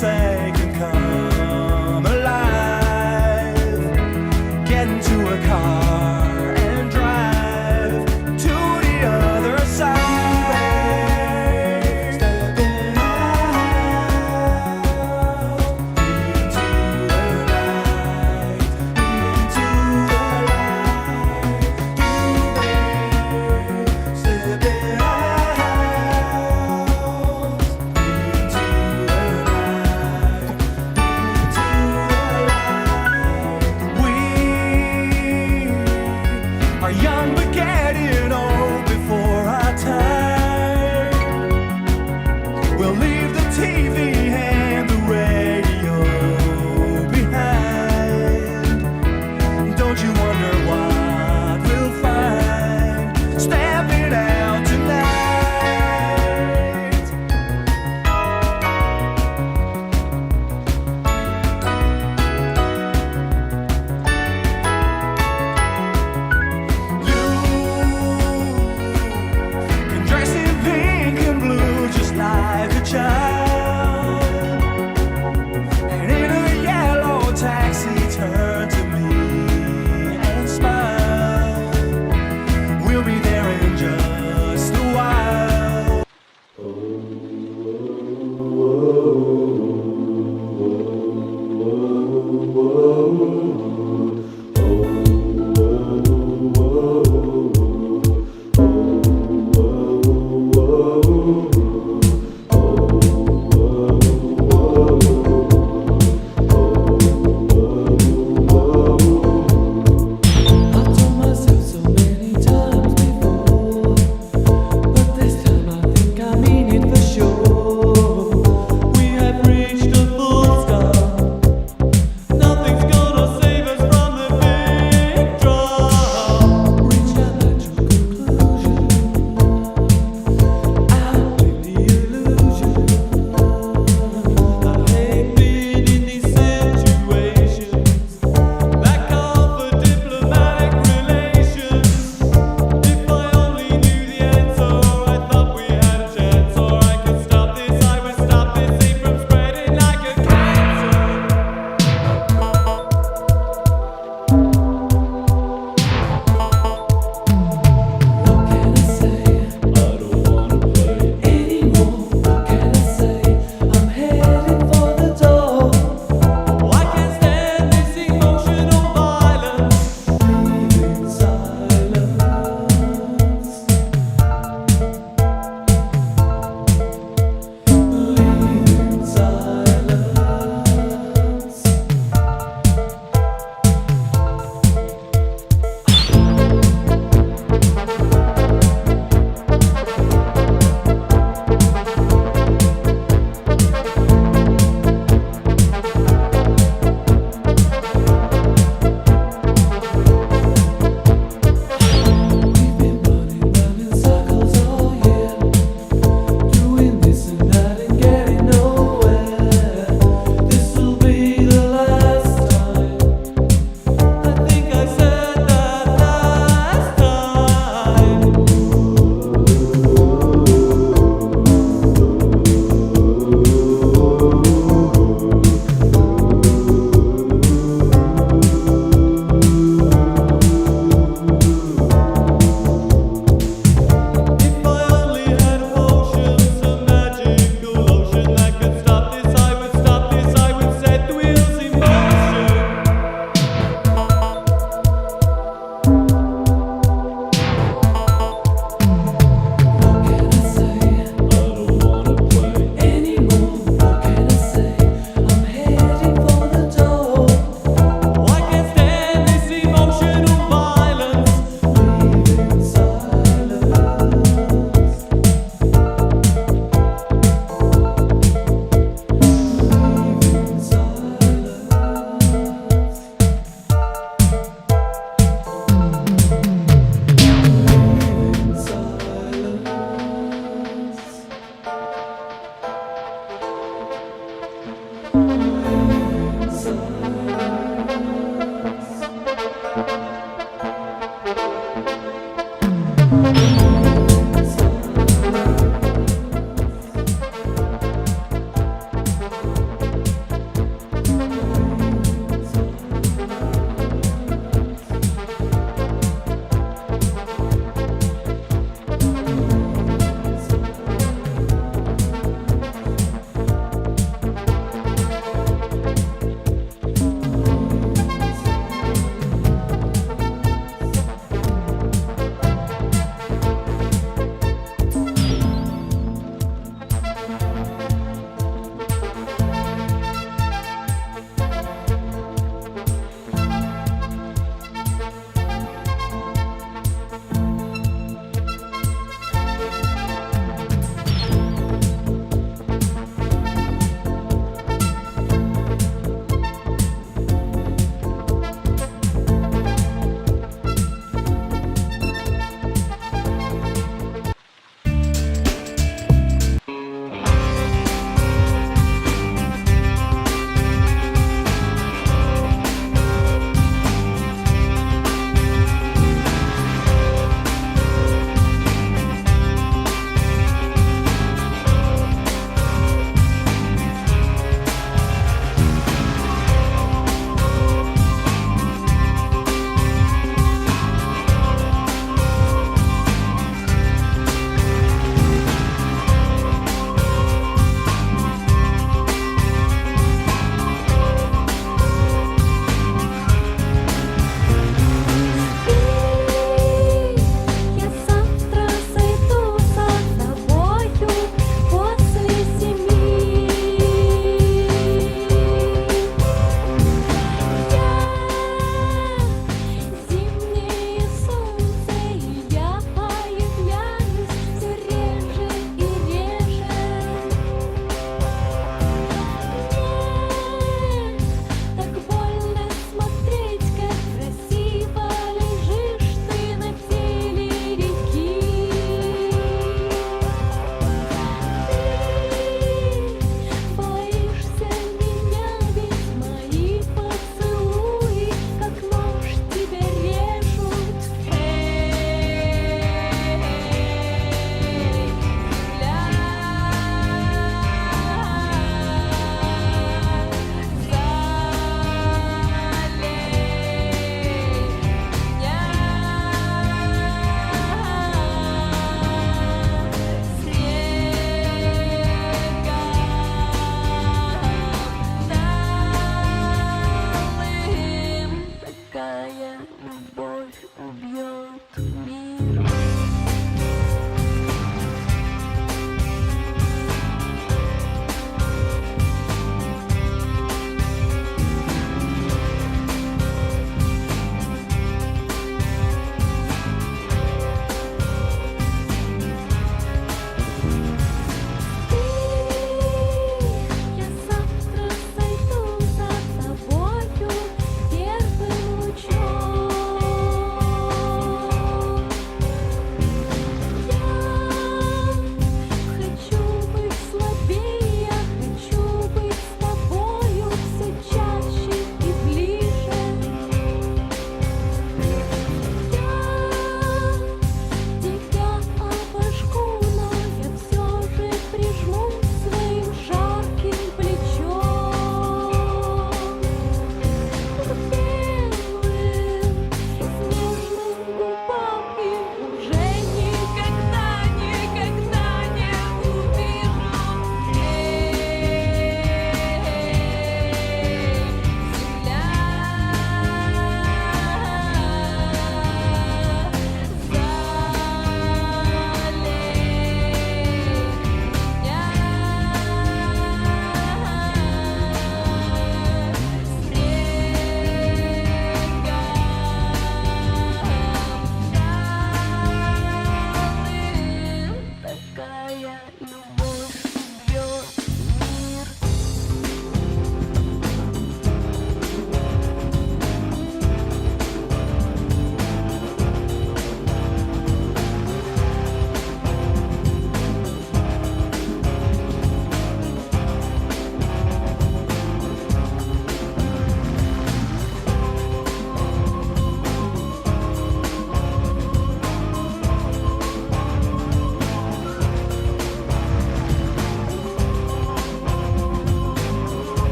sake and come alive. Get into a car and drive to the other side. Stepping out into the night, into the light. Stepping out into the night.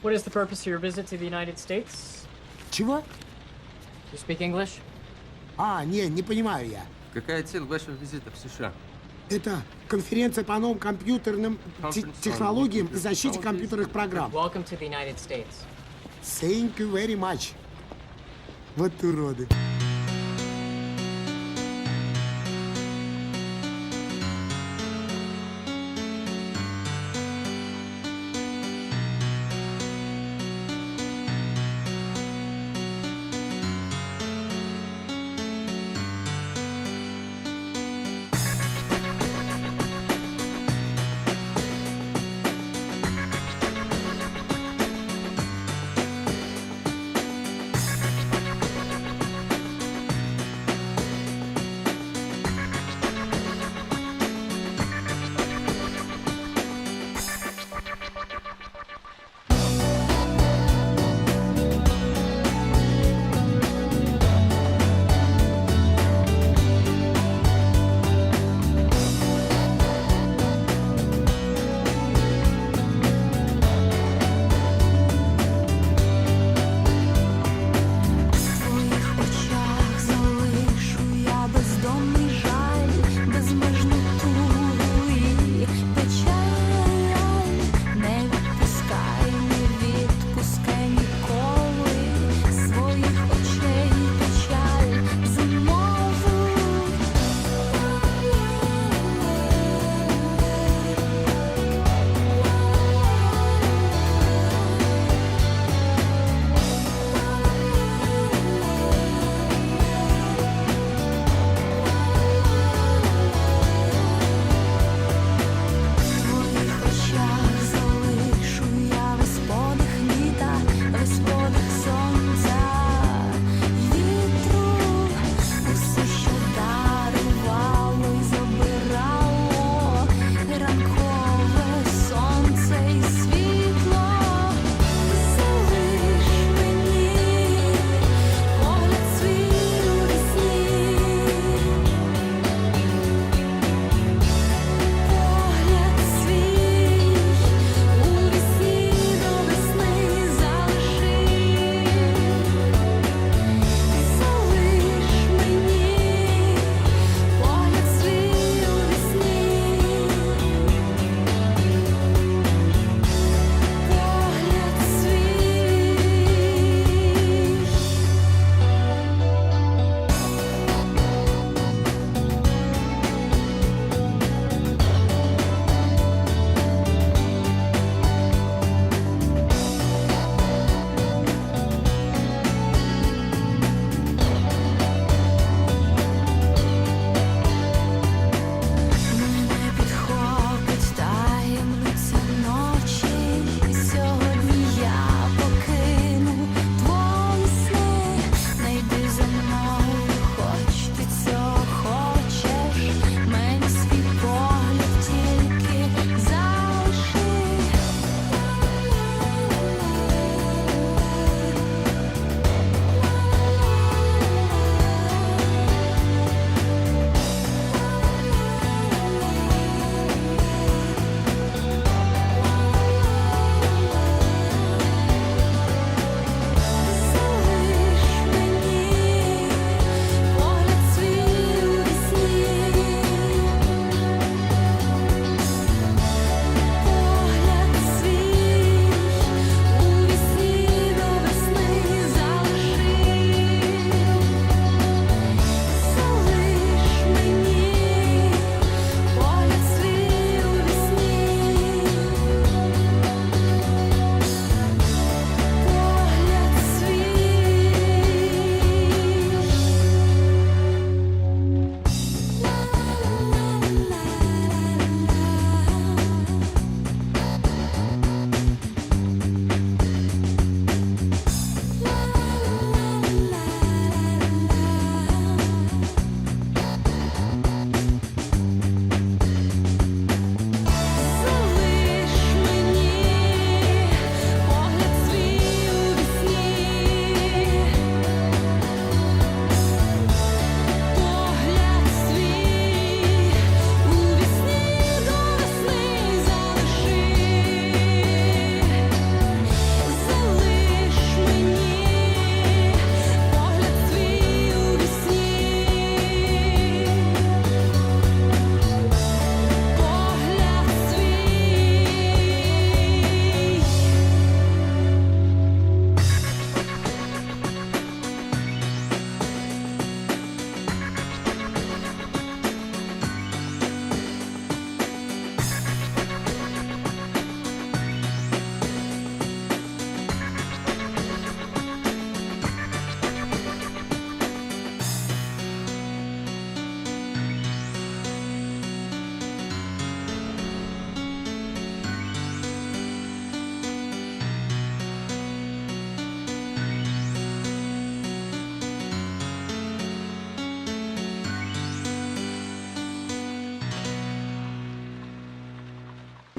What is the purpose of your visit to the United States? Чего? You speak English? Не понимаю я. Какая цель вашего визита в США? Это конференция по новым компьютерным технологиям и защите компьютерных программ. Welcome to the United States. Thank you very much. Вот уроды.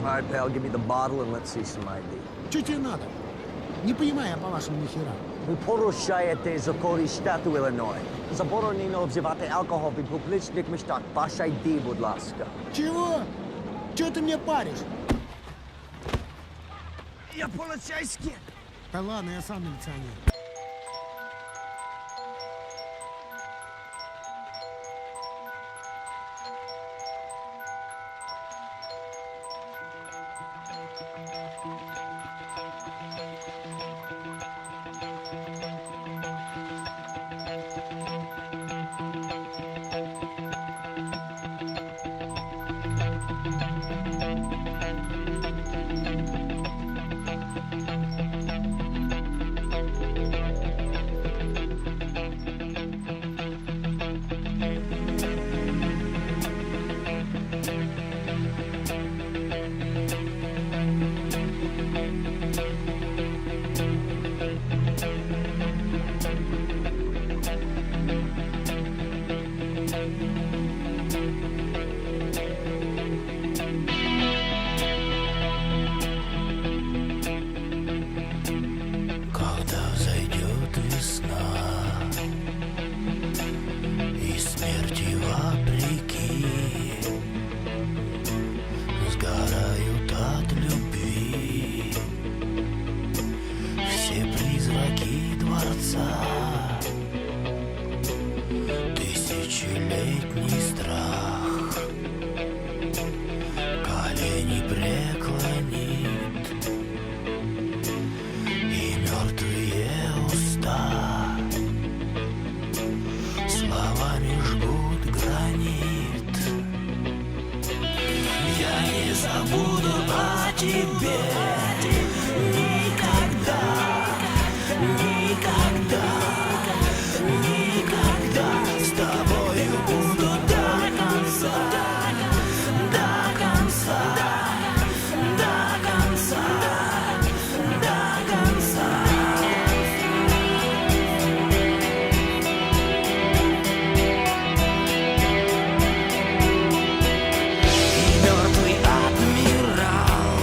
All right, pal, give me the bottle and let's see some ID. Что тебе надо? Не понимаю я по-вашему нихера. Ви порушаєте закони штату Іллінойс. Заборонено вживати алкоголь в публічних містах. Ваш ID, будь ласка. Чего? Чего ты мне паришь? Я поліцейський. Да ладно, я сам милиционер. Когда взойдет весна и смерти вопреки сгорают от любви все призраки дворца, тысячелетний страх колени преклонит и мертвые уста словами жгут гранит. Я не забуду о тебе никогда, никогда, никогда. С тобою буду до конца, до конца, до конца, до конца. И мертвый адмирал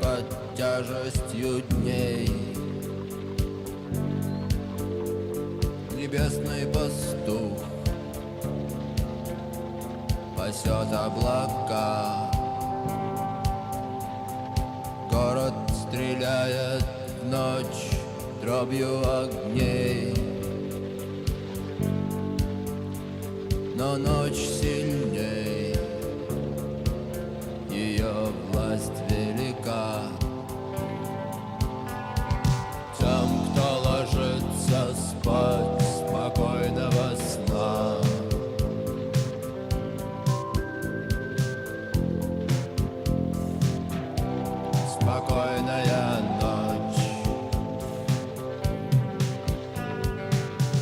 под тяжестью дней. Небесный пастух пасет облака. Город стреляет в ночь дробью огней. Но ночь сильней, ее власть велика. Тем, кто ложится спать, спокойного сна. Спокойная ночь.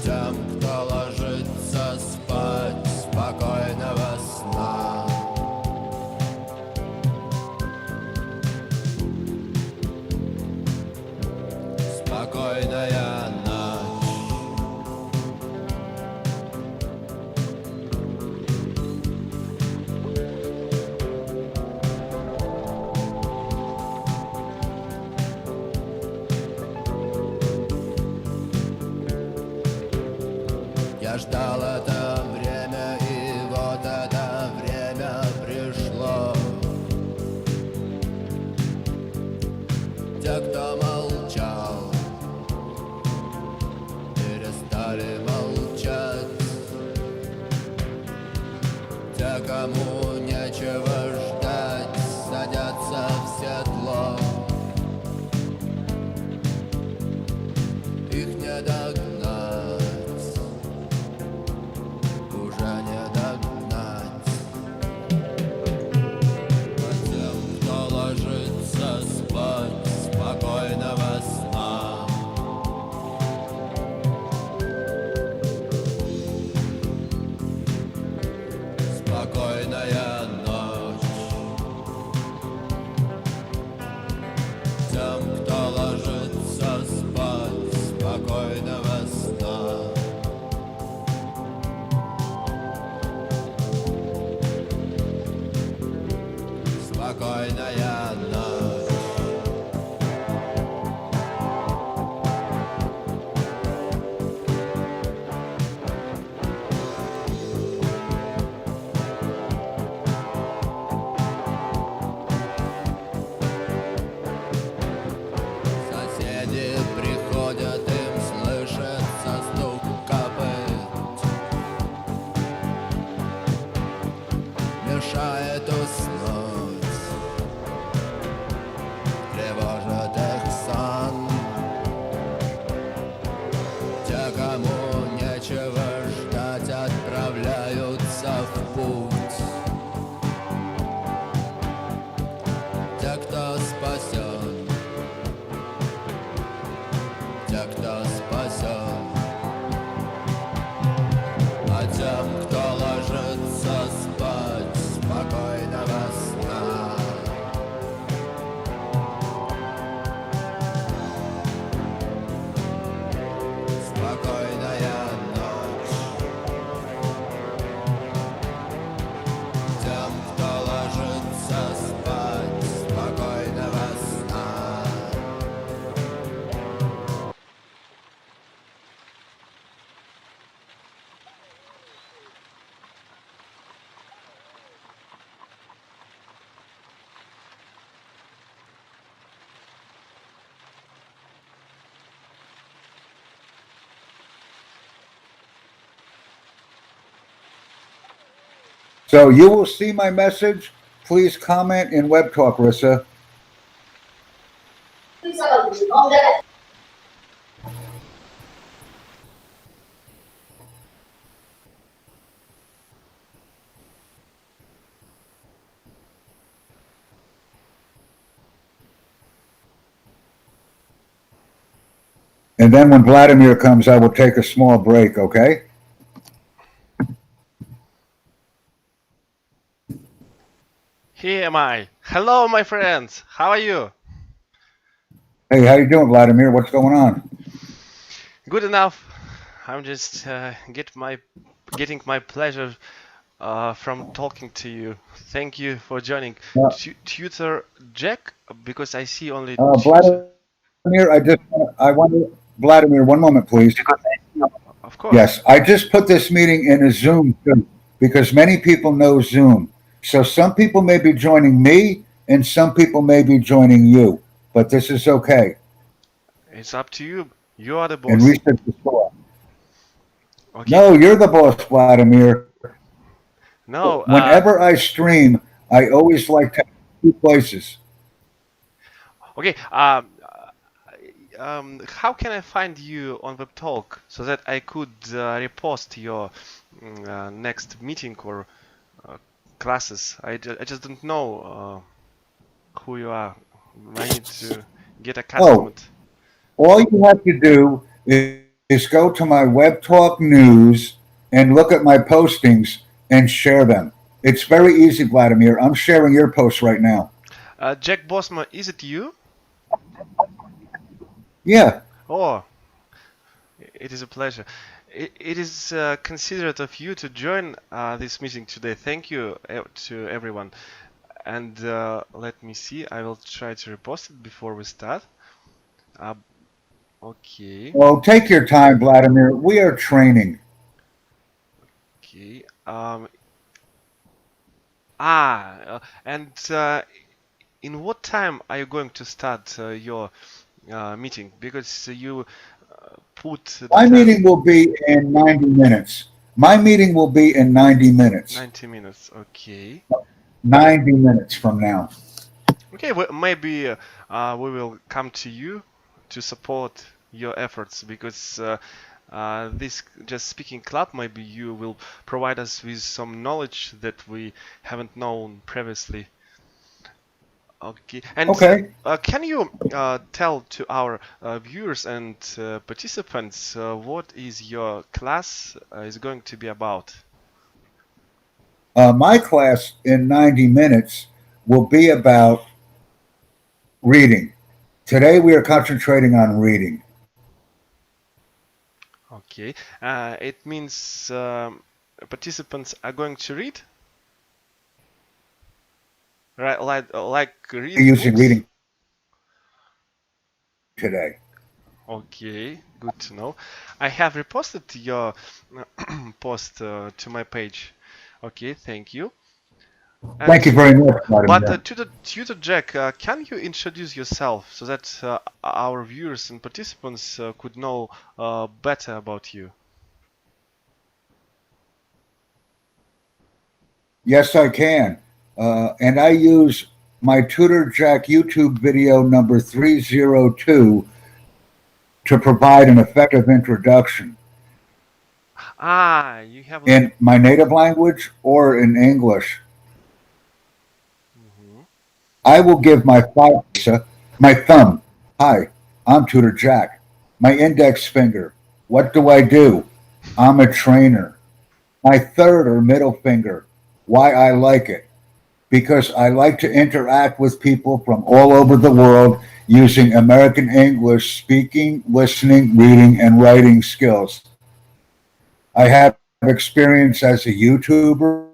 Тем, кто ложится спать, спокойного сна. Спокойная ночь. Я ждал это время, и вот это время пришло. Те, кто молчал, перестали молчать. Те, кому нечего ждать, садятся в седло. Их не догнать, уже не догнать. А тем, кто ложится спать, спокойного сна. Спокойная ночь. Тем, кто ложится спать, спокойного сна. Спокойная ночь. Соседи приходят, им слышится стук копыт. Мешает уснуть, тревожит их сон. Те, кому нечего ждать, отправляются в путь. Те, кто спасен, те, кто спасен. А тем, кто ложится спать, спокойного сна. Спокойная ночь. Тем, кто ложится спать, спокойного сна. So you will see my message. Please comment in Web Talk, Rissa. And then when Vladimir comes, I will take a small break, okay? Here am I. Hello, my friends. How are you? Hey, how you doing, Vladimir? What's going on? Good enough. I'm just getting my pleasure from talking to you. Thank you for joining. Uh, Tutor Jack, because I see only tutor. Vladimir, I want to, Vladimir, one moment, please. Of course. Yes, I just put this meeting in a Zoom too, because many people know Zoom. So some people may be joining me and some people may be joining you, but this is okay. It's up to you. You are the And boss. reset the store. Okay. No, you're the boss, Vladimir. No. Whenever I stream, I always like to have two places. Okay. How can I find you on WebTalk so that I could repost your next meeting or classes? I just don't know who you are. I need to get accustomed. All you have to do is go to my Web Talk News and look at my postings and share them. It's very easy, Vladimir. I'm sharing your posts right now. Jack Bosma, is it you? Yeah. Oh, it is a pleasure. It is considerate of you to join this meeting today. Thank you to everyone. And let me see. I will try to repost it before we start. Okay. Well, take your time, Vladimir. We are training. Okay. And in what time are you going to start your meeting? Because you put the My time meeting will be in 90 minutes. My meeting will be in 90 minutes. 90 minutes. Okay. 90 minutes from now. Okay. Well, maybe we will come to you to support your efforts because this Just Speaking Club, maybe you will provide us with some knowledge that we haven't known previously. Okay. And Okay. can you tell to our viewers and participants what is your class is going to be about? My class in 90 minutes will be about reading. Today we are concentrating on reading. Okay. It means participants are going to read? Right, like read Using books? reading today. Okay, good to know. I have reposted your post to my page. Okay, thank you. Thank you very much, Vladimir. But Tutor Jack, can you introduce yourself so that our viewers and participants could know better about you? Yes, I can. And I use my Tutor Jack YouTube video number 302 to provide an effective introduction You have in my native language or in English. I will give my thumb. Hi, I'm Tutor Jack. My index finger. What do I do? I'm a trainer. My third or middle finger. Why I like it. Because I like to interact with people from all over the world using American English speaking, listening, reading, and writing skills. I have experience as a YouTuber,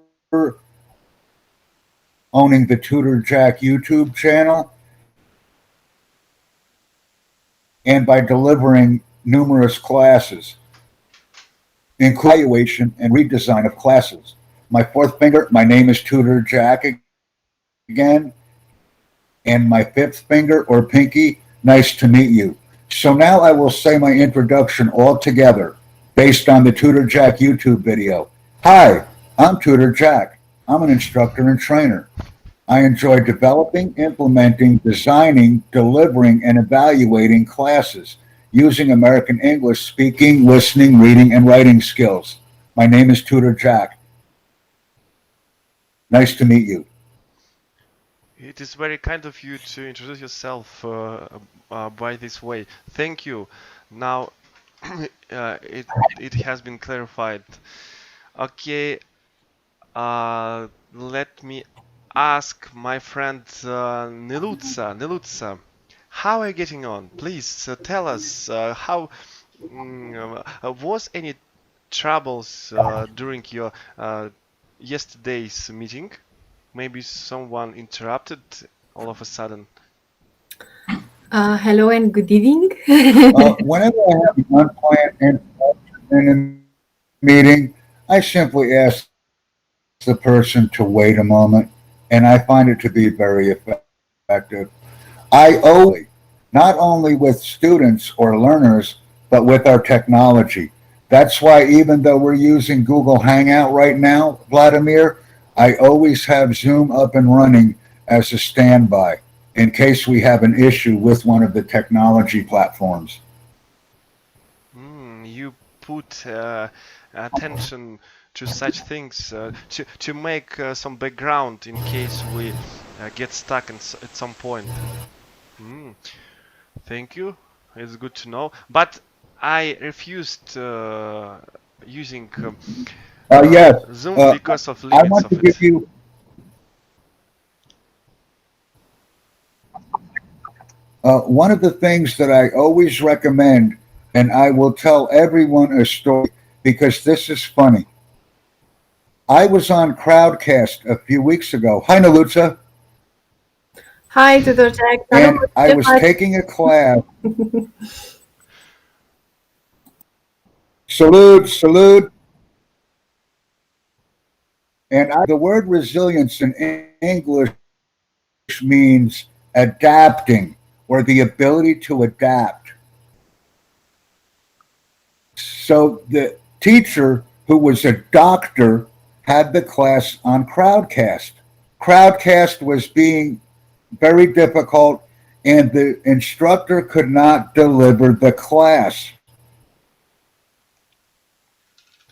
owning the Tutor Jack YouTube channel, and by delivering numerous classes, evaluation and redesign of classes. My fourth finger, my name is Tutor Jack again, and my fifth finger or pinky, nice to meet you. So now I will say my introduction all together based on the Tutor Jack YouTube video. Hi, I'm Tutor Jack. I'm an instructor and trainer. I enjoy developing, implementing, designing, delivering, and evaluating classes using American English speaking, listening, reading, and writing skills. My name is Tutor Jack. Nice to meet you. It is very kind of you to introduce yourself by this way. Thank you. Now it has been clarified. Okay, let me ask my friend Nilutsa. Nilutsa, how are you getting on? Please tell us how was any troubles during your yesterday's meeting? Maybe someone interrupted all of a sudden. Hello and good evening. Whenever I have an unplanned interruption in a meeting, I simply ask the person to wait a moment, and I find it to be very effective. I owe not only with students or learners, but with our technology. That's why even though we're using Google Hangout right now, Vladimir, I always have Zoom up and running as a standby in case we have an issue with one of the technology platforms. You put attention to such things to make some background in case we get stuck at some point. Thank you. It's good to know. But I refused using Yes, Zoom because of I limits want of to it. give you. One of the things that I always recommend, and I will tell everyone a story because this is funny. I was on Crowdcast a few weeks ago. Hi, Nalutza. Hi, Tutor Jack. And I was taking a class. Salute, salute. And the word resilience in English means adapting or the ability to adapt. So the teacher, who was a doctor, had the class on Crowdcast. Crowdcast was being very difficult, and the instructor could not deliver the class.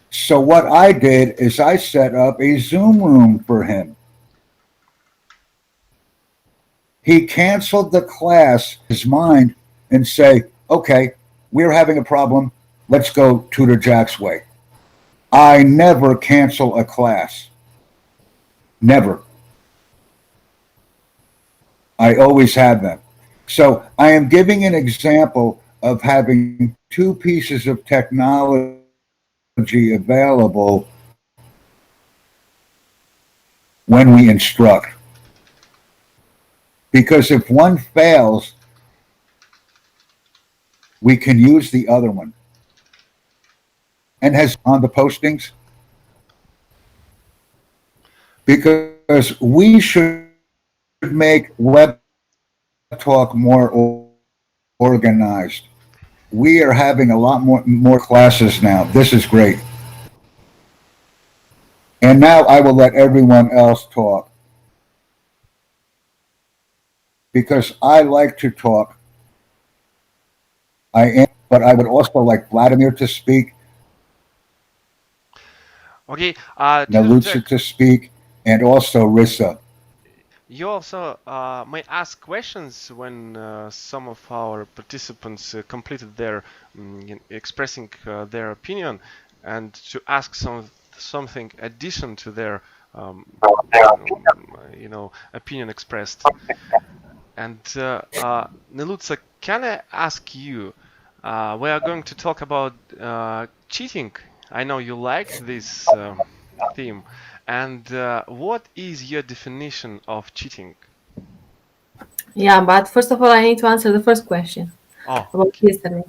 So what I did is I set up a Zoom room for him. He canceled the class, his mind, and say, okay, we're having a problem. Let's go Tutor Jack's way. I never cancel a class. Never. I always have them. So I am giving an example of having two pieces of technology available when we instruct. Because if one fails, we can use the other one. And has on the postings, because we should make Web Talk more organized. We are having a lot more classes now. This is great. And now I will let everyone else talk, because I like to talk. But I would also like Vladimir to speak, Okay, Nalutza to speak, and also Rissa. you also may ask questions when some of our participants completed their expressing their opinion, and to ask something addition to their opinion expressed. And Nalutza, can I ask you? We are going to talk about cheating. I know you like this theme. And what is your definition of cheating? Yeah, but first of all, I need to answer the first question about yesterday.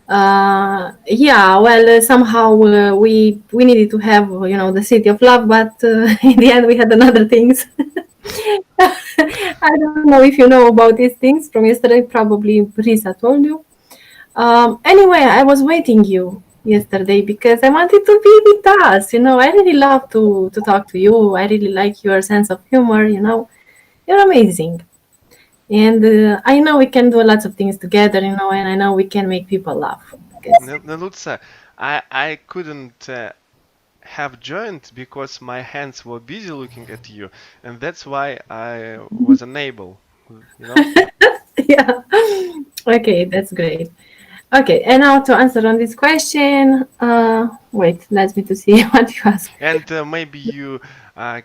Yeah, well, somehow we needed to have, the city of love, but in the end we had another things. I don't know if you know about these things from yesterday. Probably Risa told you. Anyway, I was waiting you yesterday because I wanted to be with us. I really love to talk to you. I really like your sense of humor. You're amazing. And I know we can do lots of things together, and I know we can make people laugh. Nalutza, I couldn't have joined because my hands were busy looking at you, and that's why I was unable. Yeah. Okay, that's great. Okay, and now to answer on this question, wait, let me to see what you asked. And maybe you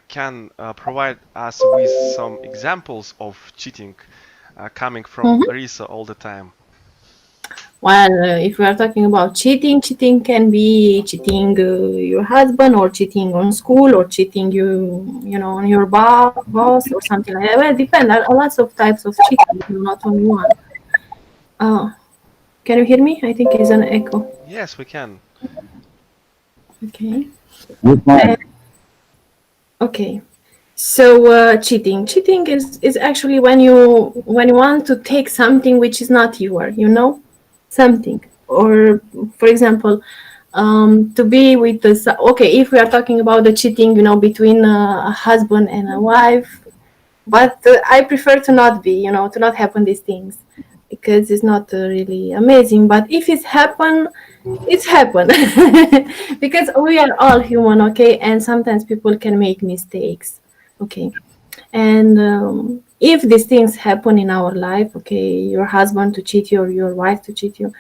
can provide us with some examples of cheating coming from Risa all the time. Well, if we are talking about cheating, cheating can be cheating your husband, or cheating on school, or cheating on your boss, or something like that. Well, it depends. There are lots of types of cheating, not only one. Uh, can you hear me? I think it's an echo. Yes, we can. Okay. With my Okay. So cheating is actually when you want to take something which is not yours, something. Or for example, to be with this. Okay, if we are talking about the cheating, between a husband and a wife, but I prefer to not be, to not happen these things, because it's not really amazing. But if it's happened because we are all human, okay, and sometimes people can make mistakes, okay. And if these things happen in our life, okay, your husband to cheat you or your wife to cheat you,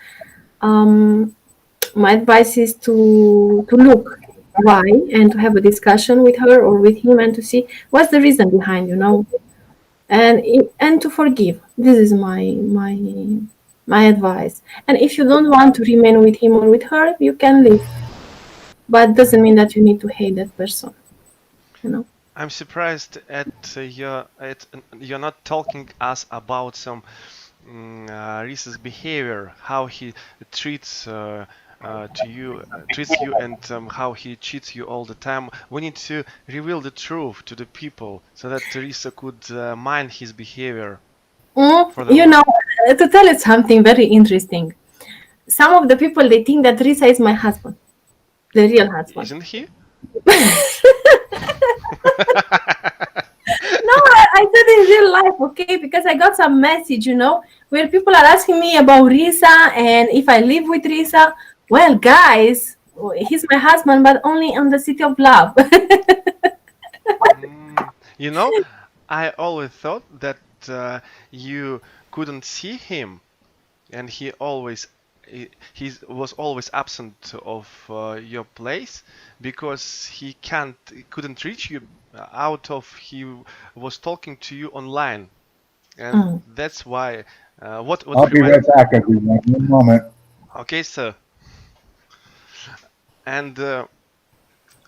my advice is to look why, and to have a discussion with her or with him, and to see what's the reason behind, and to forgive. This is my advice. And if you don't want to remain with him or with her, you can leave, but doesn't mean that you need to hate that person. I'm surprised at you're not talking us about some Risa's behavior, how he treats treats you, and how he cheats you all the time. We need to reveal the truth to the people so that Risa could mind his behavior. For the To tell you something very interesting, some of the people, they think that Risa is my husband, the real husband. Isn't he? No, I said in real life, okay, because I got some message, where people are asking me about Risa and if I live with Risa. Well, guys, he's my husband, but only on the City of Love. I always thought that you couldn't see him, and he was always absent of your place because he couldn't reach you out of he was talking to you online, and that's why. What I'll be right back, everyone. One moment. Okay, sir. And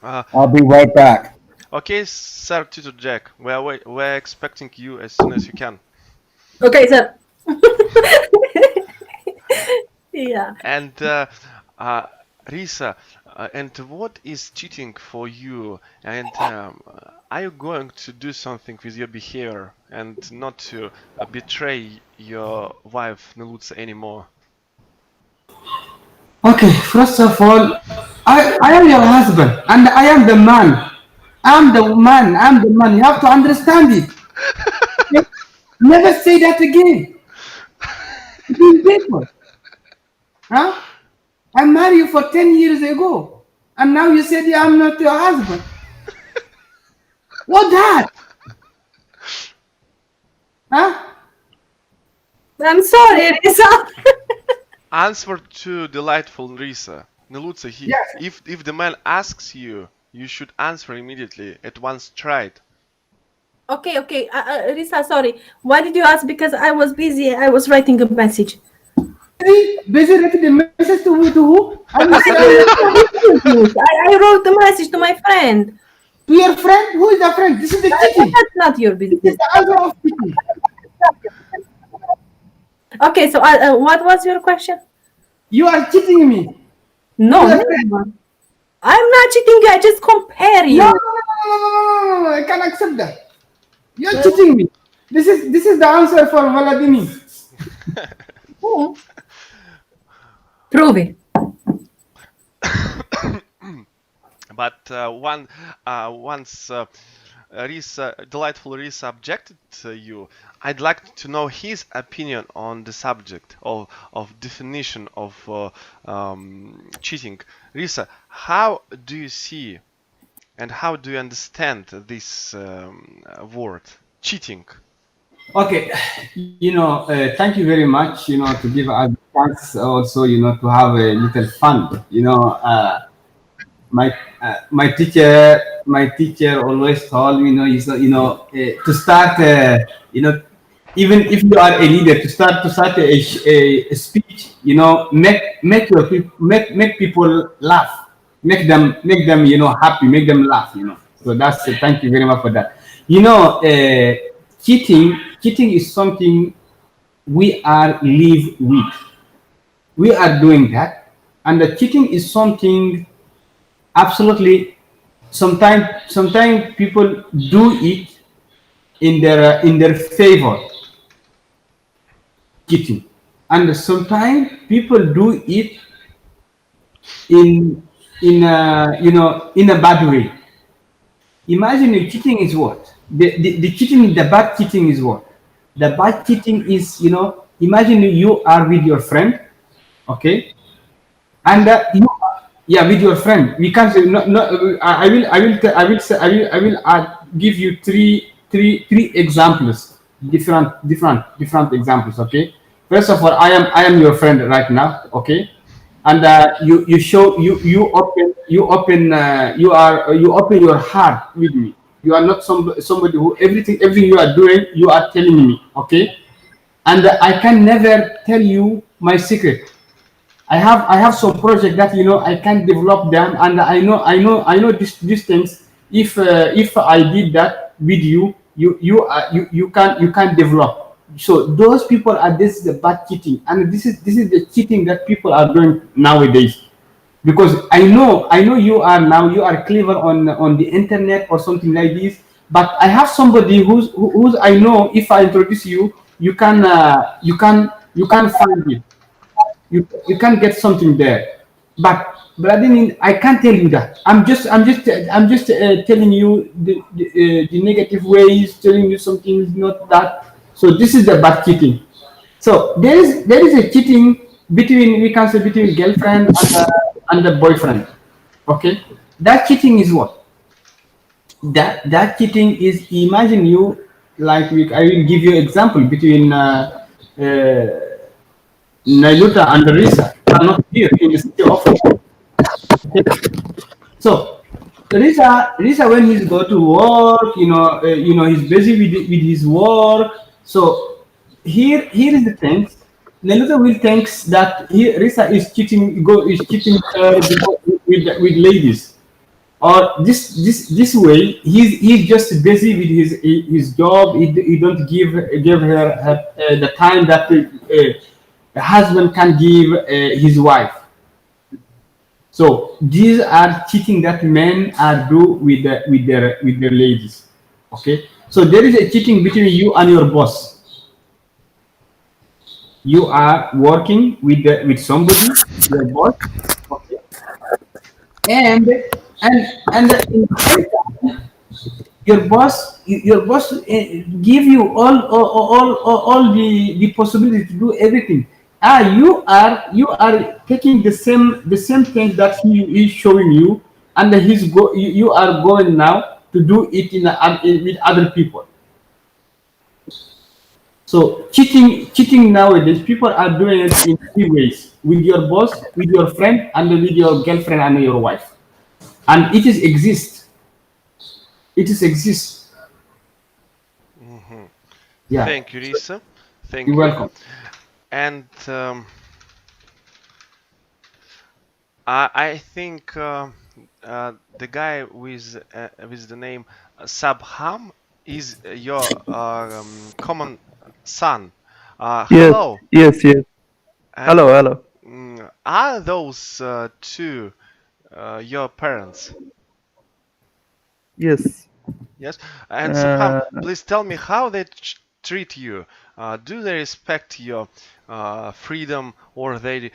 I'll be right back. okay, Sir Tutor Jack, we're expecting you as soon as you can. Okay, sir. Yeah. And Risa, and what is cheating for you? And are you going to do something with your behavior and not to betray your wife Nelutsa anymore? Okay, first of all, I am your husband and I am the man. I'm the man. I'm the man. You have to understand it. Never say that again. Being people. Huh? I married you for 10 years ago. And now you said I'm not your husband. What that? Huh? I'm sorry, Risa. Answer to delightful Risa. Nelutsa, Yes. if the man asks you, you should answer immediately. At once try it. Okay. Risa, sorry. Why did you ask? Because I was busy. I was writing a message. Busy writing the message to who? I wrote the message to my friend. To your friend? Who is the friend? This is the cheating. That's not your business. This is the answer of cheating. Okay, so what was your question? You are cheating me. No, Yes. never. I'm not cheating you. I just compare you. No, I can't accept that. You're cheating me. This is the answer for Vladimir. Oh. Prove it. But once delightful Risa objected to you, I'd like to know his opinion on the subject of definition of cheating. Risa, how do you see and how do you understand this word, cheating? Okay, thank you very much, to give us a chance also, to have a little fun. My teacher always told me, to start, even if you are a leader, to start a speech, you know, make your people make people laugh, make them happy, make them laugh, you know. So that's thank you very much for that. You know, cheating is something we are live with. We are doing that, and the cheating is something absolutely. Sometimes people do it in their favor, cheating, and sometimes people do it in in a bad way. Imagine if cheating is what the cheating, the bad cheating is what the bad cheating is. Imagine you are with your friend, okay, and yeah, with your friend. We can't say no. No, I will give you three examples, different examples. Okay, first of all, I am your friend right now. Okay, and you show you open your heart with me. You are not somebody who everything you are doing, you are telling me. Okay, and I can never tell you my secret. I have some project that I can develop them, and I know these things. If I did that with you, you can develop. So those people are, this is the bad cheating, and this is the cheating that people are doing nowadays. Because I know you are clever on the internet or something like this, but I have somebody who's I know, if I introduce you, you can find it. You can get something there. But I mean, I can't tell you that. I'm just telling you the negative ways, telling you something is not that. So this is the bad cheating. So there is a cheating between, we can say, between girlfriend and the boyfriend. Okay, that cheating is what? That cheating is, imagine you, like, I will give you example between Nailuta and Risa are not here in the city office. So Risa, when he's go to work, he's busy with his work. So here is the thing. Nailuta will thinks that Risa is cheating her with ladies, or this way he's just busy with his job. He don't give her the time that the husband can give his wife. So these are cheating that men are do with their ladies. Okay, so there is a cheating between you and your boss. You are working with somebody, your boss, okay, and your boss give you all the possibility to do everything. You are taking the same thing that he is showing you, and you are going now to do it with other people. So cheating nowadays, people are doing it in three ways: with your boss, with your friend, and with your girlfriend and your wife. And it is exist. It is exist. Yeah. Thank you, Risa. Thank You're you. welcome. And I think the guy with the name Sabham is your common son. Yes, Hello. yes, yes. And Hello, hello. are those two your parents? Yes. Yes. And Subham, Uh, please tell me how they treat you. Do they respect your freedom, or they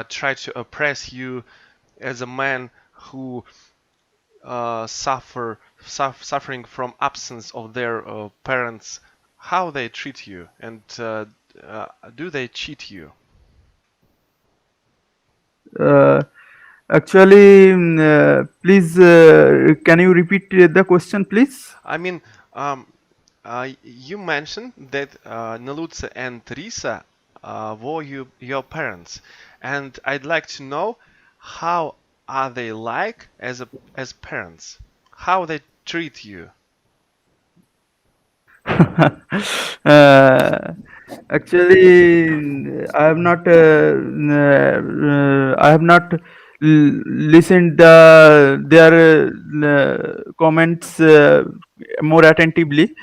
try to oppress you as a man who suffering from absence of their parents? How they treat you, and do they cheat you? uh, Actually, please, can you repeat the question, please? I mean, you mentioned that Nalutsa and Risa were your parents, and I'd like to know how are they like as parents? How they treat you? uh, actually, I have not listened their comments more attentively,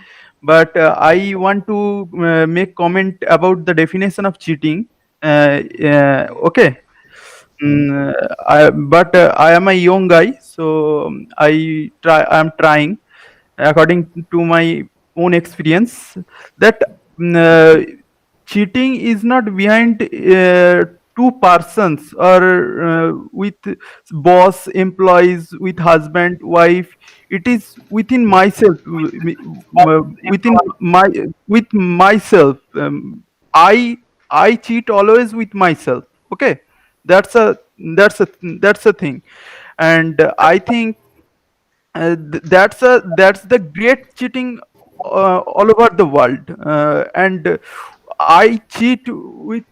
but I want to make comment about the definition of cheating. Okay. But I am a young guy, so I am trying according to my own experience that cheating is not behind two persons or with boss employees, with husband wife. It is within myself, within my with myself. I cheat always with myself. Okay, that's a that's a thing. And I think that's the great cheating all over the world. And I cheat with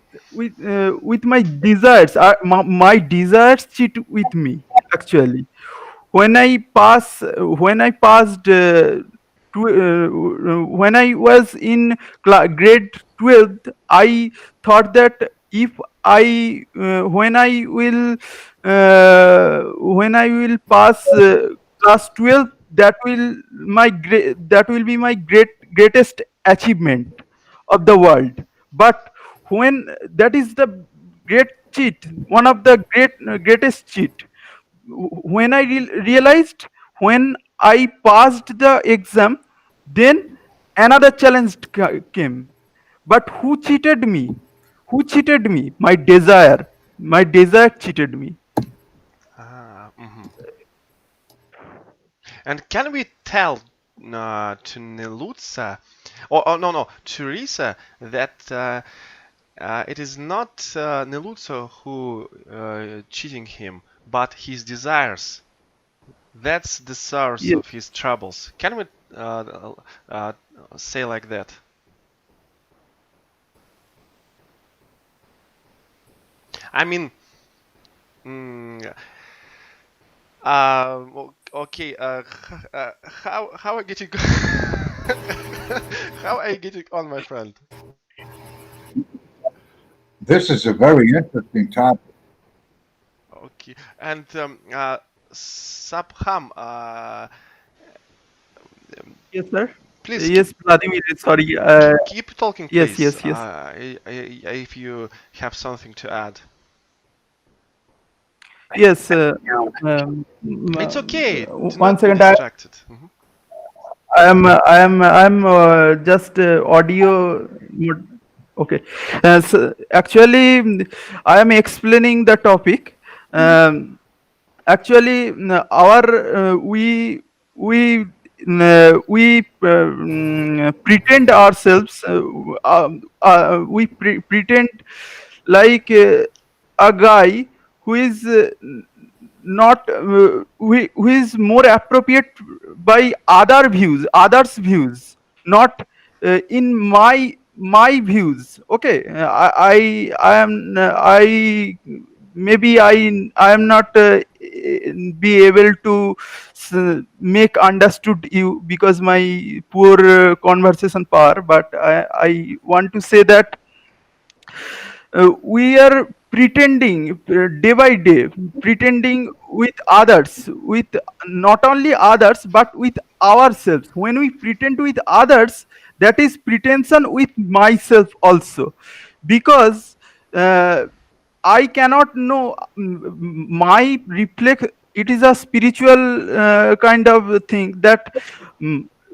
my desires. My desires cheat with me actually. When I passed when I was in grade 12th, I thought that if I when I will pass class 12, that will be my greatest achievement of the world. But when that is the great cheat, one of the greatest cheat. When I realized, when I passed the exam, then another challenge came. But who cheated me? Who cheated me? My desire. My desire cheated me. And can we tell to Nelutsa, or no, to Risa, that it is not Nelutsa who cheating him, but his desires. That's the source Yes. of his troubles. Can we say like that? I mean, okay. How I get it? How I get it on, my friend? This is a very interesting topic. Okay, and Sabham, Yes, sir. please Yes, Vladimir. Sorry. keep talking, Yes, please. yes, yes. If you have something to add. Yes. It's okay. Do One not be second. distracted. Mhm. I'm just audio. Okay. So actually, I am explaining the topic. Actually, we pretend ourselves. We pretend like a guy who is not who is more appropriate by others views, not in my views. Okay. I am I maybe I am not be able to make understood you because my poor conversation power, but I want to say that we are pretending day by day, pretending with others, with not only others but with ourselves. When we pretend with others, that is pretension with myself also, because I cannot know my reflect. It is a spiritual kind of thing that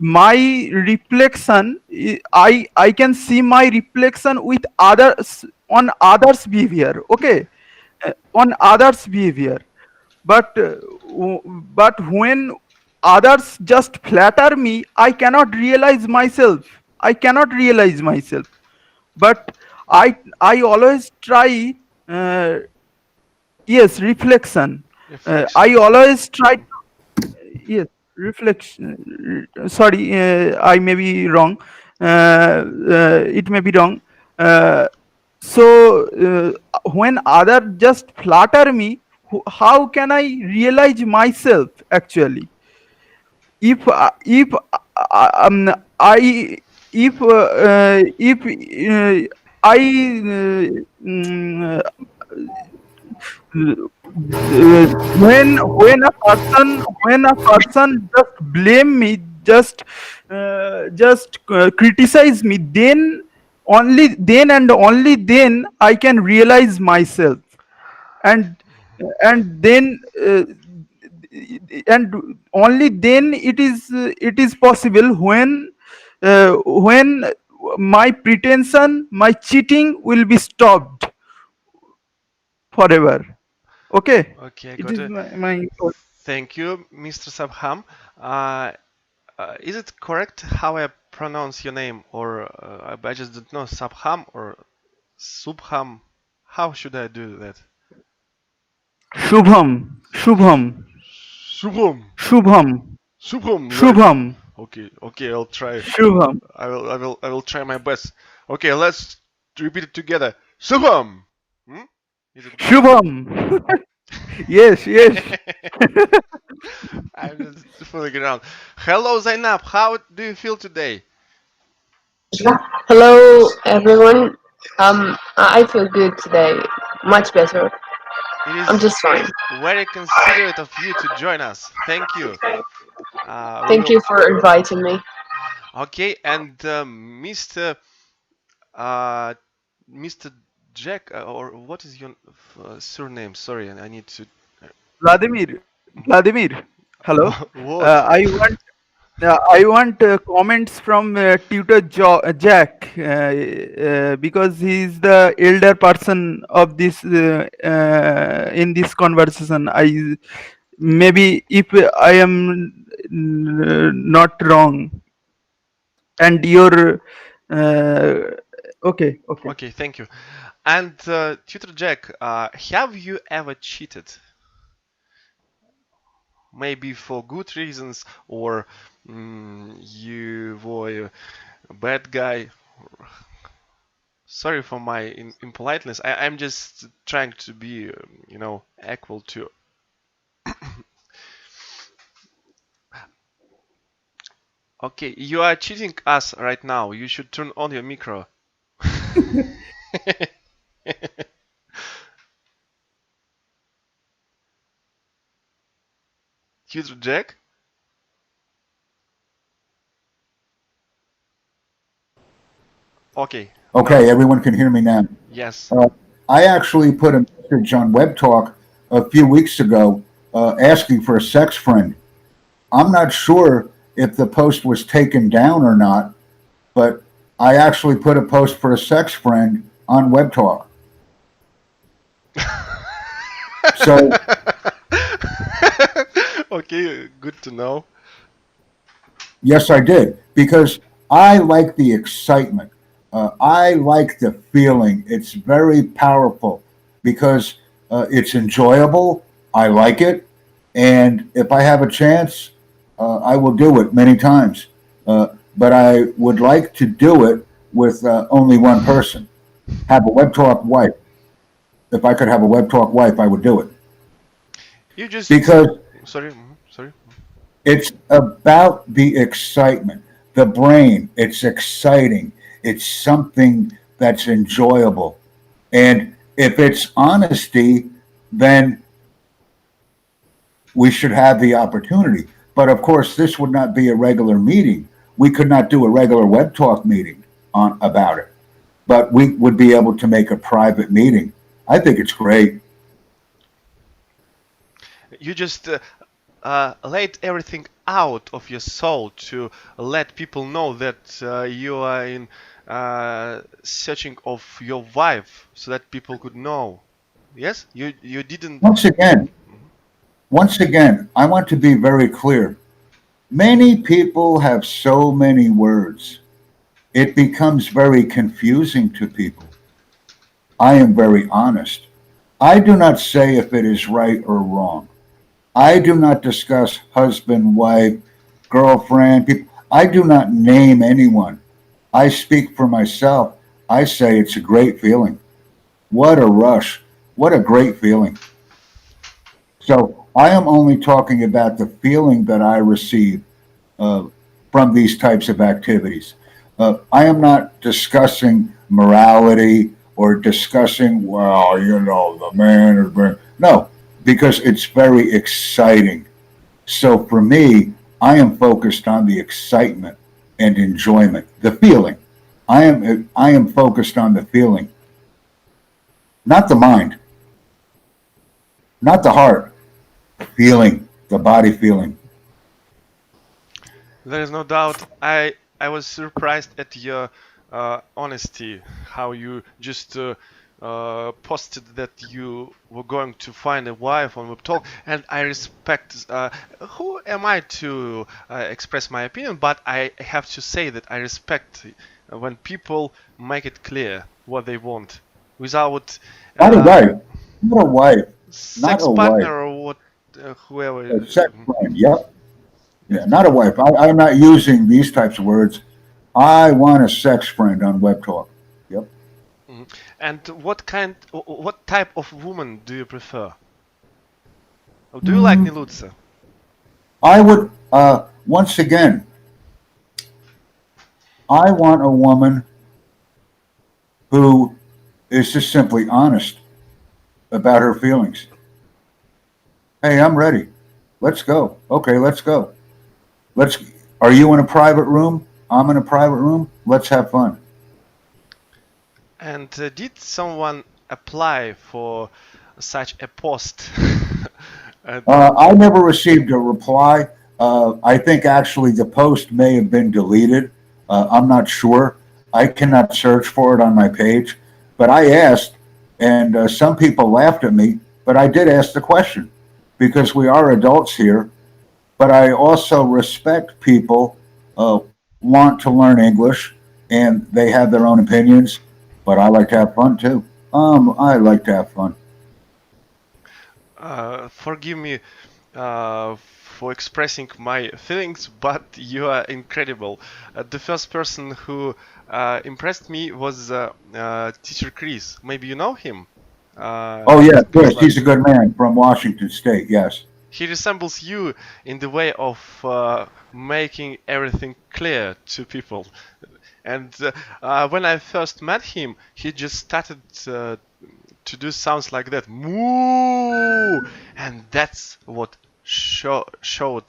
my reflection. I can see my reflection with others on others' behavior. Okay, on others' behavior, but but when others just flatter me, I cannot realize myself. I cannot realize myself. But I always try. Uh, yes, reflection. I always try. Yes, reflection. Sorry, I may be wrong. It may be wrong. When other just flatter me, how can I realize myself actually? If I if I when a person just blame me, just criticize me, then and only then I can realize myself, and then and only then it is possible when my pretension, my cheating will be stopped forever. Okay, Okay, I it got is it. my Thank you, Mr. Sabham. Uh, is it correct how I pronounce your name, or I just don't know, Sabham or Subham? How should I do that? Shubham, Subham. Shubham, Subham, right? Shubham, Okay, okay, I'll try. Shubham, I will try my best. Okay, let's repeat it together. Subham. Hmm? Is it good? Shubham. Yes, yes. I'm just fooling around. Hello, Zainab. How do you feel today? Hello, everyone. I feel good today. Much better. It I'm is just fine. very considerate of you to join us. Thank you. We Thank will. you for inviting me. Okay, and uh, Mr. Jack, or what is your surname? Sorry, I need to. Vladimir. Hello. What? I want comments from Jack because he is the elder person of this in this conversation. Maybe if I am not wrong, and your okay, okay. Okay, thank you. And Tutor Jack, have you ever cheated? Maybe for good reasons, or you were a bad guy. Sorry for my impoliteness. I'm just trying to be, equal to. Okay, you are cheating us right now. You should turn on your micro. Tutor Jack? Okay. Okay, everyone can hear me now. Yes. I actually put a message on Web Talk a few weeks ago asking for a sex friend. I'm not sure if the post was taken down or not, but I actually put a post for a sex friend on Web Talk. So, okay, good to know. yes, I did, because I like the excitement. I like the feeling. It's very powerful because it's enjoyable. I like it. And if I have a chance, I will do it many times. But I would like to do it with only one person. Have a Web Talk wife. If I could have a Web Talk wife, I would do it. You just. Because Sorry. it's about the excitement. The brain, it's exciting. It's something that's enjoyable. And if it's honesty, then we should have the opportunity. But of course, this would not be a regular meeting. We could not do a regular Web Talk meeting about it. But we would be able to make a private meeting. I think it's great. You just laid everything out of your soul to let people know that you are in searching of your wife, so that people could know. Yes, you didn't. Once again, I want to be very clear. Many people have so many words. It becomes very confusing to people. I am very honest. I do not say if it is right or wrong. I do not discuss husband, wife, girlfriend, people. I do not name anyone. I speak for myself. I say it's a great feeling. What a rush. What a great feeling. So I am only talking about the feeling that I receive from these types of activities. I am not discussing morality or discussing, well, you know, the man is being, no, because it's very exciting. So for me, I am focused on the excitement and enjoyment, the feeling. I am focused on the feeling, not the mind, not the heart, feeling, the body feeling. There is no doubt. I was surprised at your honesty, how you just posted that you were going to find a wife on WebTalk, and I respect. Who am I to express my opinion? But I have to say that I respect when people make it clear what they want without Not a wife, not a wife, not sex a wife. partner or what, whoever. A sex friend, yep. Yeah, not a wife. I'm not using these types of words. I want a sex friend on Web Talk. Yep. And what type of woman do you prefer? Or do you like Nilutsa? I would, once again, I want a woman who is just simply honest about her feelings. Hey, I'm ready. Let's go. Okay, let's go. Are you in a private room? I'm in a private room. Let's have fun. And did someone apply for such a post? I never received a reply. I think actually the post may have been deleted. I'm not sure. I cannot search for it on my page. But I asked, and some people laughed at me, but I did ask the question because we are adults here. But I also respect people want to learn English and they have their own opinions. But I like to have fun too. I like to have fun. Forgive me for expressing my feelings, but you are incredible. The first person who impressed me was teacher Chris. Maybe you know him? Oh yeah, Chris. He's a good man from Washington State. Yes. He resembles you in the way of making everything clear to people. And when I first met him, he just started to do sounds like that, moo, and that's what showed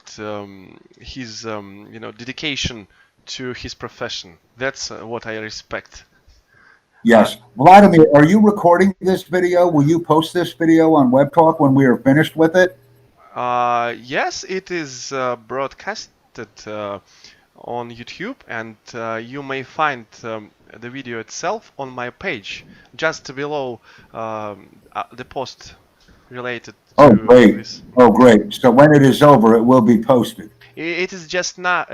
his dedication to his profession. That's what I respect. Yes. Vladimir, are you recording this video? Will you post this video on Web Talk when we are finished with it? Yes, it is broadcasted on YouTube, and you may find the video itself on my page, just below the post related Oh, to great. this. Oh, great. So when it is over, it will be posted. It is just now.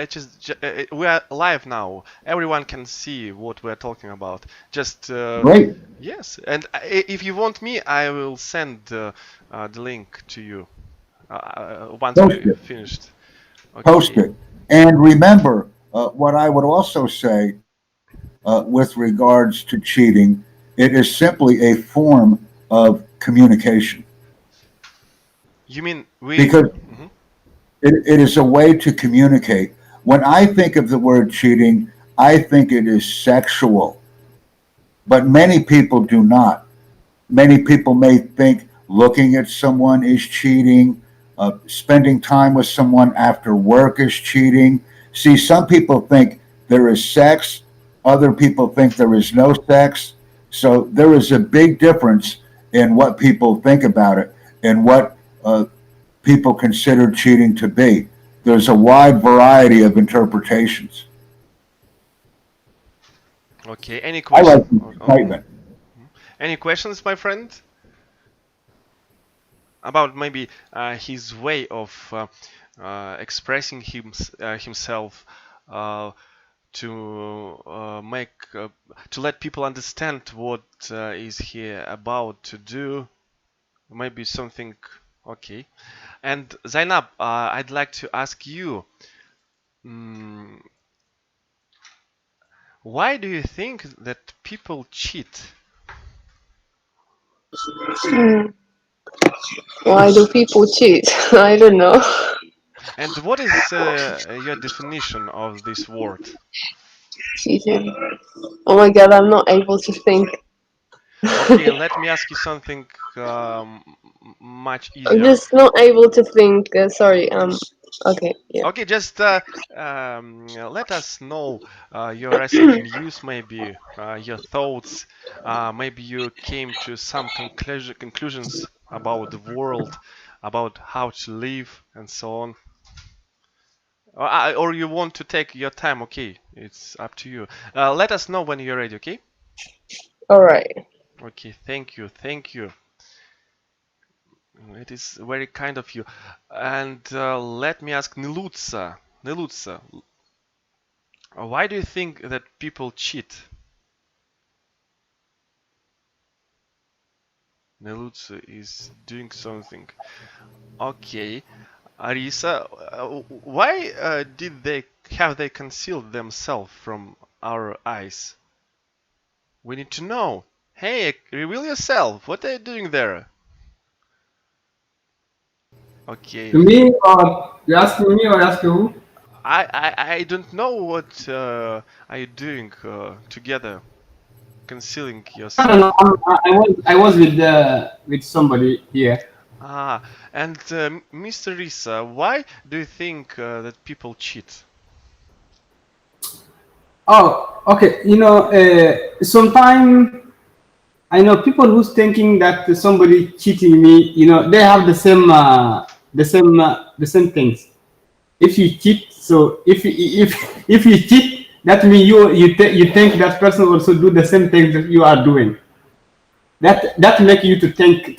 We are live now. Everyone can see what we are talking about. Just Great. yes, and if you want me, I will send the link to you once Post we it. finished. Okay. Post it. And remember, what I would also say with regards to cheating, it is simply a form of communication. You mean we? Because it is a way to communicate. When I think of the word cheating, I think it is sexual. But many people do not. Many people may think looking at someone is cheating, spending time with someone after work is cheating. See, some people think there is sex, other people think there is no sex. So there is a big difference in what people think about it and what people consider cheating to be. There's a wide variety of interpretations. Okay. Any I questions? like the excitement. Any questions, my friend? About maybe his way of expressing himself to make to let people understand what is he about to do. Maybe something. Okay. And Zainab, I'd like to ask you, why do you think that people cheat? Why do people cheat? I don't know. And what is your definition of this word? cheating. Oh my god, I'm not able to think. Okay, let me ask you something much I'm easier. just not able to think. Sorry. Okay. Yeah. Okay, just let us know your recent news, maybe your thoughts. Maybe you came to some conclusions about the world, about how to live, and so on. Or you want to take your time? Okay, it's up to you. Let us know when you're ready. Okay. All right. Okay. Thank you. Thank you. It is very kind of you. And let me ask Nilutsa. Nilutsa, why do you think that people cheat? Nilutsa is doing something. Okay. Arisa, why did they concealed themselves from our eyes? We need to know. Hey, reveal yourself. What are you doing there? Okay. To me, or you asking me or asking who? I don't know what are you doing together, concealing I yourself. don't know. I was with somebody here. Ah, and Mr. Risa, why do you think that people cheat? Oh, okay. Sometimes I know people who's thinking that somebody cheating me. They have the same things. If you cheat, so if you cheat, that means you think that person also do the same things that you are doing. That make you to think.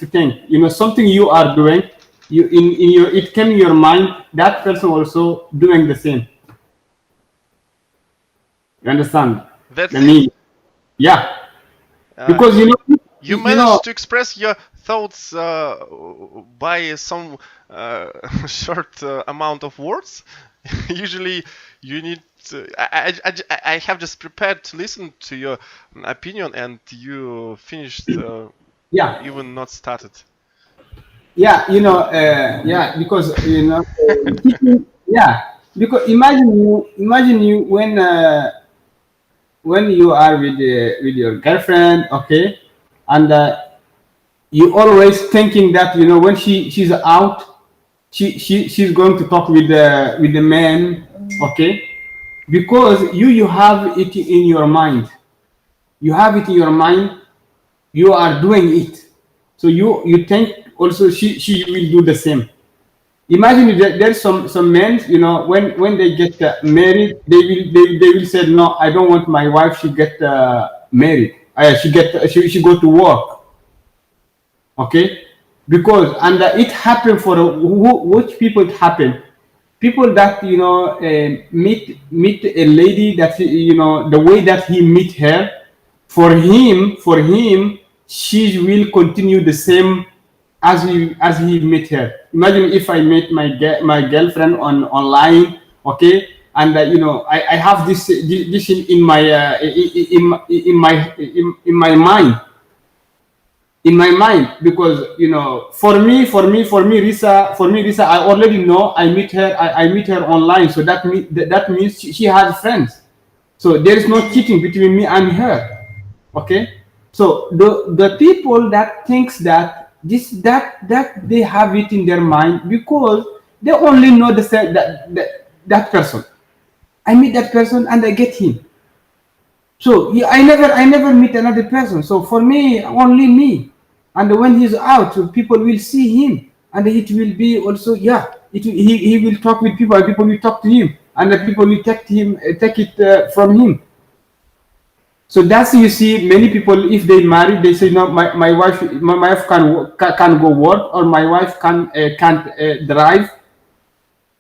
Something you are doing, it came in your mind that person also doing the same. You understand? That's I it. mean, yeah, because you managed to express your thoughts by some short amount of words. Usually, you need. I have just prepared to listen to your opinion, and you finished. Yeah. Even not started. Yeah, yeah, because yeah, because imagine you when you are with your girlfriend, okay, and you always thinking that when she's out, she's going to talk with the man, okay, because you have it in your mind, you have it in your mind, you are doing it, so you think also she will do the same. Imagine that there's some men, when they get married, they will say, no, I don't want my wife to get married. She go to work, okay? Because it happened for which people it happened. People that meet a lady that the way that he meet her, for him she will continue the same as he met her. Imagine if I met my girlfriend online, okay, and I have this in my in my mind, because Risa, I already know. I meet her online, so that means she has friends, so there is no cheating between me and her, okay. So the people that thinks that that they have it in their mind, because they only know that person. I meet that person and I get him. So I never meet another person. So for me, only me. And when he's out, people will see him, and it will be also, yeah. He will talk with people, and people will talk to him, and the people will take it from him. So that's, you see, many people, if they marry, they say, no, my wife can go work, or my wife can't drive.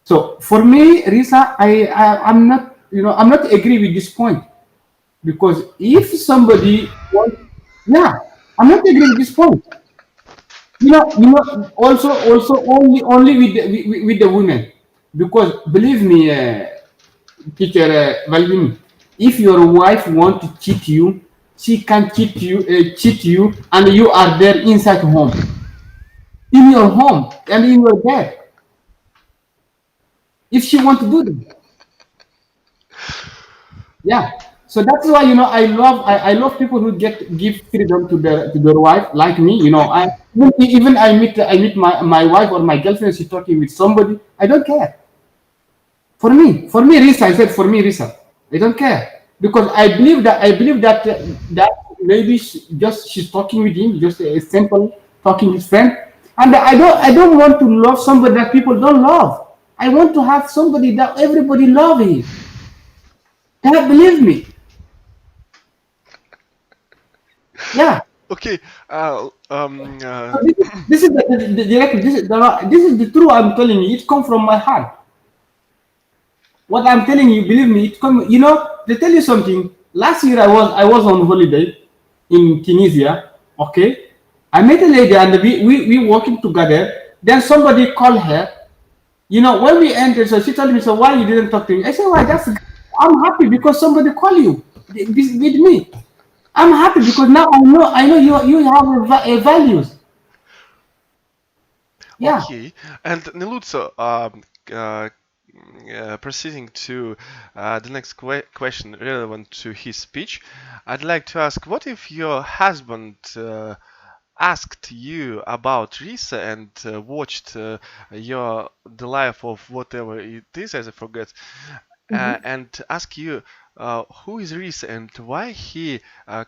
So for me, Risa, I'm not I'm not agree with this point. Because if somebody yeah, I'm not agree with this point. Also only with the women, because believe me, teacher Valvin, if your wife want to cheat you, she can cheat you, and you are there inside home, in your home and in your bed. If she want to do that, yeah. So that's why I love people who give freedom to their wife like me. I even I meet my wife or my girlfriend. She's talking with somebody. I don't care. For me, Risa. I said for me, Risa. I don't care because I believe that maybe she's talking with him, just a simple talking with friend, and I don't want to love somebody that people don't love. I want to have somebody that everybody love him. That believe me. Yeah. Okay. So this is the truth I'm telling you. It comes from my heart. What I'm telling you, believe me, it come. To tell you something. Last year I was on holiday in Tunisia. Okay, I met a lady and we walking together. Then somebody called her. When we entered, so she told me, "So why you didn't talk to me?" I said, "Why? I'm happy because somebody call you with me. I'm happy because now I know you have values." Yeah. Okay. And Nilutso, proceeding to the next question relevant to his speech, I'd like to ask, what if your husband asked you about Risa and watched the life of whatever it is, as I forget, and ask you who is Risa and why he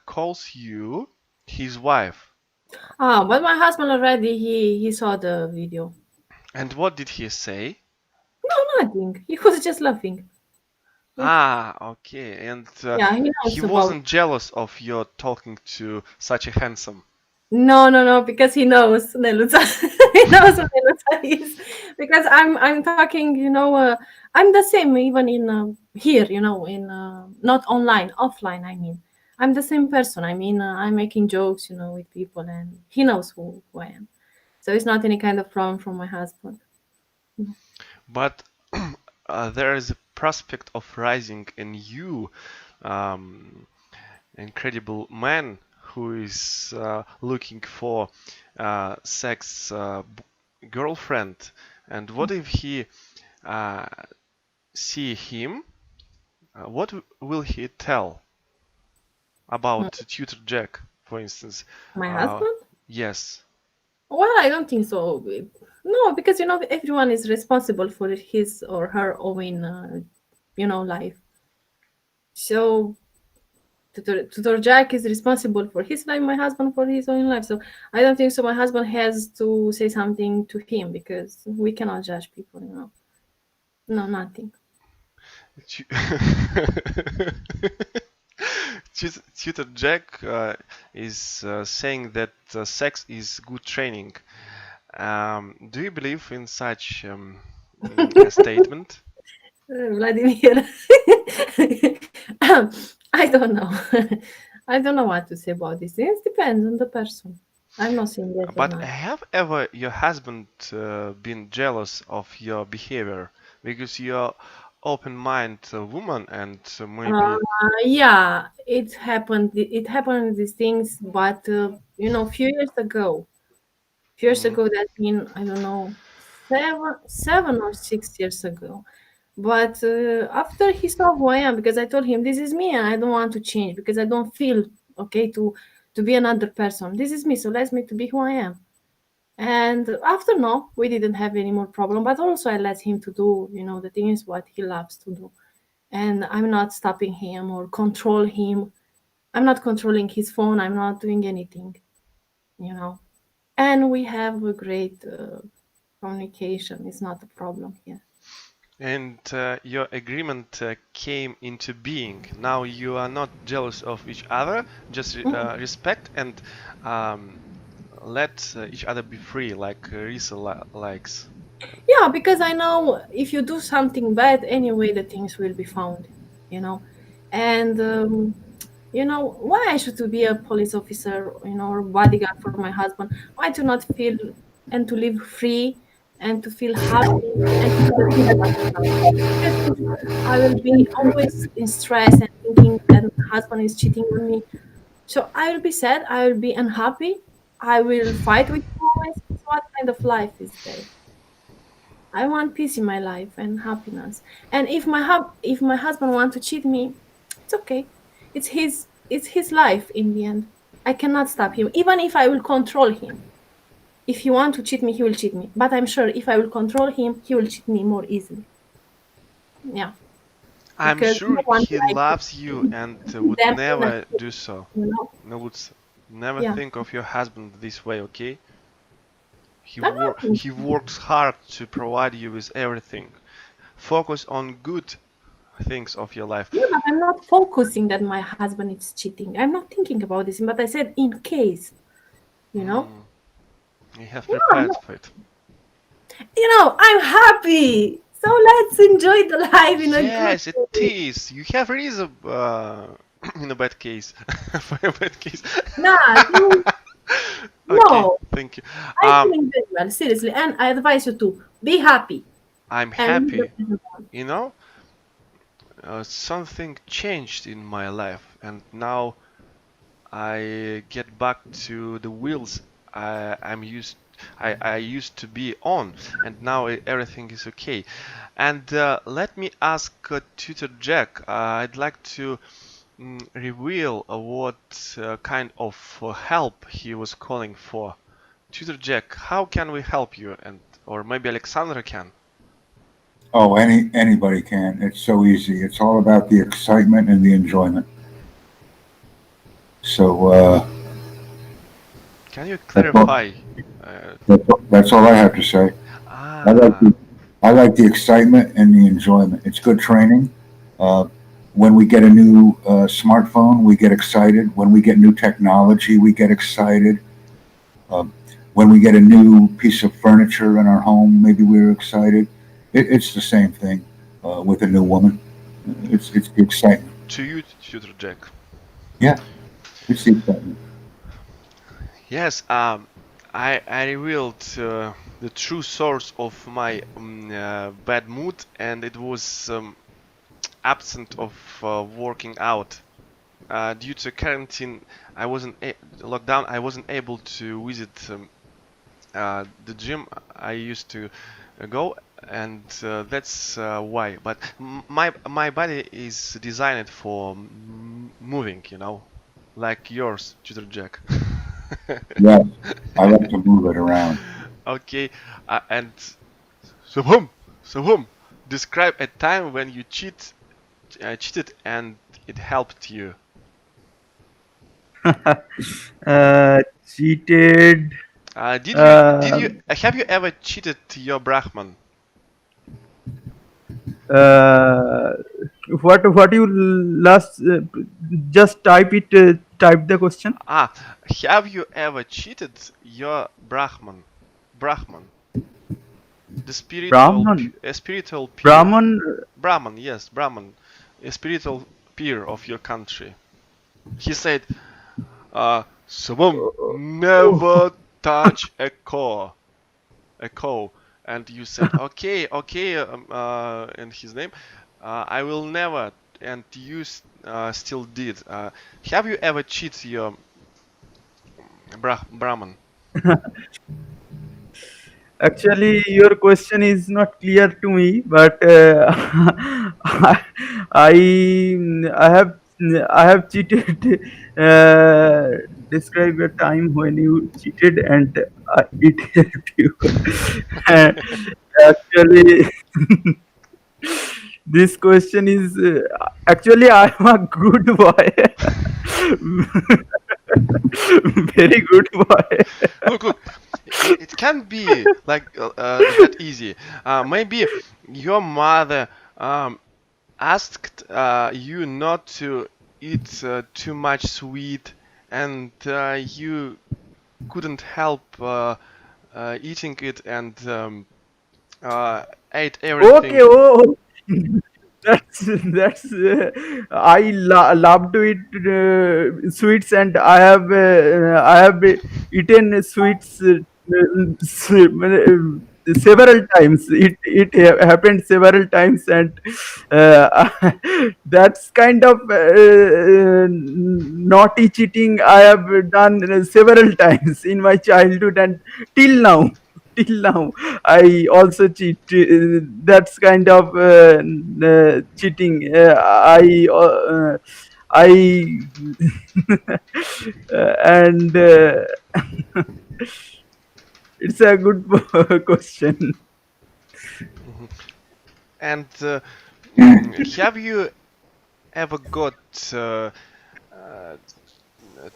calls you his wife? But my husband already he saw the video. And what did he say? No, nothing. He was just laughing. Ah, okay. And Yeah, he knows he about. wasn't jealous of your talking to such a handsome. No, because he knows Neluta. He knows who Neluta is. Because I'm talking, I'm the same even in here, in not online, offline. I mean, I'm the same person. I mean, I'm making jokes, with people, and he knows who I am. So it's not any kind of problem from my husband. But there is a prospect of rising in you, incredible man who is looking for sex girlfriend. And what if he see him? What will he tell about Tutor Jack, for instance? My husband? Yes. Well, I don't think so. No, because everyone is responsible for his or her own, life. So Tutor Jack is responsible for his life, my husband for his own life. So I don't think so. My husband has to say something to him because we cannot judge people, No, nothing. Tutor Jack is saying that sex is good training. Do you believe in such a statement? Vladimir, I don't know. I don't know what to say about this. It depends on the person. I'm not saying that. But have ever your husband been jealous of your behavior because you're open-minded woman and maybe Yeah, it happened. It happened these things, but few years ago. That mean I don't know, 7 or 6 years ago. But after he saw who I am, because I told him this is me and I don't want to change because I don't feel okay to be another person. This is me, so let's make to be who I am. And after no, we didn't have any more problem. But also I let him to do, the things what he loves to do. And I'm not stopping him or control him. I'm not controlling his phone. I'm not doing anything, And we have a great communication. It's not a problem here. And your agreement came into being. Now you are not jealous of each other, just respect and let each other be free, like Risa likes. Yeah, because I know if you do something bad, anyway, the things will be found, And, why I should to be a police officer, or bodyguard for my husband? Why to not feel and to live free and to feel happy and to do the things that I love? Because I will be always in stress and thinking that my husband is cheating on me. So I will be sad. I will be unhappy. I will fight with him always. So what kind of life is there? I want peace in my life and happiness. And if my husband wants to cheat me, it's okay. it's his life in the end. I cannot stop him, even if I will control him. If he want to cheat me, he will cheat me. But I'm sure if I will control him, he will cheat me more easily. Yeah, I'm because no sure one he likes loves you and would them in never a kid, do so. you know. No, would never Yeah, think of your husband this way, okay? I'm not thinking. He works hard to provide you with everything. Focus on good things of your life. Yeah, but I'm not focusing that my husband is cheating. I'm not thinking about this. But I said in case, you know. You have Yeah, prepared for it. I'm happy. So let's enjoy the life in a good Yes, it way. is. You have reason in a bad case. For a bad case. Nah, you, Okay, no. thank you. I'm Um, feeling very well, seriously. And I advise you to be happy I'm and leave the happy. present on. You know, something changed in my life, and now I get back to the wheels I used to be on, and now everything is okay. And let me ask Tutor Jack. I'd like to reveal what kind of help he was calling for. Tutor Jack, how can we help you? And or maybe Alexandra can. Oh, anybody can. It's so easy. It's all about the excitement and the enjoyment. So Can you that's all, clarify? that's all I have to say. I like Ah, the I like the excitement and the enjoyment. It's good training. Uh, when we get a new smartphone, we get excited. When we get new technology, we get excited. Um, when we get a new piece of furniture in our home, maybe we're excited. It's the same thing with a new woman. It's the excitement. to you, Tutor Jack. Yeah, it's the excitement. Yes, I revealed the true source of my bad mood, and it was absent of working out. Due to quarantine, I wasn't lockdown. I wasn't able to visit the gym I used to go, and that's why. But my body is designed for moving, like yours, Tutor Jack. Yeah, I like to move it around. Okay, and so describe a time when you cheated and it helped you. Cheated. Did Uh, you have you ever cheated your Brahman? uh, what you last? Just type it. Type the question. Have you ever cheated your Brahman? Brahman, the Brahman. spiritual peer. Brahman. Brahman, yes, Brahman, a spiritual peer of your country. He said, Subham, never touch a cow. And you said, okay, in his name, I will never, and you still did. Have you ever cheated your Brahman? Actually, your question is not clear to me, but I have cheated. Describe a time when you cheated and it helped you. Actually, this question is actually I'm a good boy. Very good boy. Look, it can't be like that easy. Maybe your mother asked you not to eat too much sweet, and you couldn't help eating it, and ate everything. Okay, oh, that's love to eat sweets, and I have eaten sweets several times. It happened several times, and uh, that's kind of naughty cheating I have done several times in my childhood and till now. Till now, I also cheat. That's kind of cheating. I and it's a good question. And have you ever got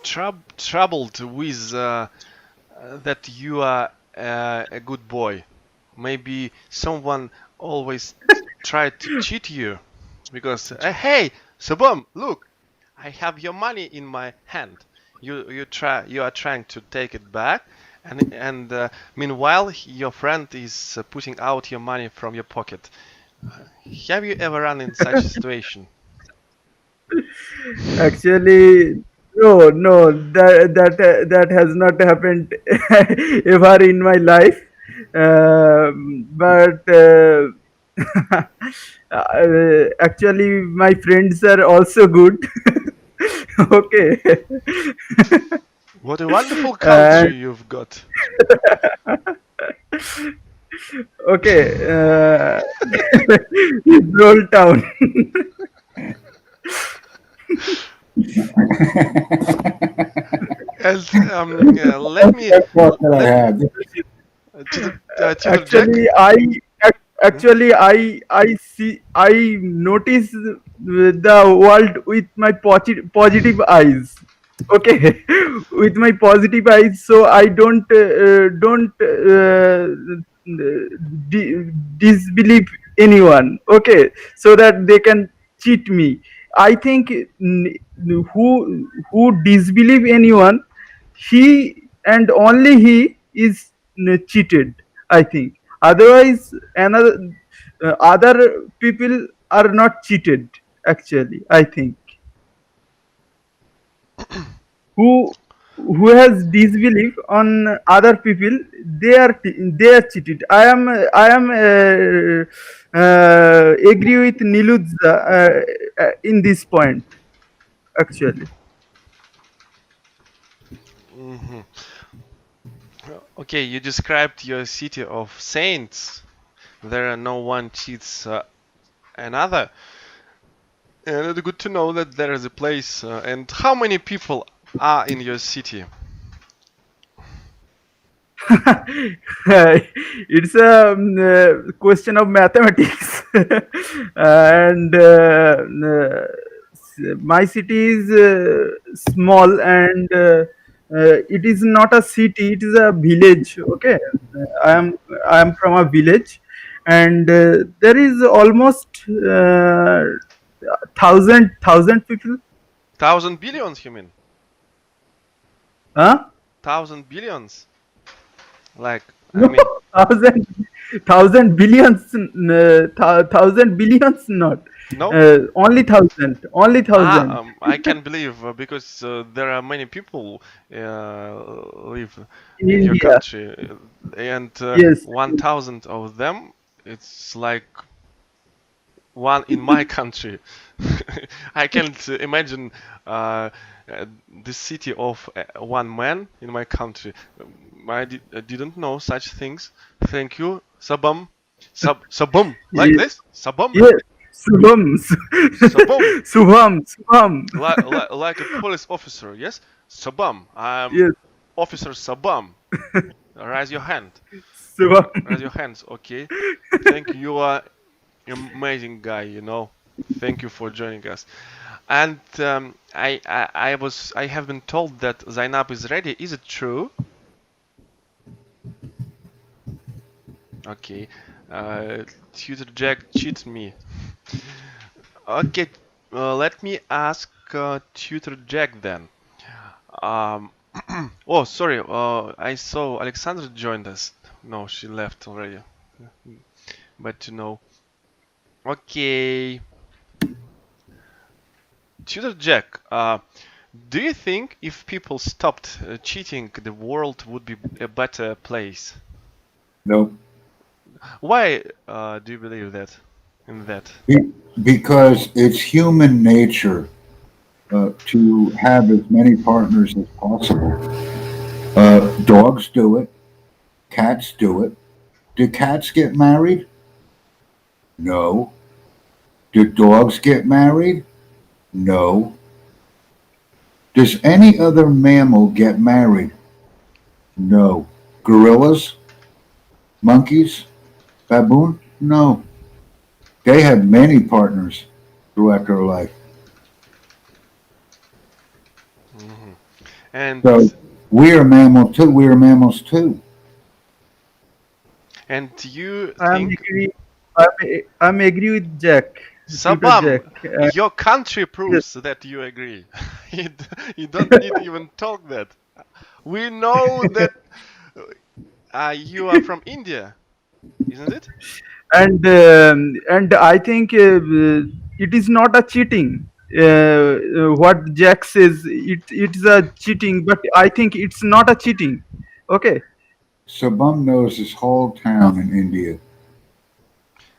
troubled with that you are a good boy? Maybe someone always tried to cheat you because hey, Sabam, look, I have your money in my hand. You are trying to take it back, and meanwhile your friend is putting out your money from your pocket. Have you ever run in such a situation? Actually, no, that has not happened ever in my life. But actually, my friends are also good. Okay. What a wonderful And country you've got. okay, Roll Town. And let me That's what I had. Tutor Jack. Actually I see I notice the world with my positive eyes. Okay, with my positive eyes, so I don't disbelieve anyone. Okay, so that they can cheat me. I think who disbelieve anyone, he and only he is cheated, I think. Otherwise, other people are not cheated. Actually, I think who who has disbelief on other people, they are cheated. I am agree with Niludza in this point. Actually, Mhm. Okay, you described your city of saints. There are no one cheats another. And it's good to know that there is a place. And how many people are in your city? it's a question of mathematics. And my city is small, and it is not a city, it is a village. Okay, I am from a village, and there is almost thousand people. 1,000 billions, you mean? Huh? 1,000 billions? Like, I No, mean, thousand, thousand billions, thousand billions, not. no? Only thousand. I can believe because there are many people live In in your India. country, and Yes. 1,000 of them, it's like one in my country. I can't imagine the city of one man in my country. I didn't know such things. Thank you, Sabam. Sabam, like Yes. this? Sabam? Yes. Subham. Sabam. Subham. Like a police officer, yes? Sabam. I'm Yes. Officer Sabam. Raise your hand. Subham. Raise your hands, okay? Thank you. You are amazing guy, you know. Thank you for joining us. And I have been told that Zainab is ready. Is it true? Okay. Tutor Jack cheats me. Okay. Let me ask Tutor Jack then. Um. Oh, sorry. I saw Alexandra joined us. No, she left already. But to know. Okay. Tutor Jack, do you think if people stopped cheating, the world would be a better place? No, Why do you believe that? In that? because it's human nature to have as many partners as possible. Dogs do it. Cats do it. Do cats get married? No. Do dogs get married? No. Does any other mammal get married? No. Gorillas? Monkeys? Baboon? No. They have many partners throughout their life. And So we are mammals too. and you I'm think, agree. I'm agree with Jack. Tutor Sabam, Jack. your country proves that you agree. You don't need to even talk that. We know that you are from India, isn't it? And I think it is not a cheating. What Jack says, it's a cheating, but I think it's not a cheating. Okay. Sabam knows his whole town in India.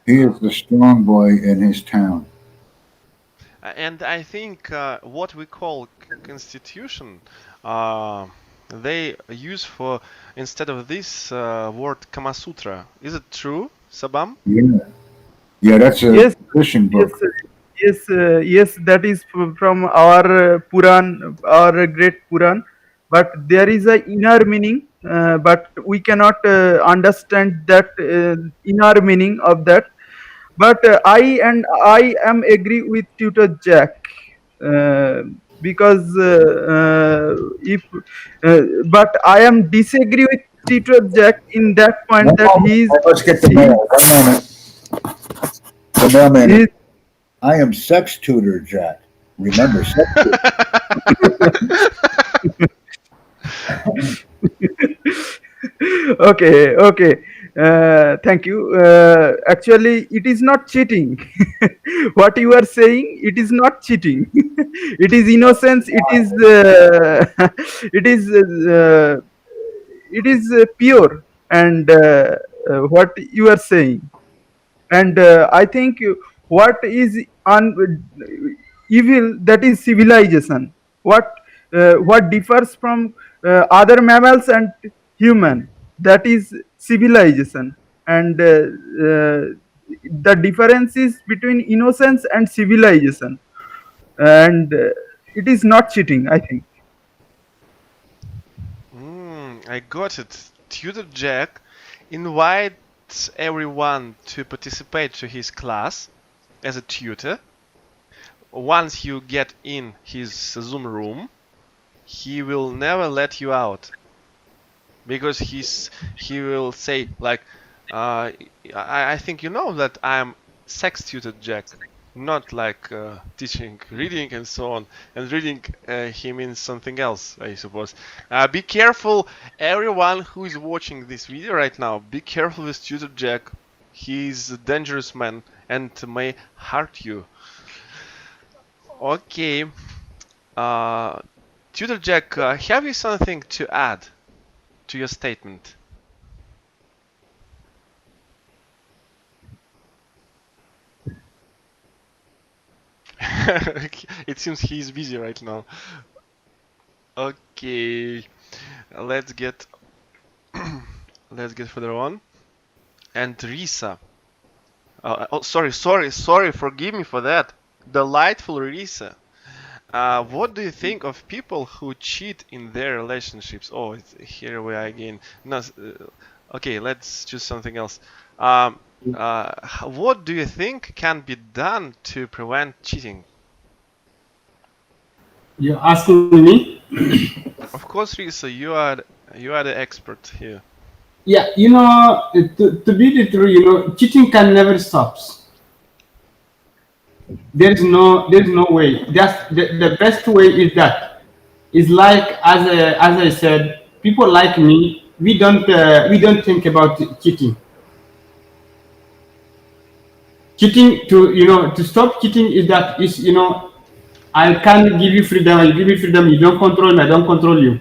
He is the strong boy in his town. And I think what we call constitution, they use for instead of this word Kama Sutra. Is it true, Sabam? Yeah. Yeah, that's a Yes. fishing book. Yes, that is from our Puran, our great Puran. But there is a inner meaning, but we cannot understand that inner meaning of that. But I am agree with Tutor Jack because if but I am disagree with Tutor Jack in that point One that moment. he is Let's get the mail. One moment. The mailman. he is I am sex tutor, Jack. Remember, sex tutor. okay. Thank you. Actually, it is not cheating. What you are saying, it is not cheating. It is innocence. It is pure. And what you are saying, and I think what is evil, that is civilization. What differs from other mammals and human, that is civilization. And the difference is between innocence and civilization. And it is not cheating, I think. I got it. Tutor Jack invites everyone to participate to his class as a tutor. Once you get in his Zoom room, he will never let you out, because he will say like, I think you know that I'm sex tutor Jack, not like teaching reading and so on. And reading he means something else, I suppose. Be careful, everyone who is watching this video right now. Be careful with tutor Jack. He's a dangerous man and may hurt you. Okay. Tutor Jack, have you something to add to your statement? It seems he's busy right now. Okay, let's get further on. And Risa. Oh, sorry. Forgive me for that. Delightful Risa. What do you think of people who cheat in their relationships? Oh, here we are again. No, okay, let's choose something else. What do you think can be done to prevent cheating? You're asking me? Of course, Risa, you are the expert here. Yeah, to be the truth, cheating can never stop. There's no way. That's the best way is that. It's like as I said, people like me, we don't think about cheating. Cheating to stop cheating is that I can give you freedom, I give you freedom, you don't control me, I don't control you.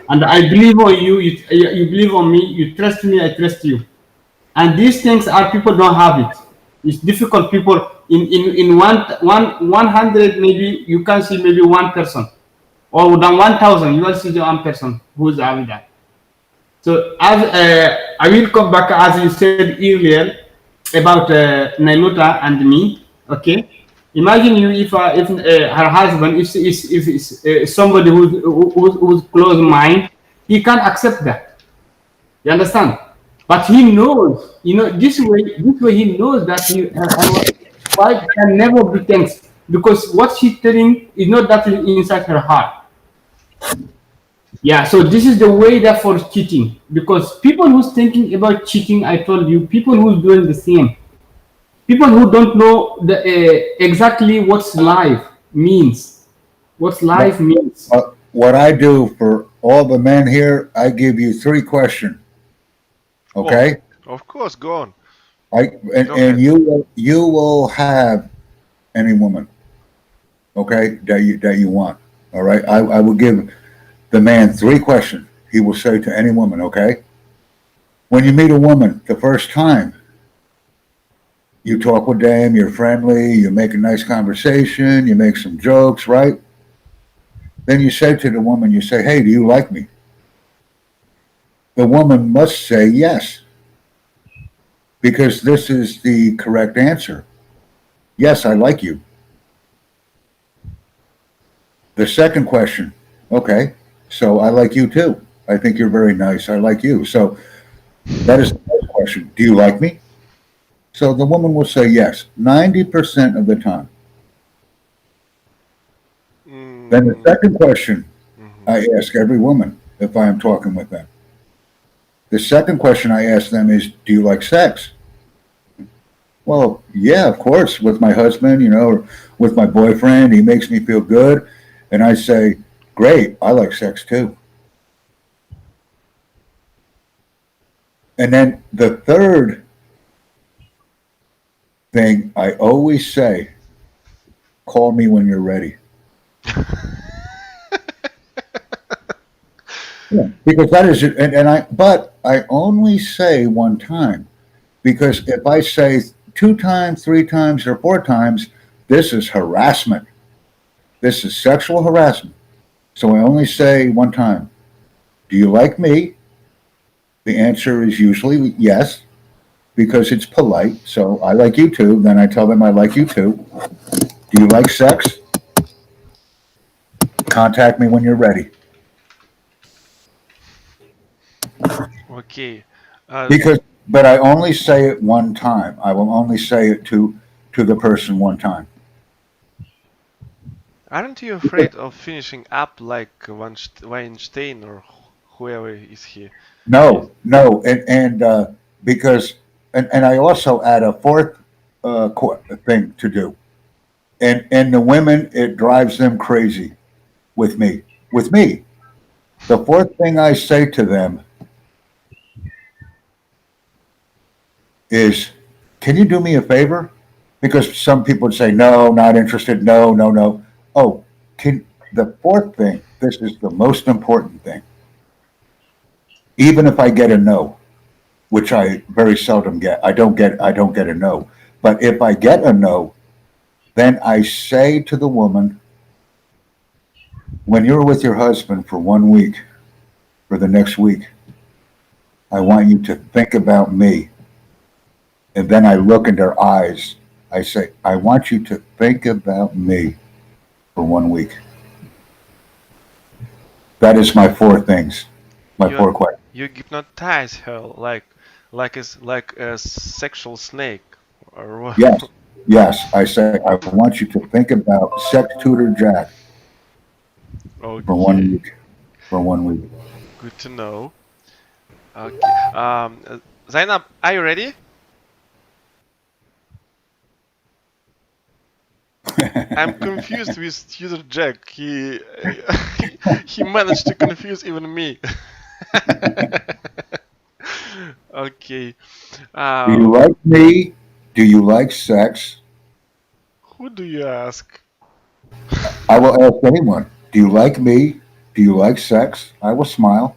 And I believe on you, you believe on me, you trust me, I trust you. And these things are people don't have it. It's difficult. People in 100 maybe you can see maybe one person, or than 1,000 you will see the one person who's having that. So as I will come back as you said earlier about Nailota and me. Okay, Imagine you if her husband if it's somebody who's close mind, he can't accept that. You understand? But he knows, this way he knows that her wife can never be thanks because what she's telling is not that inside her heart. Yeah, so this is the way that for cheating because people who's thinking about cheating, I told you, people who's doing the same, people who don't know exactly what's life means, what life means. What I do for all the men here, I give you 3 questions. Okay? Of course, go on. And you will have any woman, okay, that you want. All right. I will give the man 3 questions. He will say to any woman, okay? When you meet a woman the first time, you talk with them, you're friendly, you make a nice conversation, you make some jokes, right? Then you say to the woman, you say, hey, do you like me? The woman must say yes, because this is the correct answer. Yes, I like you. The second question, okay, so I like you too. I think you're very nice. I like you. So that is the first question. Do you like me? So the woman will say yes, 90% of the time. Then the second question I ask every woman if I am talking with them. The second question I ask them is, do you like sex? Well, yeah, of course, with my husband, or with my boyfriend, he makes me feel good. And I say, great, I like sex too. And then the third thing I always say, call me when you're ready. Yeah, because that is it. But I only say one time, because if I say 2 times, 3 times, or 4 times, this is harassment. This is sexual harassment. So I only say one time. Do you like me? The answer is usually yes, because it's polite. So I like you too. Then I tell them I like you too. Do you like sex? Contact me when you're ready. Okay. But I only say it one time. I will only say it to the person one time. Aren't you afraid of finishing up like Weinstein or whoever is he? No, and because I also add a fourth thing to do, and the women, it drives them crazy with me. The fourth thing I say to them is, can you do me a favor? Because some people would say, no, not interested. No, no, no. Oh, the fourth thing, this is the most important thing. Even if I get a no, which I very seldom get, I don't get a no. But if I get a no, then I say to the woman, when you're with your husband for 1 week, for the next week, I want you to think about me. And then I look in their eyes. I say, I want you to think about me for 1 week. That is my 4 things. My 4 questions. You hypnotize her like a sexual snake, or what? Yes. I say, I want you to think about Sex Tutor Jack for 1 week. For 1 week. Good to know. Okay. Zainab, are you ready? I'm confused with Tutor Jack. He managed to confuse even me. Okay. Do you like me? Do you like sex? Who do you ask? I will ask anyone. Do you like me? Do you like sex? I will smile.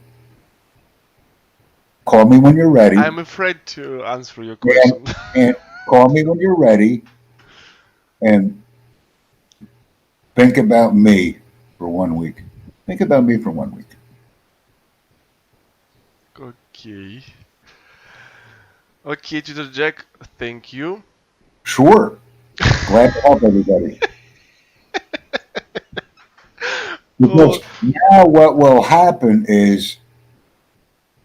Call me when you're ready. I'm afraid to answer your question. And call me when you're ready. And think about me for 1 week. Think about me for 1 week. Okay. Okay, Tutor Jack, thank you. Sure. Glad to help everybody. Oh, Because now what will happen is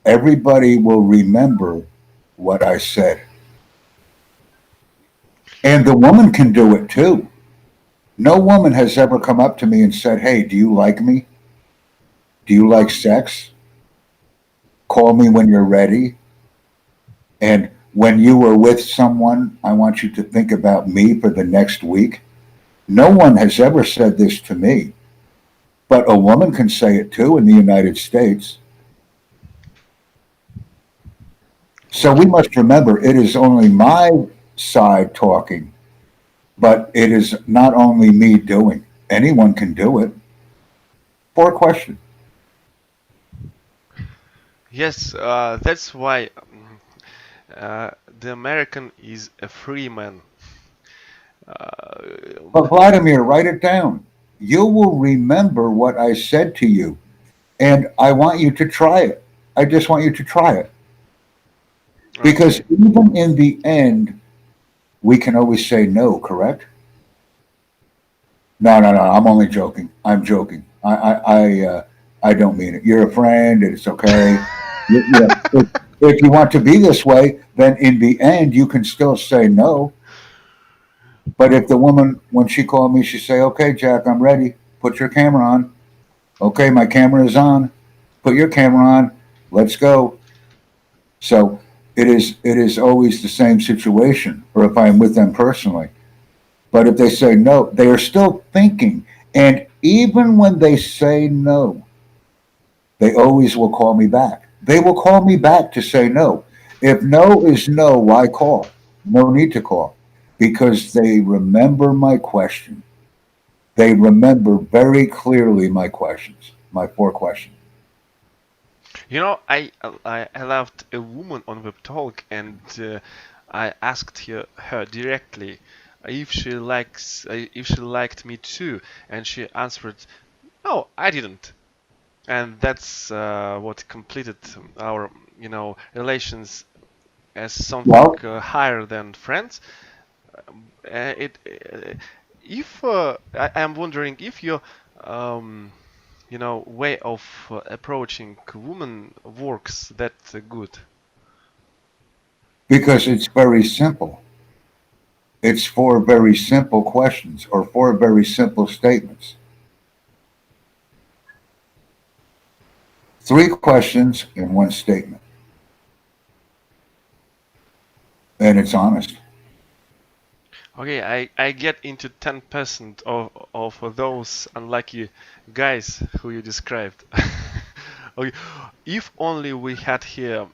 everybody will remember what I said. And the woman can do it too. No woman has ever come up to me and said, "Hey, do you like me? Do you like sex? Call me when you're ready. And when you are with someone, I want you to think about me for the next week." No one has ever said this to me, but a woman can say it too in the United States. So we must remember it is only my side talking, but it is not only me doing. Anyone can do it. For a question. yes, that's why the American is a free man. But Vladimir, write it down. You will remember what I said to you, and I want you to try it. I just want you to try it. Because Okay. even in the end, we can always say no, correct? No, no, no. I'm only joking. I'm joking. I don't mean it. You're a friend. It's okay. If you want to be this way, then in the end, you can still say no. But if the woman, when she called me, she say, "Okay, Jack, I'm ready. Put your camera on." Okay, my camera is on. Put your camera on. Let's go. So it is always the same situation, or if I'm with them personally. But if they say no, they are still thinking. And even when they say no, they always will call me back. They will call me back to say no. If no is no, why call? No need to call. Because they remember my question. They remember very clearly my questions, my 4 questions. You know, I left a woman on WebTalk and I asked her directly if she liked me too, and she answered, "No, I didn't." And that's what completed our relations as something Well, higher than friends. It if I'm wondering if your way of approaching women works that good. because it's very simple. It's 4 very simple questions or 4 very simple statements. 3 questions in 1 statement. And it's honest. Okay, I get into 10% of those unlucky guys who you described. Okay, if only we had here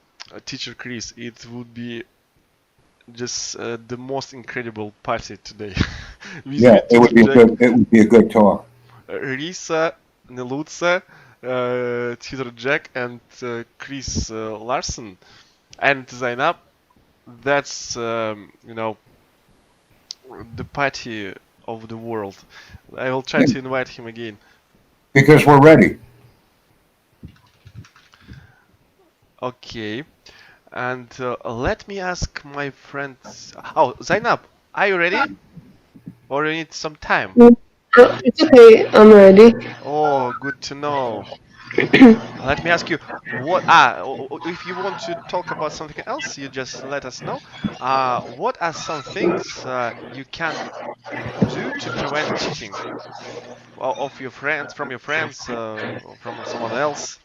teacher Chris, it would be just the most incredible party today. With Yeah, you, Tutor Jack, it would be a good talk. Risa, Nelutsa, Tutor Jack, and Chris Larson, and Zainab. That's the party of the world. I will try Yeah, to invite him again. because we're ready. Okay, and let me ask my friends. Oh, Zainab, are you ready? Or you need some time? It's okay. I'm ready. Oh, good to know. Let me ask you, if you want to talk about something else, you just let us know. What are some things you can do to prevent cheating of your friends, from your friends, from someone else?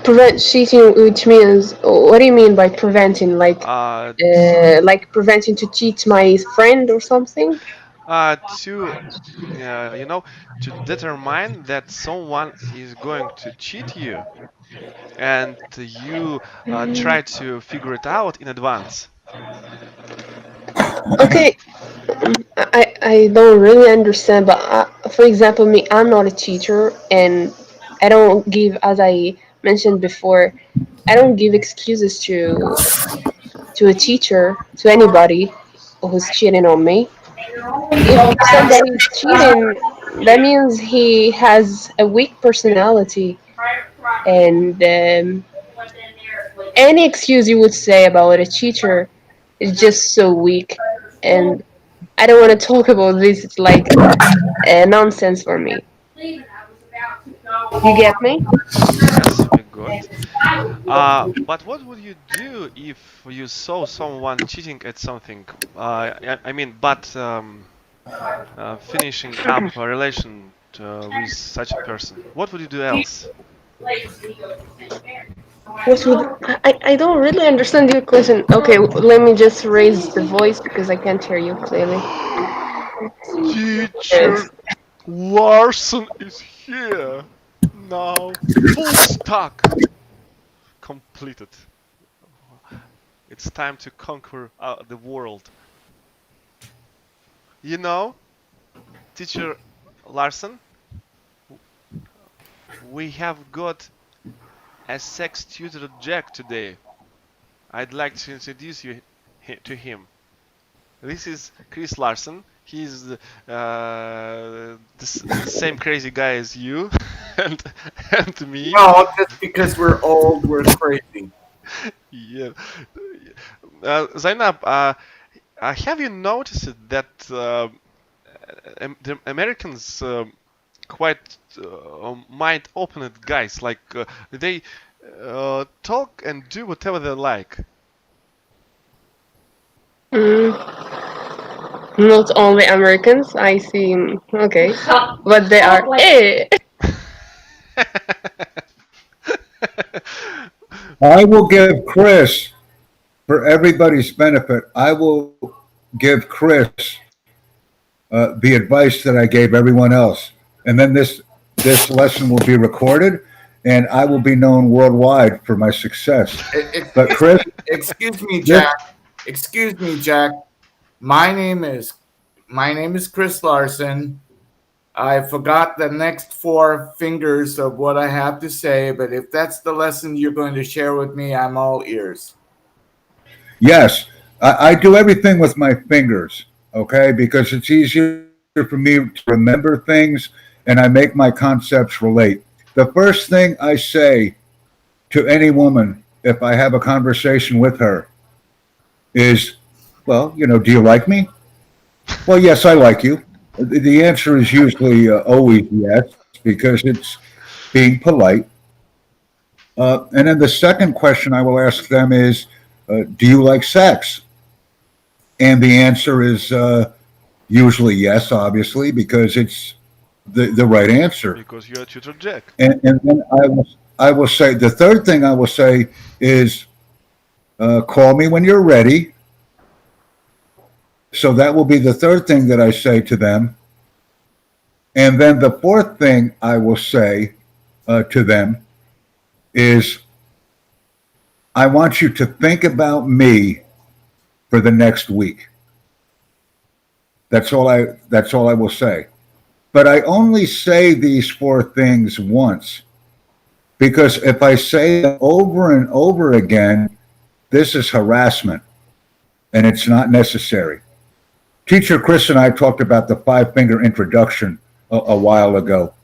Prevent cheating, which means what do you mean by preventing? Uh, Like preventing to cheat my friend or something? to to determine that someone is going to cheat you, and you try to figure it out in advance. Okay, I don't really understand, but for example, me, I'm not a teacher, and I don't give, as I mentioned before, I don't give excuses to a teacher, to anybody who's cheating on me. If somebody's cheating, that means he has a weak personality, and any excuse you would say about a teacher is just so weak. And I don't want to talk about this. It's like nonsense for me. You get me? Yes, we got. But what would you do if you saw someone cheating at something? I mean, but finishing up a relation with such a person. What would you do else? What would I don't really understand your question. Okay, let me just raise the voice because I can't hear you clearly. Teacher Larson is here now. Full stack completed. It's time to conquer the world. You know, Teacher Larson, we have got a sex tutor Jack today. I'd like to introduce you to him. This is Chris Larson. He's the same crazy guy as you and me. No, just because we're old, we're crazy. Yeah. Zainab, have you noticed that the Americans quite mind-opened guys? Like they talk and do whatever they like. Not only Americans, I see. Okay, but they are. I will give Chris, for everybody's benefit, I will give Chris the advice that I gave everyone else. And then this lesson will be recorded, and I will be known worldwide for my success. But Chris, Excuse me, Jack. Excuse me, Jack. My name is Chris Larson. I forgot the next 4 fingers of what I have to say, but if that's the lesson you're going to share with me, I'm all ears. yes, I do everything with my fingers, okay, because it's easier for me to remember things, and I make my concepts relate. The first thing I say to any woman, if I have a conversation with her, is, well, you know, do you like me? Well, yes, I like you. The answer is usually always yes, because it's being polite. And then the second question I will ask them is, do you like sex? And the answer is usually yes, obviously, because it's the right answer. Because you're a tutor Jack. And then I will say, the third thing I will say is, call me when you're ready. So that will be the third thing that I say to them. And then the fourth thing I will say to them is, I want you to think about me for the next week. That's all I will say. But I only say these 4 things once, because if I say them over and over again, this is harassment, and it's not necessary. Teacher Chris and I talked about the 5-finger introduction a while ago.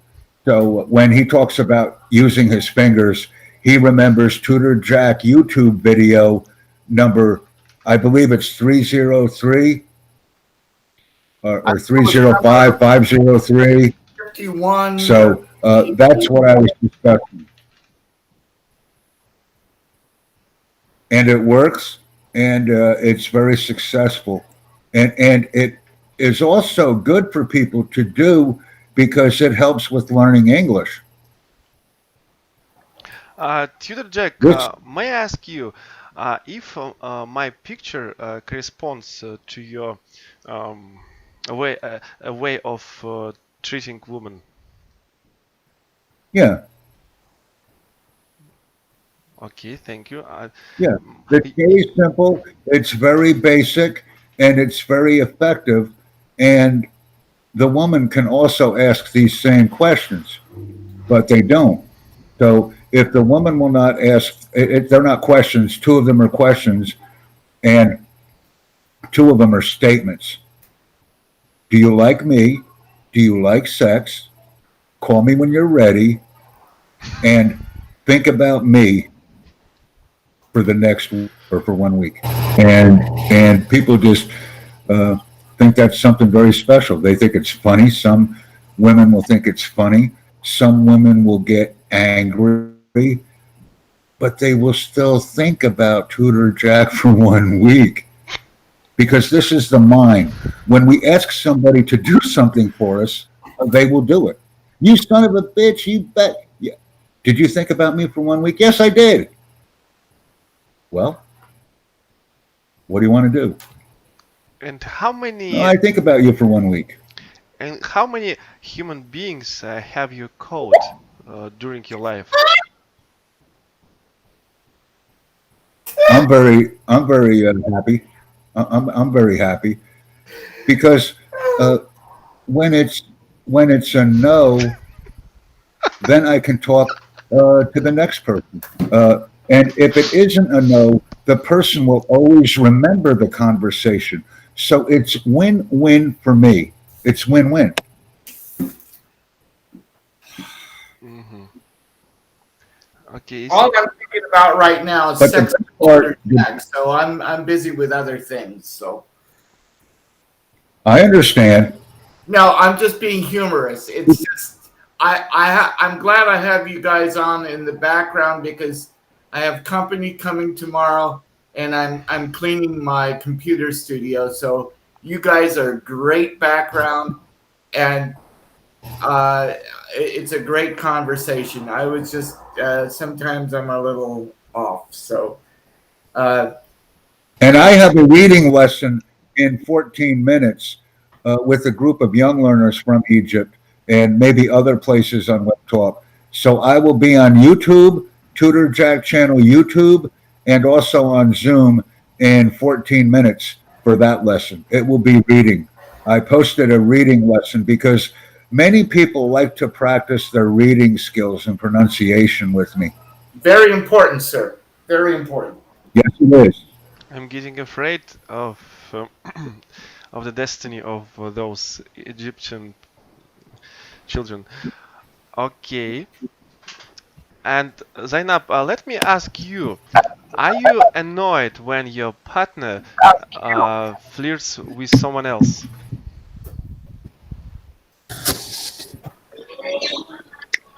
So when he talks about using his fingers, he remembers Tutor Jack YouTube video number, I believe it's 303 or 305, 503. 51. So that's what I was discussing. And it works, and it's very successful. And it is also good for people to do because it helps with learning English. Tutor Jack, may I ask you if my picture corresponds to your a way of treating women? Yeah. Okay, thank you. Yeah, it's very simple, it's very basic, and it's very effective. And the woman can also ask these same questions, but they don't. So if the woman will not ask, they're not questions, 2 of them are questions, and 2 of them are statements. Do you like me? Do you like sex? Call me when you're ready, and think about me for the next week or for 1 week. And people just think that's something very special. They think it's funny. Some women will think it's funny. Some women will get angry, but they will still think about Tutor Jack for 1 week. Because this is the mind. When we ask somebody to do something for us, they will do it. You son of a bitch, you bet. Yeah. Did you think about me for 1 week? Yes, I did. Well, what do you want to do? And how many? I think about you for 1 week. And how many human beings have you caught during your life? I'm very happy. I'm very happy because when it's a no, then I can talk to the next person. And if it isn't a no, the person will always remember the conversation. So it's win-win for me. It's win-win. Mm-hmm. Okay. All I'm thinking about right now is But sex the and part- Jack, so I'm busy with other things. So I understand. no, I'm just being humorous. It's just I'm glad I have you guys on in the background because I have company coming tomorrow, and I'm cleaning my computer studio. So you guys are great background, and it's a great conversation. I was just sometimes I'm a little off. So And I have a reading lesson in 14 minutes with a group of young learners from Egypt and maybe other places on Web Talk. So I will be on YouTube, Tutor Jack channel YouTube, and also on Zoom in 14 minutes for that lesson. It will be reading. I posted a reading lesson because many people like to practice their reading skills and pronunciation with me. very important, sir. Very important. Yes, it is. I'm getting afraid of of the destiny of those Egyptian children. Okay. And Zainab, let me ask you: are you annoyed when your partner flirts with someone else?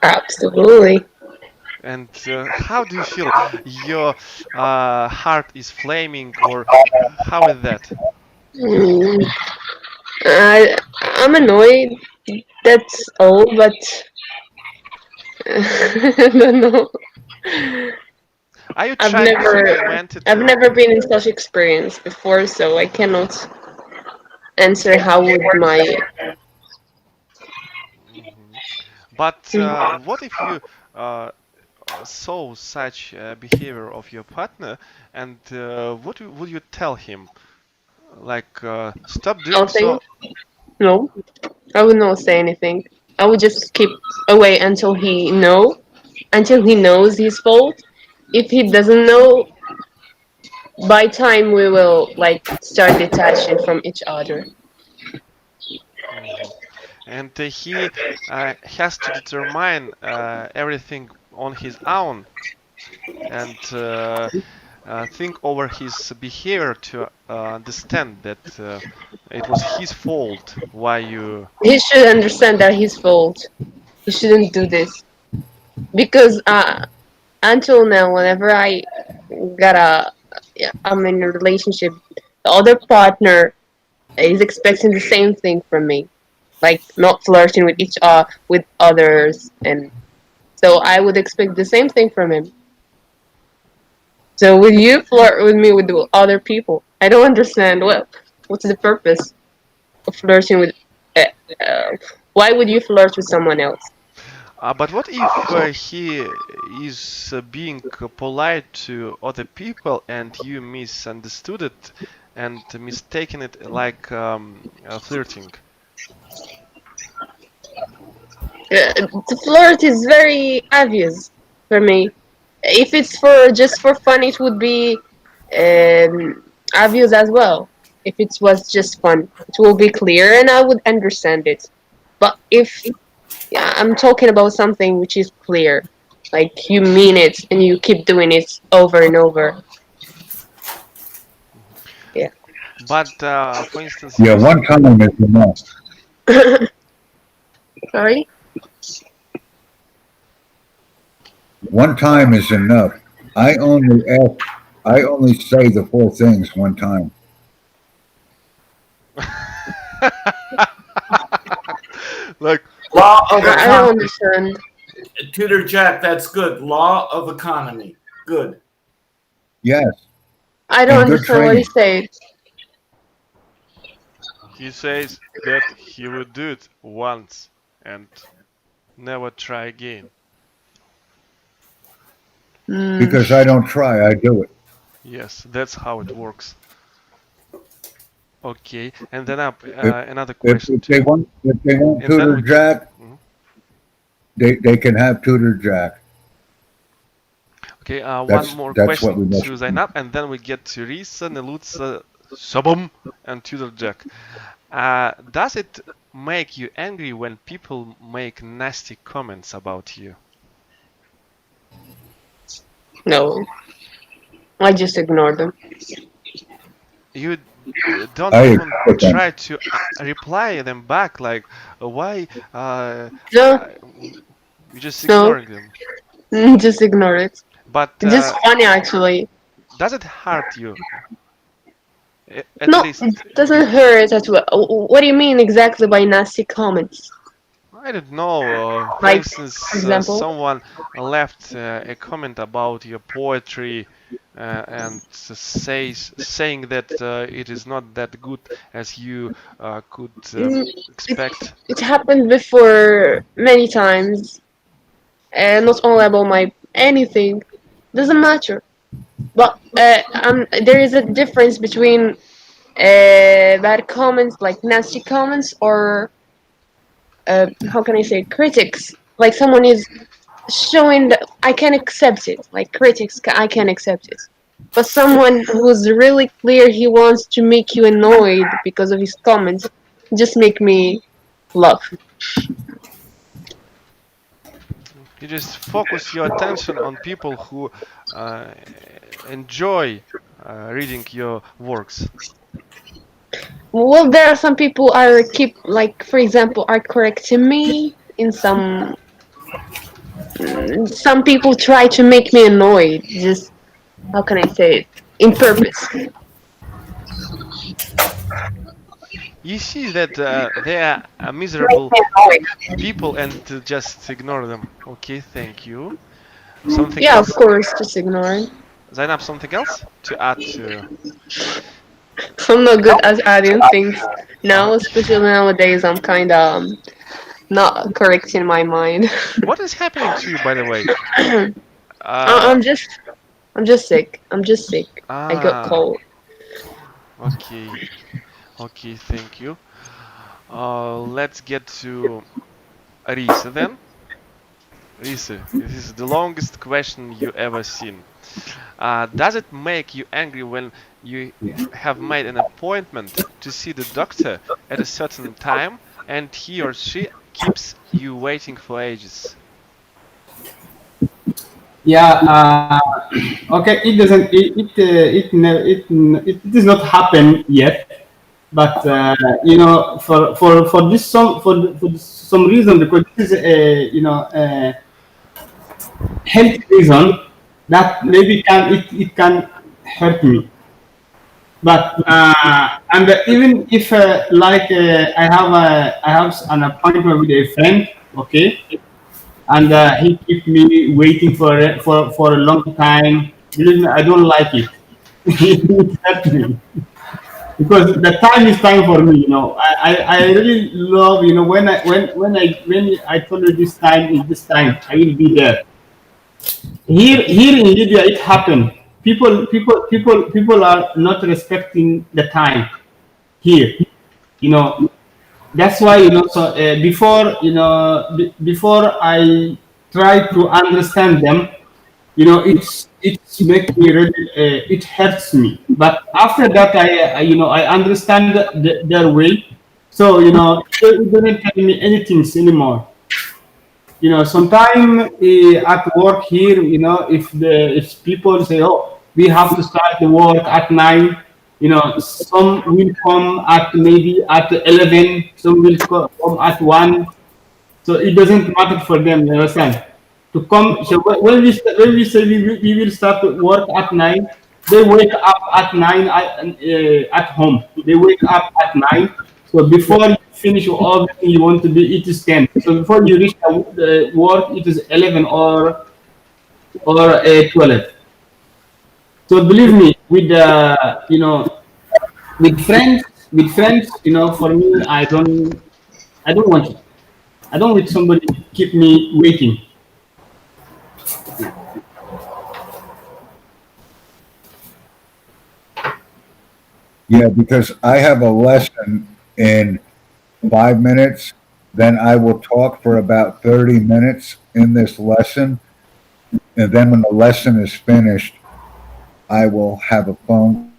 Absolutely. And how do you feel? Your heart is flaming, or how is that? Mm. I'm annoyed. That's all, but I don't know. Are you I've trying to never, implement it? I've never been in such experience before, so I cannot answer how would my. But what if you saw such behavior of your partner, and what would you tell him? Like, stop doing Nothing. so. No, I would not say anything. I would just keep away until he knows his fault. If he doesn't know, by time we will like start detaching from each other. And he has to determine everything on his own and think over his behavior to understand that it was his fault why you. He should understand that his fault. He shouldn't do this because until now, whenever I'm in a relationship, the other partner is expecting the same thing from me, like not flirting with others, and so I would expect the same thing from him. So would you flirt with me with the other people? I don't understand what's the purpose of flirting with. Why would you flirt with someone else? But what if he is being polite to other people and you misunderstood it and mistaken it like flirting? The flirt is very obvious for me. If it's just for fun, it would be obvious as well. If it was just fun, it will be clear and I would understand it. But if I'm talking about something which is clear, like you mean it and you keep doing it over and over. Yeah. But for instance, Yeah, one time is enough. Sorry? One time is enough. I only say the four things one time. like Law of I don't economy. understand. Tutor Jack, that's good. Law of economy. Good. Yes. I don't And good understand what he training. said. he says that he would do it once and never try again. Because I don't try, I do it. Yes, that's how it works. Okay, and then another If, question. if they want And then Tutor we Jack, Mhm. they can have Tutor Jack. Okay, That's- one more that's what question we must to do. Zainab, and then we get to Risa, Nelutsa, Sabum, and Tudor Jack. Does it make you angry when people make nasty comments about you? No. I just ignore them. You don't I even agree with that. try to reply them back, like, why? No. You're just No. ignoring them. Just ignore it. But It's just funny, actually. does it hurt you? At No, least, it doesn't hurt at all. What do you mean exactly by nasty comments? I don't know. For Like, instance, for example? someone left a comment about your poetry and saying that it is not that good as you could expect. It happened before many times. Not only about my anything. Doesn't matter. But there is a difference between bad comments, like nasty comments, or how can I say, critics. Like someone is showing that I can accept it. Like critics, I can accept it. But someone who's really clear he wants to make you annoyed because of his comments, just make me laugh. You just focus your attention on people who enjoy reading your works. Well, there are some people are keep like, for example, are correcting me in some. Some people try to make me annoyed. Just how can I say it? In purpose. You see that they are miserable people and just ignore them. Okay, thank you. Something Yeah, else? of course, just ignore it. Zainab, something else to add to? I'm not good at adding things now, especially nowadays. I'm kind of not correct in my mind. What is happening to you, by the way? I'm just sick. I'm just sick. I got cold. Okay. Okay, thank you. Let's get to Risa then. Risa, this is the longest question you ever seen. Does it make you angry when you have made an appointment to see the doctor at a certain time and he or she keeps you waiting for ages? Yeah. Okay. It doesn't. It does not happen yet. But for some reason, because this is a health reason that maybe it can hurt me. But and even if I have an appointment with a friend, okay, and he keep me waiting for a long time. Believe me, I don't like it. It hurts me because the time is time for me. I really love when I told you this time is this time I will be there. Here in Libya, it happened. People are not respecting the time here. That's why So before I try to understand them, it's make me really. It hurts me. But after that, I understand their way. So they don't tell me anything anymore. Sometime at work here, if people say, "Oh, we have to start the work at 9," some will come at maybe at 11, some will come at 1. So it doesn't matter for them, you understand? To come, so when we say we will start to work at 9, they wake up at 9 at home. They wake up at 9. So before you finish all the thing you want to do, it is 10. So before you reach the work, it is 11 or 12. So believe me, with with friends, for me, I don't want it. I don't want somebody to keep me waiting. Yeah, because I have a lesson in 5 minutes, then I will talk for about 30 minutes in this lesson. And then when the lesson is finished, I will have a phone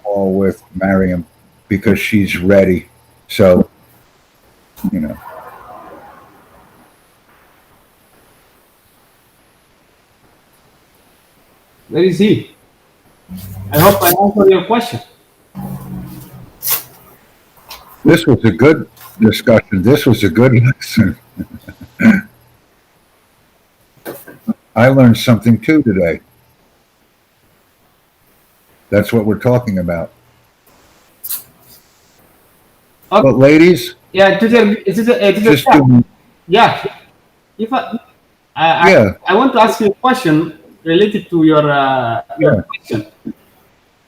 call with Mariam because she's ready. So, Where is he? I hope I answered your question. This was a good discussion. This was a good lesson. I learned something too today. That's what we're talking about. Okay. But ladies, Yeah, just do, yeah. If I want to ask you a question related to your question.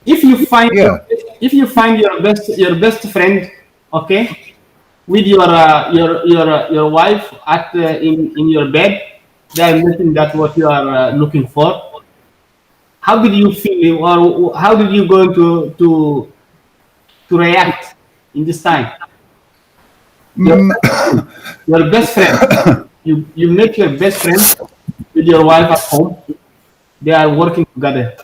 If you find your best friend, okay, with your wife at in your bed, they are nothing that what you are looking for. How did you feel, or how did you going to react in this time? Your best friend, you make your best friend with your wife at home. They are working together.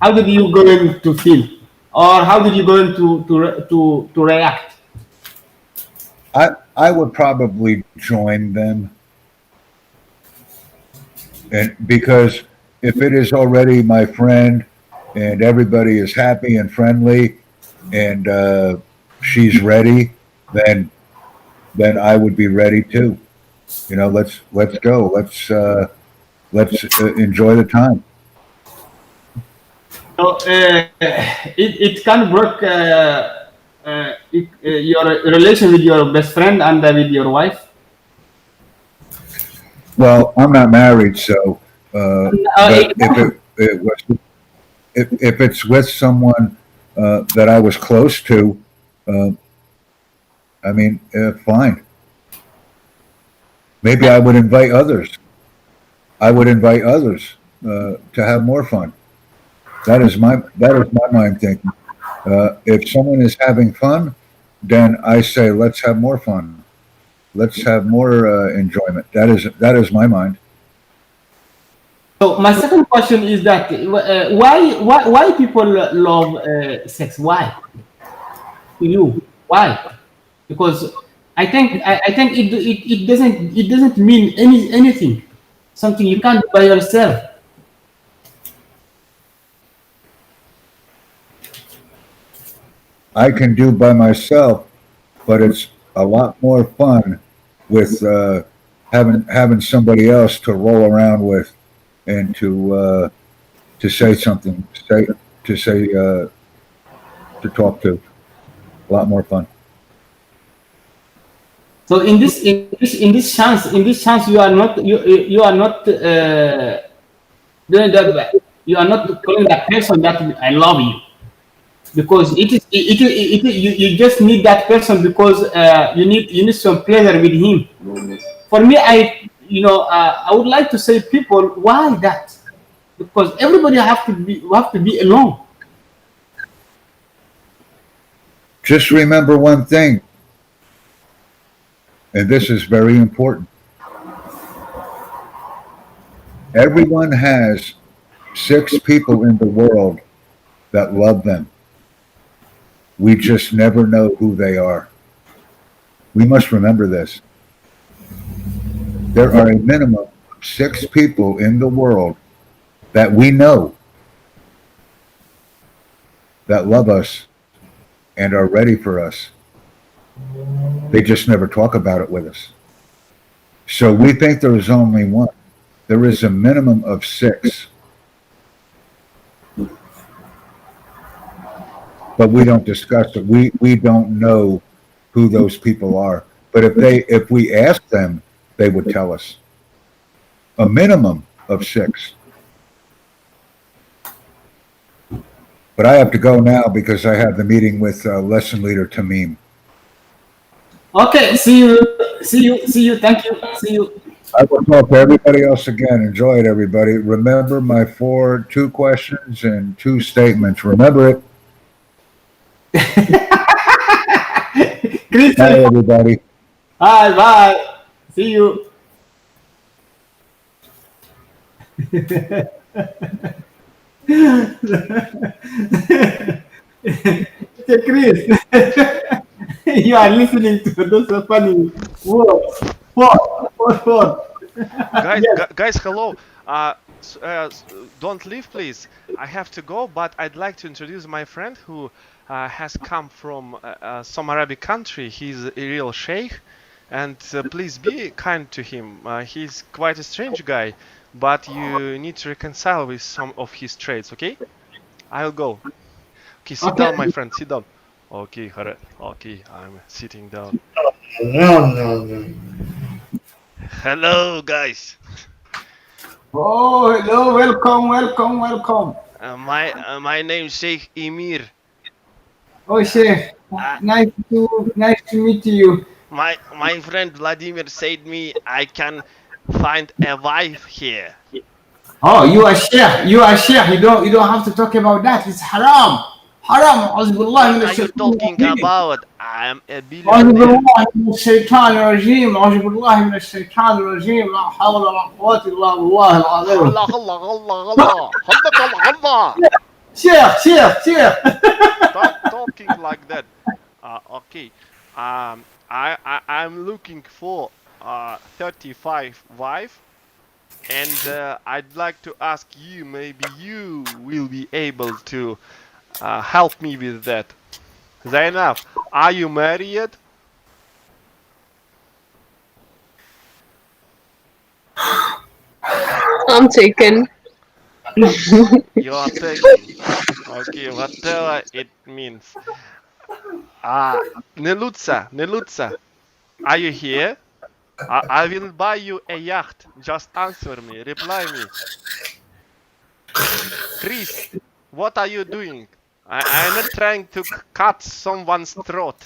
How did you going to feel, or how did you going to react? I would probably join them, and because if it is already my friend and everybody is happy and friendly and she's ready, then I would be ready too. Let's go. Let's enjoy the time. So it can work. Your relation with your best friend and with your wife. Well, I'm not married, so but if it's with someone that I was close to, I mean, fine. Maybe I would invite others. I would invite others to have more fun. That is my mind thinking. If someone is having fun, then I say let's have more fun. Let's have more enjoyment. That is my mind. So my second question is that why people love sex? Why? To you, why? Because I think it doesn't mean anything. Something you can't do by yourself. I can do by myself, but it's a lot more fun with having somebody else to roll around with and to say something, to talk to. A lot more fun. So in this chance, you are not doing that. You are not calling that person that I love you, because you just need that person because you need some pleasure with him. For me, I would like to say people, why that? Because everybody have to be alone. Just remember one thing, and this is very important. Everyone has 6 people in the world that love them. We just never know who they are. We must remember this. There are a minimum of 6 people in the world that we know that love us and are ready for us. They just never talk about it with us. So we think there is only one. There is a minimum of 6. But we don't discuss it. We don't know who those people are. But if we ask them, they would tell us. A minimum of 6. But I have to go now because I have the meeting with lesson leader Tamim. Okay, see you. Thank you. See you. I will talk to everybody else again. Enjoy it, everybody. Remember my 2 questions and 2 statements. Remember it. Chris, Bye, everybody. bye. See you. Chris, you are listening to those funny words. What? Guys, hello. Don't leave, please. I have to go, but I'd like to introduce my friend who has come from some Arabic country. He's a real sheikh, and please be kind to him. He's quite a strange guy, but you need to reconcile with some of his traits, okay? I'll go. Okay, sit down, my friend, sit down. Okay, okay, I'm sitting down. No. Hello, guys. Oh, hello, welcome. My name is Sheikh Emir. Oh, Sheikh, nice to meet you. My friend Vladimir said me I can find a wife here. Oh, you are Sheikh. You don't have to talk about that. It's haram. What are you talking about? I'm a billionaire. Sheikh. Stop talking like that. Okay. I'm looking for 35 wife, and I'd like to ask you. Maybe you will be able to help me with that. Zainab, are you married? I'm taken. You are taken. Okay, whatever it means. Nelutsa, are you here? I will buy you a yacht. Just answer me, reply me. Chris, what are you doing? I'm not trying to cut someone's throat.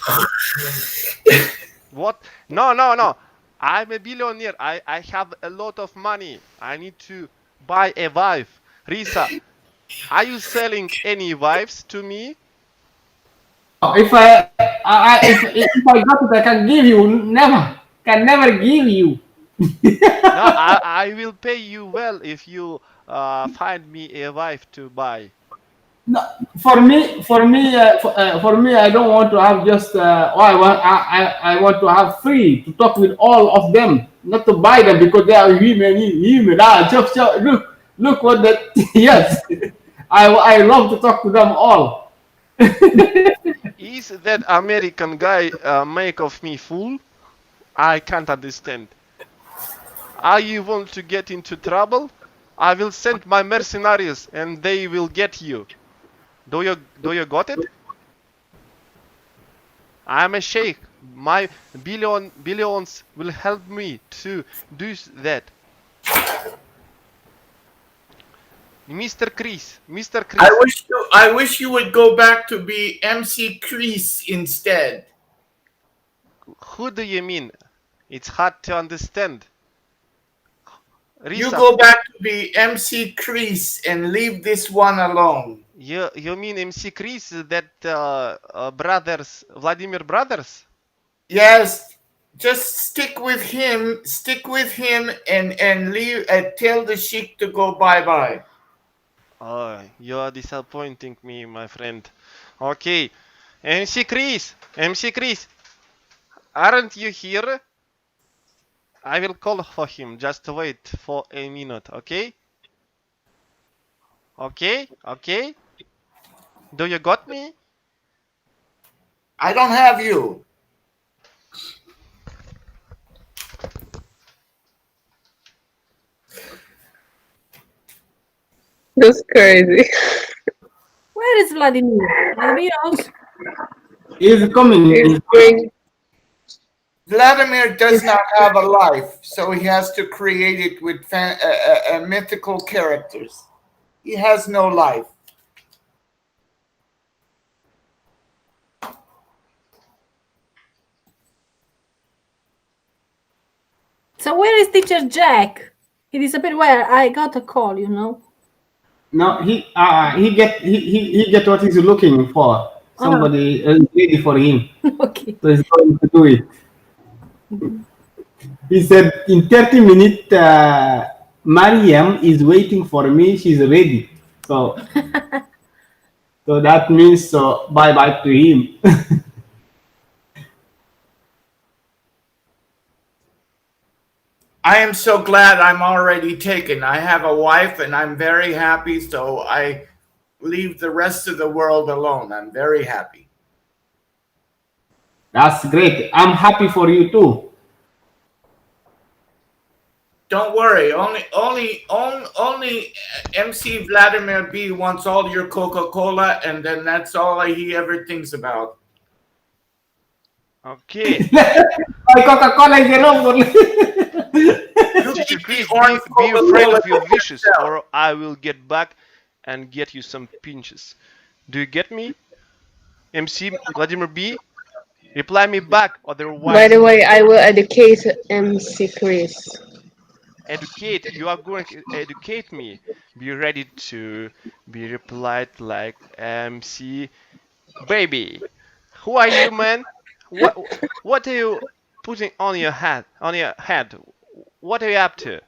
What? No. I'm a billionaire. I have a lot of money. I need to buy a wife. Risa, are you selling any wives to me? If I got it, I can give you. Can never give you. No, I will pay you well if you find me a wife to buy. No, for me, I don't want to have just. I want to have 3 to talk with all of them, not to buy them because they are human. Just look what that. Yes, I love to talk to them all. Is that American guy make of me fool? I can't understand. Are you want to get into trouble? I will send my mercenaries and they will get you. Do you got it? I'm a sheikh. My billions will help me to do that. Mr. Chris. I wish you would go back to be MC Chris instead. Who do you mean? It's hard to understand. Risa, You go back to be MC Chris and leave this one alone. You mean MC Chris, that brothers, Vladimir brothers? Yes, just stick with him and leave and tell the sheik to go bye-bye. Oh, you are disappointing me, my friend. Okay, MC Chris, aren't you here? I will call for him. Just wait for a minute, okay? Okay? Do you got me? I don't have you. That's crazy. Where is Vladimir? Vladimir also. He's coming. It's going. Vladimir does not have a life, so he has to create it with mythical characters. He has no life. So where is teacher Jack? He disappeared. Where? I got a call, you know. No, he get what he's looking for. Somebody is ready for him. Okay. So he's going to do it. He said in 30 minutes, Mariam is waiting for me. She's ready. So, so that means bye bye to him. I am so glad I'm already taken. I have a wife and I'm very happy, so I leave the rest of the world alone. I'm very happy. That's great. I'm happy for you too. Don't worry. Only MC Vladimir B wants all your Coca-Cola, and then that's all he ever thinks about. Okay. My Coca-Cola is enough. Teacher Chris, be afraid of your wishes, or I will get back and get you some pinches. Do you get me? MC Vladimir B? Reply me back, otherwise... By the way, I will educate MC Chris. Educate, you are going to educate me. Be ready to be replied like MC Baby. Who are you, man? What are you putting on your head? What are you up to?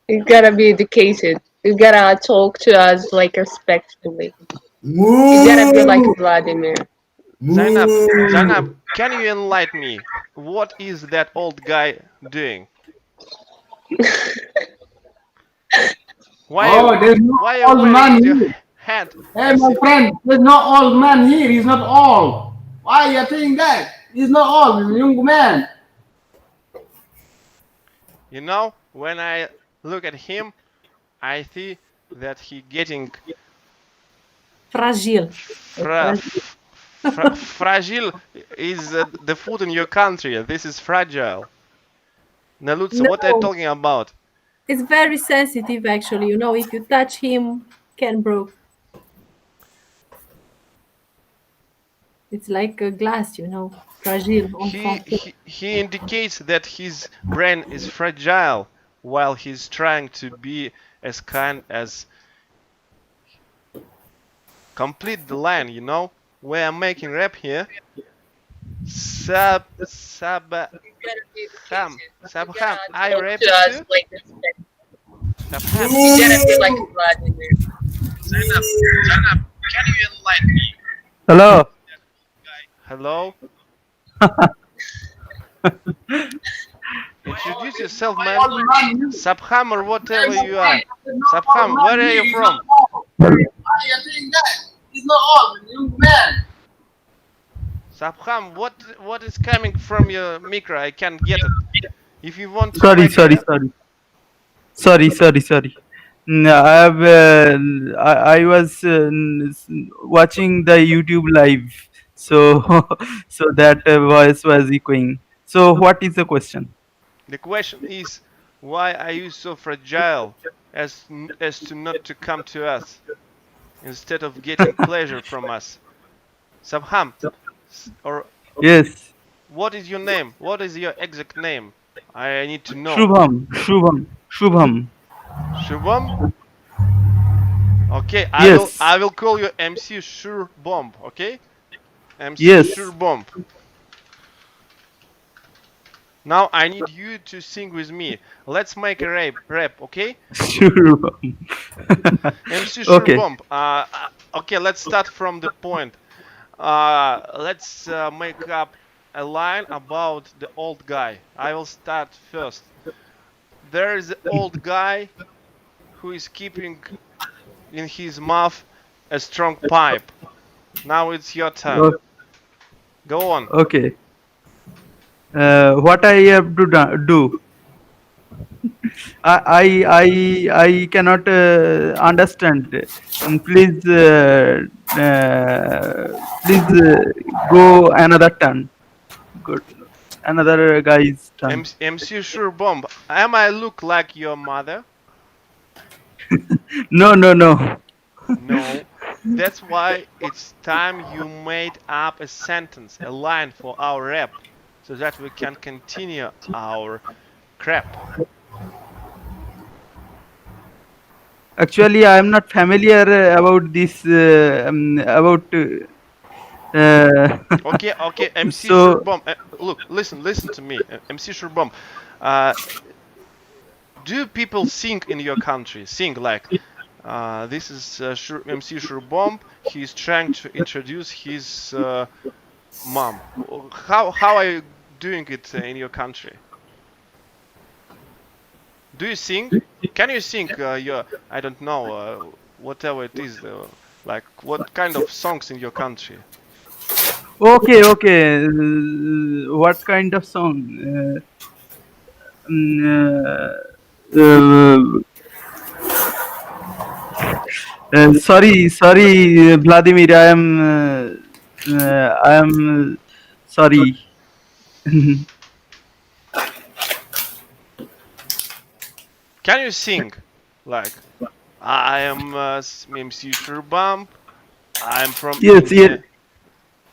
You gotta be educated. You gotta talk to us like respectfully. You gotta be like Vladimir. Zainab, can you enlighten me? What is that old guy doing? Why There's no why old are man you here. head? Hey, my friend, there's no old man here. He's not old. Why are you saying that? He's not old. He's a young man. You know, when I look at him, I see that he getting Fragile. fragile is the food in your country. This is fragile. Nalutsa, what are you No. talking about? It's very sensitive, actually. You know, if you touch him, can broke. It's like a glass, you know, fragile. He indicates that his brain is fragile while he's trying to be as kind as complete the line, you know? We are making rap here. Sabham, I rap too? Sabham. You gotta be like Vladimir. Zainab, can you enlighten me? Hello. Hello? Introduce yourself, man. Sabham or whatever you are. Sabham, where are you from? Why are you saying that? He's not old. He's a young man. Sabham, what is coming from your micro? I can't get it. If you want to Sorry. make Sorry. I was watching the YouTube live, so so that voice was echoing. So what is the question? The question is, why are you so fragile as to not to come to us instead of getting pleasure from us? Sabham, or Yes. what is your name? What is your exact name? I need to know. Shubham. Shubham? Okay, Yes. I will call you MC Sure Bomb, okay? MC Yes. Sure Bomb. Now I need you to sing with me. Let's make a rap, okay? Shubham. MC Sure Okay. Bomb. Okay, let's start from the point. Let's make up a line about the old guy. I will start first. There is an old guy who is keeping in his mouth a strong pipe. Now it's your turn. O- Go on. Okay. What I have to do? I cannot understand. Please, please go another turn. Good. Another guy's turn. MC Sure Bomb, am I look like your mother? No, no, no. No. That's why it's time you made up a sentence, a line for our rap, so that we can continue our crap. Actually, I am not familiar about this. About. Okay, okay, MC So- Sure Bomb. Look, listen to me, MC Sure Bomb. Do people sing in your country? Sing like. This is MC Sure Bomb. He's trying to introduce his mom. How are you doing it in your country? Do you sing? Can you sing your, I don't know, whatever it is, like what kind of songs in your country? Okay, okay. What kind of song? Sorry, Vladimir. I am sorry. Can you sing? Like, I am MC Sure Bomb. I'm from Yes, India.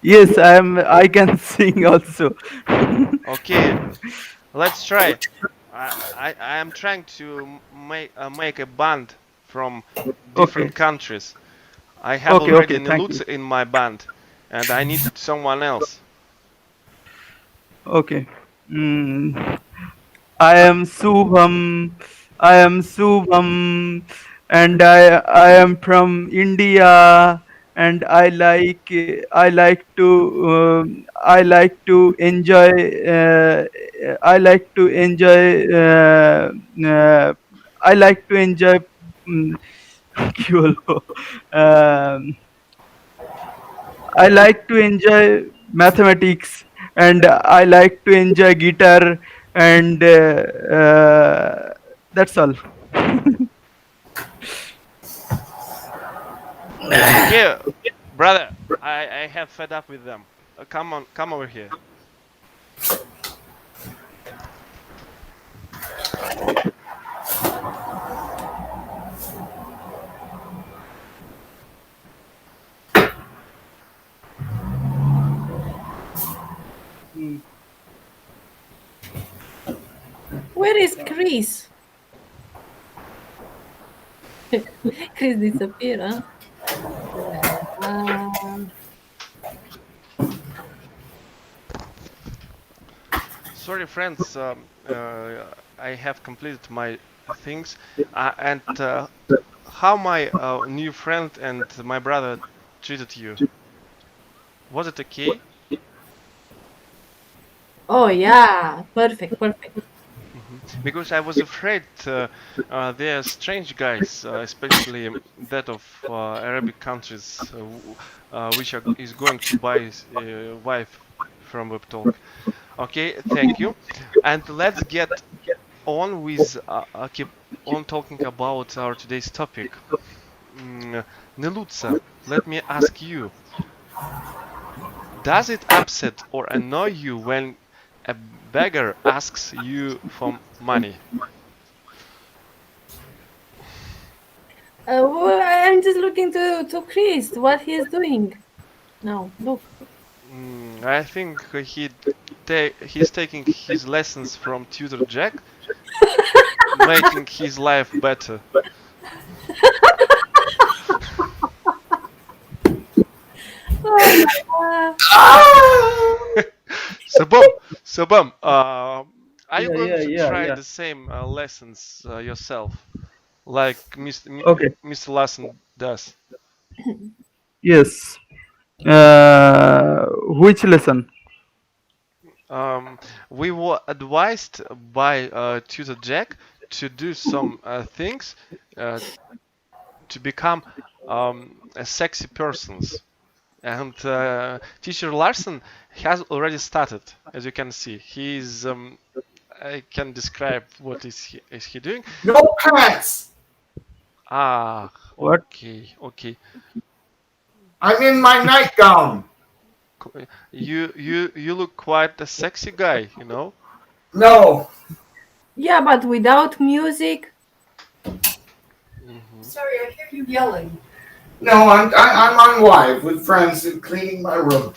yes. I can sing also. Okay, let's try. I am trying to make a band from different countries. I have Okay, already okay, thank you. Nilutsa in my band, and I need someone else. Okay. I am Subham. I am Subham, and I am from India, and I like to enjoy I like to enjoy I like to enjoy কি বলবো? I like to enjoy mathematics, and I like to enjoy guitar, and that's all. Okay, brother, I have fed up with them. Come on, come over here. Where is Chris? Chris disappeared, huh? Sorry, friends. I have completed my things, and how my new friend and my brother treated you? Was it okay? Oh yeah, perfect, perfect. Because I was afraid they are strange guys, especially that of Arabic countries, which is going to buy a wife from WebTalk. Okay, thank you. And let's get on with keep on talking about our today's topic. Nilutsa, let me ask you: does it upset or annoy you when a beggar asks you for money? Well, I'm just looking to Chris, what he's doing. No, look. I think he's taking his lessons from Tutor Jack, making his life better. Sabam, are you going to try the same lessons yourself, like Mr. Larson does? Yes. Which lesson? We were advised by Tutor Jack to do some things to become sexy persons. And teacher Larson has already started, as you can see. He's I can describe what is he doing. No pants. Ah, What? okay. I'm in my nightgown. You look quite a sexy guy, you know. No. Yeah, but without music. Sorry, I hear you yelling. No, I'm on live with friends and cleaning my room.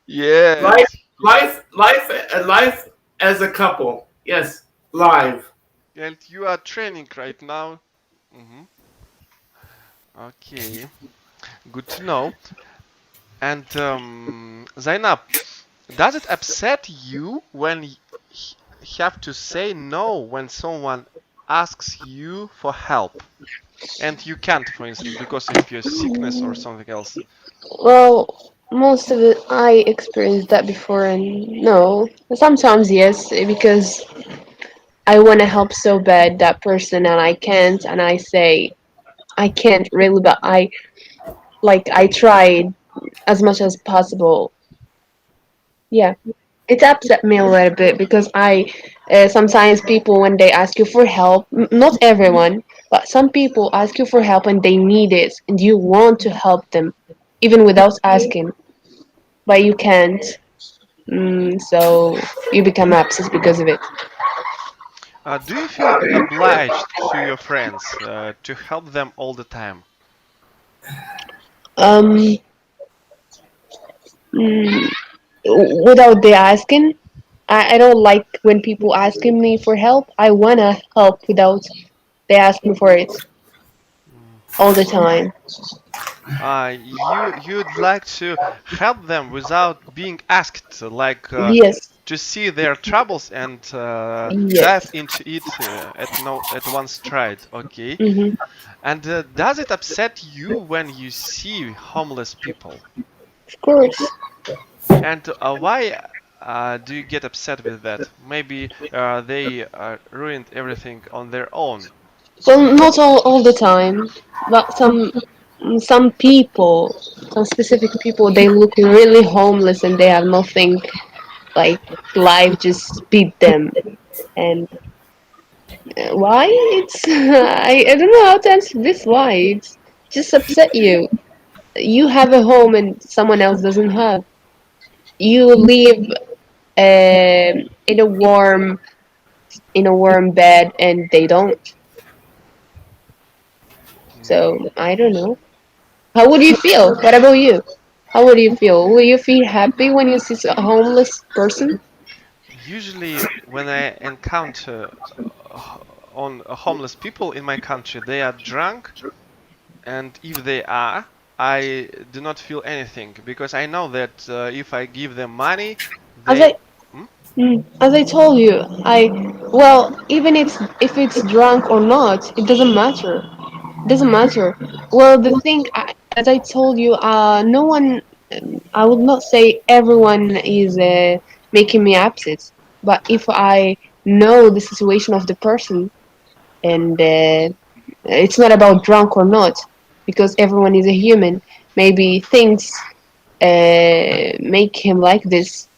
Yeah. Life as a couple. Yes, live. And you are training right now. Okay, good to know. And Zainab, does it upset you when you have to say no when someone asks you for help and you can't, for instance, because of your sickness or something else? Well, most of it I experienced that before, and no. Sometimes yes, because I want to help so bad that person and I can't, and I say I can't really, but I tried as much as possible. Yeah, it upset me a little bit because sometimes people when they ask you for help, not everyone, but some people ask you for help and they need it, and you want to help them even without asking, but you can't. So you become upset because of it. Do you feel obliged to your friends to help them all the time? Um, mm, Without they asking, I don't like when people asking me for help. I wanna help without they ask me for it all the time. You'd like to help them without being asked, like Yes, to see their troubles and dive yes. into it at one stride. Okay. hmm And does it upset you when you see homeless people? Of course. And why do you get upset with that? Maybe they ruined everything on their own. Well, not all the time, but some people, some specific people, they look really homeless and they have nothing. Like life just beat them, and why? It's I don't know how to answer this. Why? It's just upset you. You have a home and someone else doesn't have. You live in a warm bed and they don't. So I don't know. How would you feel? What about you? How would you feel? Will you feel happy when you see a homeless person? Usually, when I encounter on homeless people in my country, they are drunk, and if they are, I do not feel anything because I know that if I give them money, As they. I as I told you, even if it's drunk or not, it doesn't matter. It doesn't matter. Well, the thing, as I told you, no one. I would not say everyone is making me upset, but if I know the situation of the person, and it's not about drunk or not, because everyone is a human. Maybe things make him like this.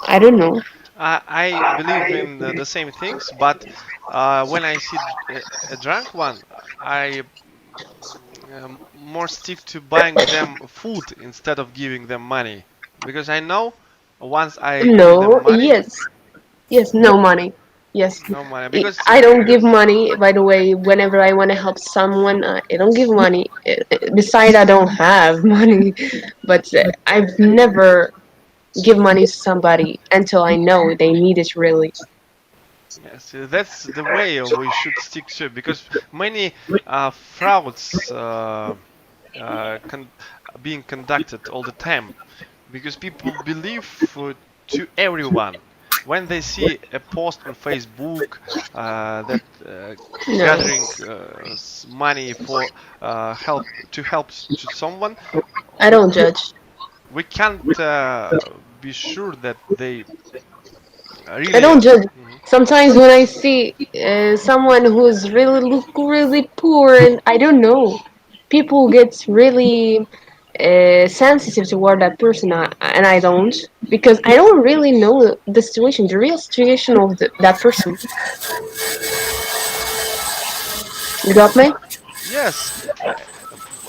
I don't know. I believe in the same things, but when I see a drunk one, I more stick to buying them food instead of giving them money because I know once I give them No, money, yes, no money. Yes. no money because I don't give money, by the way, whenever I want to help someone, I don't give money. Besides, I don't have money, but I've never give money to somebody until I know they need it really. yes, that's the way we should stick to because many frauds being conducted all the time because people believe to everyone when they see a post on Facebook that No. gathering money for help to someone, I don't judge. we can't be sure that they Really? I don't judge. Sometimes when I see someone who's really look really poor, and I don't know, people get really sensitive toward that person, and I don't, because I don't really know the situation, the real situation of that person. You got me? Yes,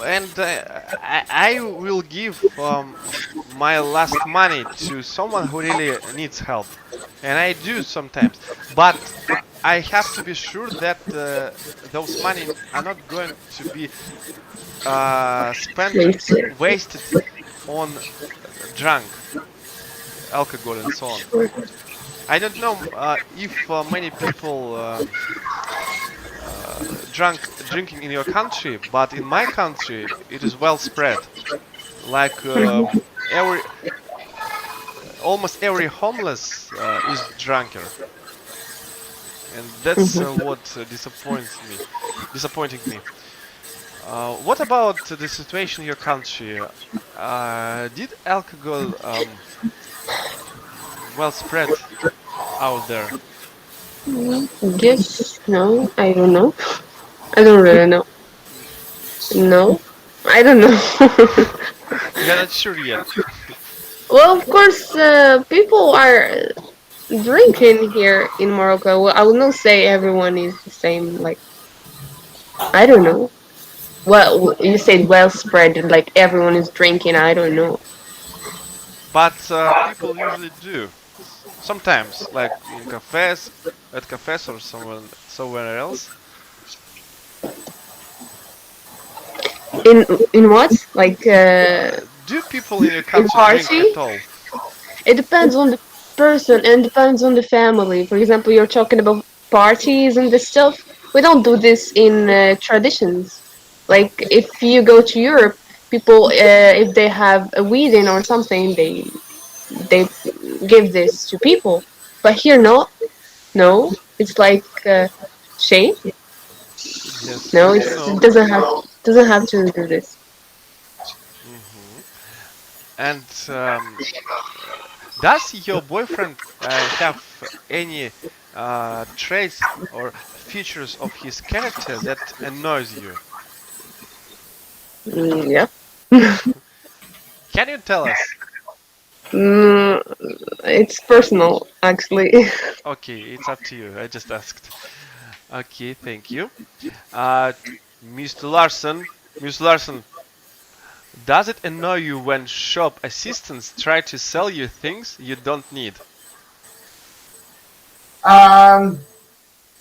and I will give my last money to someone who really needs help, and I do sometimes. But I have to be sure that those money are not going to be spent wasted on drunk, alcohol, and so on. I don't know if many people drinking in your country, but in my country it is well spread. Like almost every homeless is drunker, and that's what disappointing me. What about the situation in your country? Did alcohol well spread out there? Yes, no, I don't know. I don't really know. No, I don't know. You're not sure yet. Well, of course, people are drinking here in Morocco. Well, I would not say everyone is the same. Like, I don't know. Well, you said well spread, like everyone is drinking. I don't know. But people usually do. Sometimes, like in cafes, at cafes or somewhere else. In what? Like do people in your in country party? drink at all? It depends on the person and depends on the family. For example, you're talking about parties and this stuff. We don't do this in traditions. Like if you go to Europe, people if they have a wedding or something, they give this to people. But here, no. It's like shame. Yes, No, good to it know. doesn't have to do this. And does your boyfriend have any traits or features of his character that annoys you? Yeah. Can you tell us? It's personal, actually. Okay, it's up to you. I just asked. Okay, thank you. Mr. Larson, does it annoy you when shop assistants try to sell you things you don't need?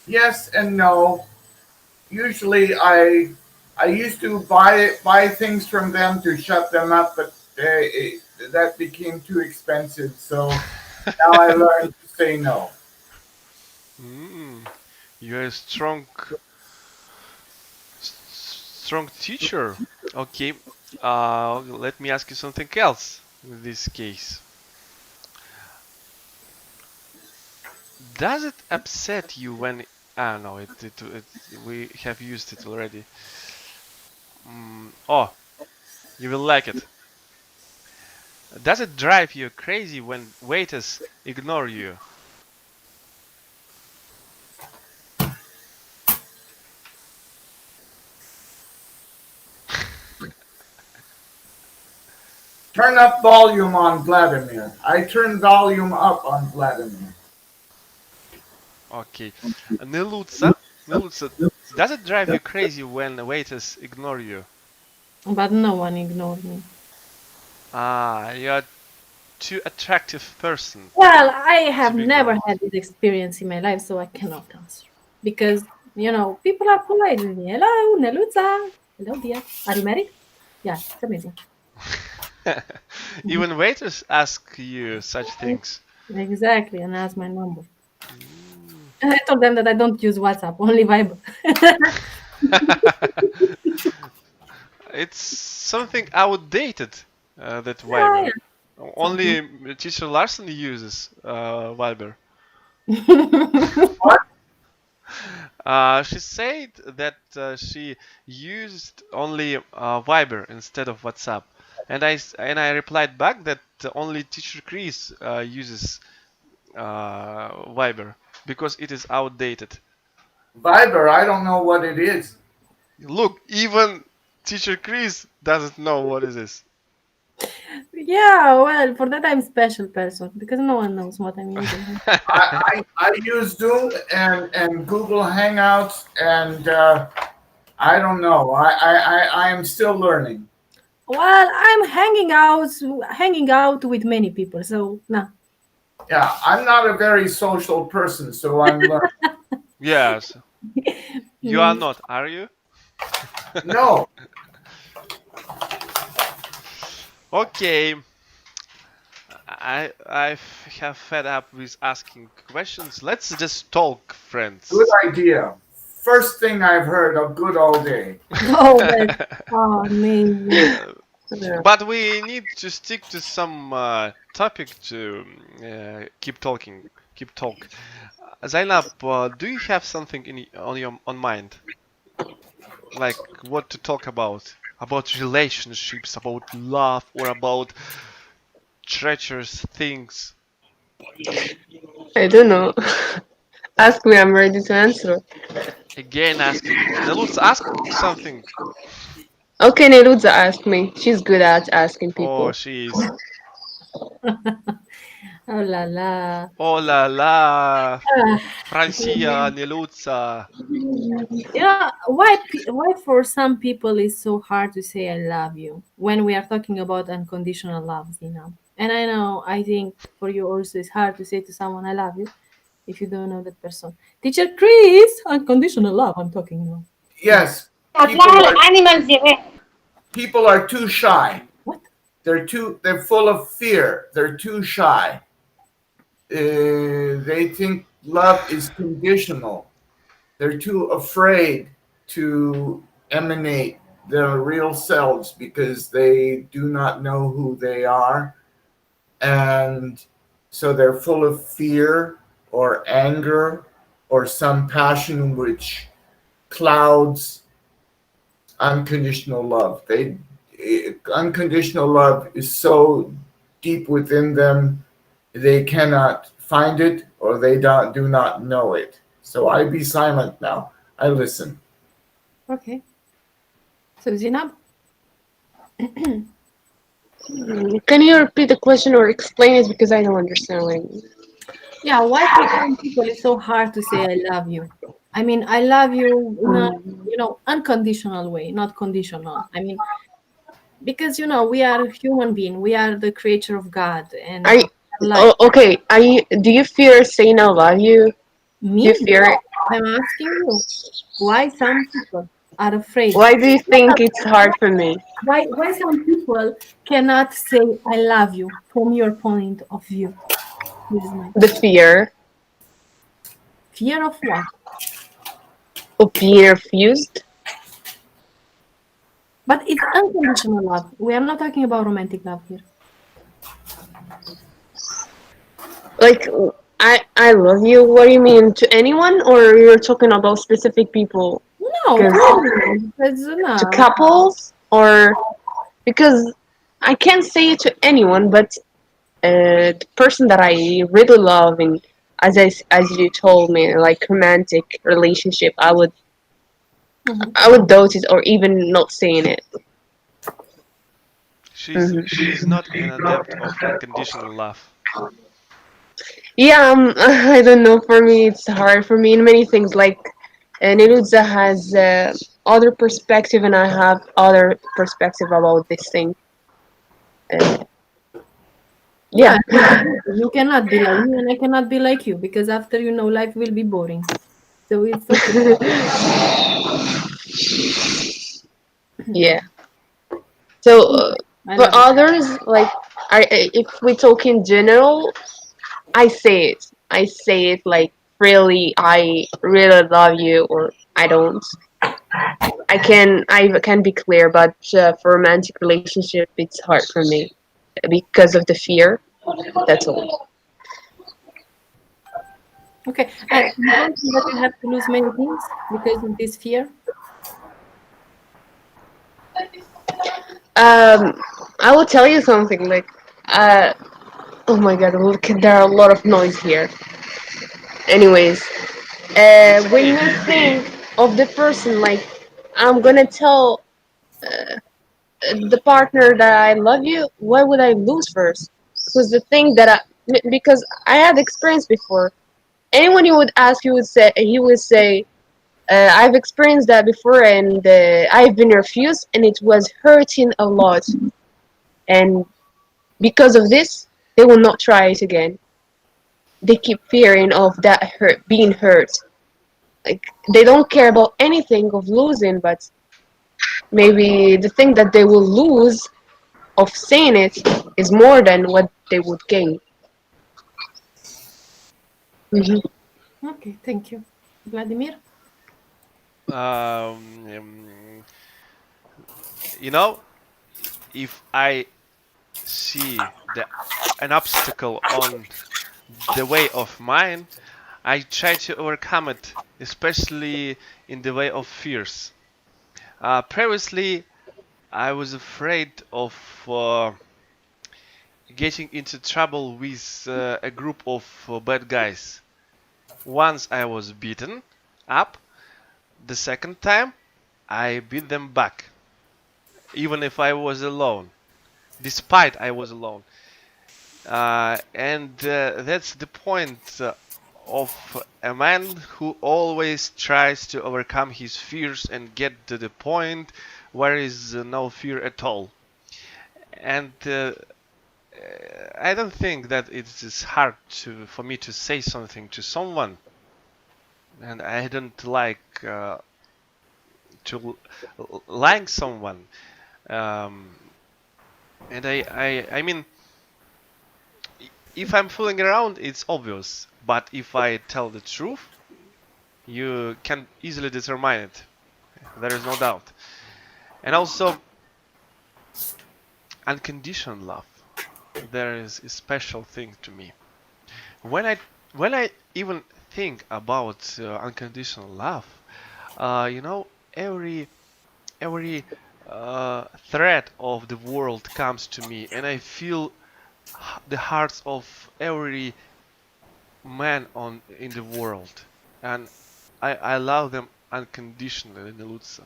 Yes and no. Usually, I used to buy things from them to shut them up, but that became too expensive. So now I learned to say no. You're a strong teacher. Okay. Let me ask you something else in this case. Does it upset you when no, we have used it already. Oh, you will like it. Does it drive you crazy when waiters ignore you? Turn up volume on Vladimir. I turn volume up on Vladimir. Okay. Neluca, does it drive you crazy when waiters ignore you? But no one ignored me. You're too attractive person. Well, I have be never ignored. had this experience in my life, so I cannot answer. Because, people are polite with me. Hello, Neluca. Hello, dear. Are you married? Yeah, it's amazing. Even waiters ask you such things. Exactly, and ask my number. And I told them that I don't use WhatsApp, only Viber. It's something outdated, that Viber. Only teacher Larson uses Viber. She said that she used only Viber instead of WhatsApp, and I replied back that only teacher Chris uses Viber because it is outdated. Viber, I don't know what it is. Look, even teacher Chris doesn't know what it is. Yeah, well, for that I'm special person because no one knows what I'm using. I use Zoom and Google Hangouts, and I don't know. I am still learning. Well, I'm hanging out with many people, so nah. Yeah, I'm not a very social person, so I'm learning. Yes. You are not, are you? No. Okay. I have fed up with asking questions. Let's just talk, friends. Good idea. First thing I've heard of good all day. Oh, amazing. But we need to stick to some topic to keep talking. Keep talk. Zainab, do you have something on mind? Like what to talk about? About relationships, about love, or about treacherous things? I don't know. Ask me, I'm ready to answer. Again, asking. Neluz, ask something. Okay, Neruda ask me. She's good at asking people. Oh, she is. Oh la la. Oh la la. Francia, Neluzza. Yeah, why for some people it's so hard to say I love you when we are talking about unconditional love, And I think for you also it's hard to say to someone I love you if you don't know that person. Teacher Chris, unconditional love I'm talking now. Yes. People are too shy. What? They're full of fear. They're too shy. They think love is conditional. They're too afraid to emanate their real selves because they do not know who they are. And so they're full of fear or anger or some passion which clouds unconditional love. Unconditional love is so deep within them, they cannot find it or they do not know it. So I be silent now. I listen. Okay. So Zainab? Can you repeat the question or explain it because I don't understand what you mean? Yeah, why for some people it's so hard to say I love you? I mean, I love you in a, unconditional way, not conditional. I mean, because we are human being, we are the creature of God, and okay. Do you fear saying I love you? Me? Do you fear it? I'm asking you, why some people are afraid? Why do you think it's hard for me? Why some people cannot say I love you from your point of view? The fear. Fear of what? Of being refused. But it's unconditional love. We are not talking about romantic love here. Like, I love you. What do you mean? To anyone, or you're talking about specific people? No, to couples, or because I can't say it to anyone, but the person that I really love, and as you told me, like romantic relationship, I would doubt it or even not saying it. She's not an adept of unconditional love. Yeah, I don't know. For me, it's hard for me in many things. Like, Neruda has other perspective, and I have other perspective about this thing. Yeah. You cannot be like me, and I cannot be like you, because after life will be boring. So it's okay. Yeah. So for others, like, if we talk in general, I say it. I say it like, really, I really love you, or I don't. I can be clear, but for romantic relationship, it's hard for me because of the fear. That's all. Okay, and you don't think that you have to lose many things because of this fear? I will tell you something. Like, Oh my god, look, there are a lot of noise here. Anyways, when you think of the person, like, I'm gonna tell the partner that I love you, what would I lose first? Because the thing that because I had experience before. Anyone you would ask, he would say, I've experienced that before, and I've been refused, and it was hurting a lot. And because of this, they will not try it again. They keep fearing of that hurt, being hurt. Like, they don't care about anything of losing, but maybe the thing that they will lose of saying it is more than what they would gain. Mhm. Okay, thank you. Vladimir? You know, if I see an obstacle on the way of mine, I try to overcome it, especially in the way of fears. Previously, I was afraid of getting into trouble with a group of bad guys. Once I was beaten up, the second time I beat them back, even if I was alone, despite I was alone. And that's the point of a man who always tries to overcome his fears and get to the point where is no fear at all. And I don't think that it is hard for me to say something to someone, and I don't like to like someone. And I mean, if I'm fooling around, it's obvious. But if I tell the truth, you can easily determine it. There is no doubt. And also, unconditional love. There is a special thing to me. When I even think about unconditional love, you know, every threat of the world comes to me, and I feel the hearts of every man in the world, and I love them unconditionally, Nelutsa.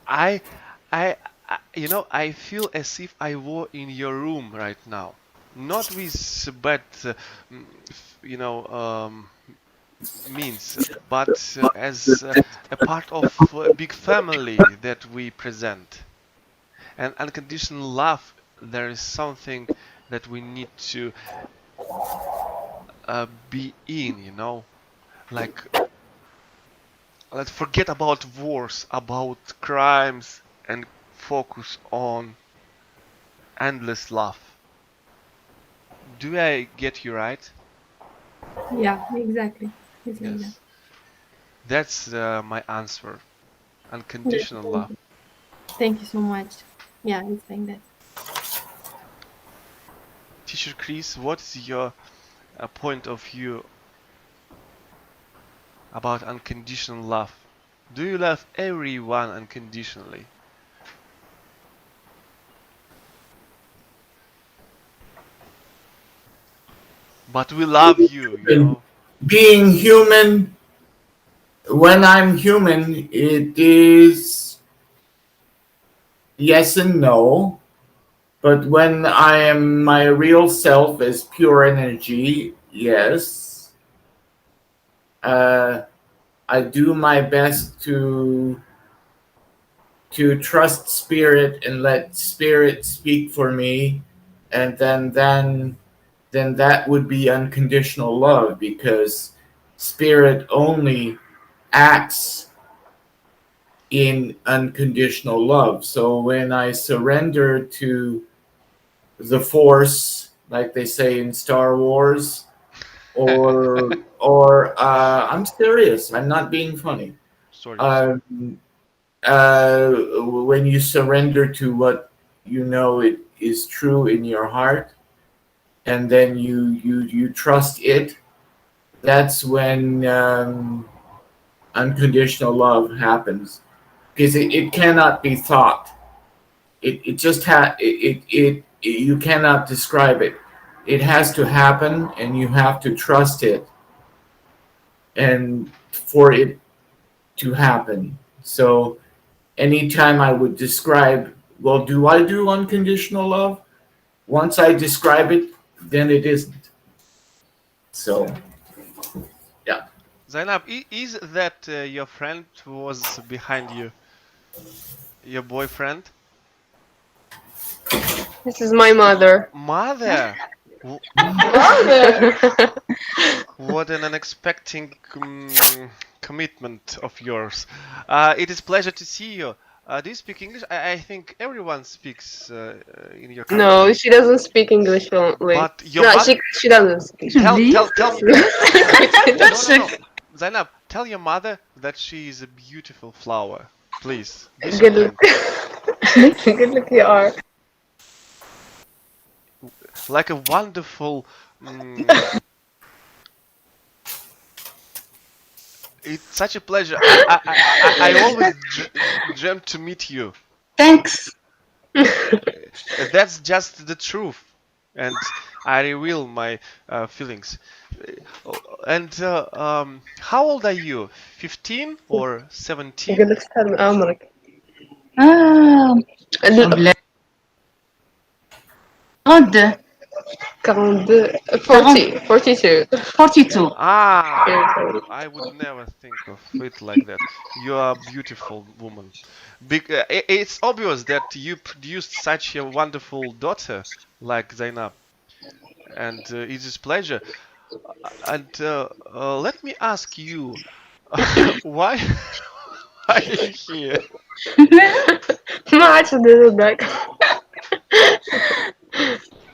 I, you know, I feel as if I were in your room right now, not with bad, you know, means, but as a part of a big family that we present. And unconditional love, there is something that we need to be in, you know, like, let's forget about wars, about crimes, and focus on endless love. Do I get you right? Yeah, exactly. It's like that. Yes. That's my answer. Unconditional love. Thank you so much. Yeah, it's like that. Teacher Chris, what is your point of view about unconditional love? Do you love everyone unconditionally? But we love you, you know. Being human, when I'm human, it is yes and no. But when I am my real self as pure energy, yes. I do my best to trust spirit and let spirit speak for me, and then that would be unconditional love, because spirit only acts in unconditional love. So when I surrender to the force, like they say in Star Wars, or I'm serious, I'm not being funny. When you surrender to what you know it is true in your heart, and then you trust it, that's when unconditional love happens, because it cannot be thought. It just you cannot describe it. it has to happen, and you have to trust it, and for it to happen. So anytime I would describe, well, do I do unconditional love? Once I describe it, then it isn't. So, yeah. Zainab, is that your friend was behind you? Your boyfriend? This is my mother. Mother? Mother! What an unexpected commitment of yours. It is pleasure to see you. Do you speak English? I think everyone speaks in your country. No, she doesn't speak English fluently. But your No, mother... she doesn't speak. Tell no, no. Zainab, tell your mother that she is a beautiful flower. Please. Be so Good look. kind. Good look you are. Like a wonderful... it's such a pleasure. I always dreamt to meet you. Thanks. That's just the truth. And I reveal my feelings. And how old are you? 15 or 17? يقول لك استاذ من عمرك. Good. 42. 42. Ah, I would never think of it like that. You are a beautiful woman. It's obvious that you produced such a wonderful daughter like Zainab. And it is pleasure. And let me ask you, why are you here? ما عادش back.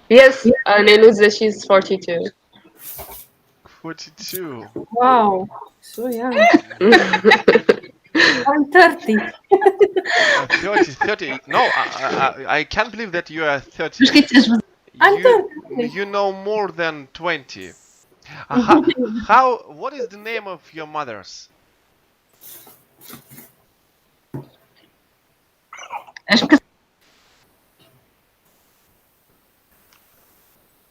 Yes, Nenuza, she's 42. 42. Wow, so young. I'm 30. 30. No, I can't believe that you are 30. I'm 30. You know more than 20. What is the name of your mother's?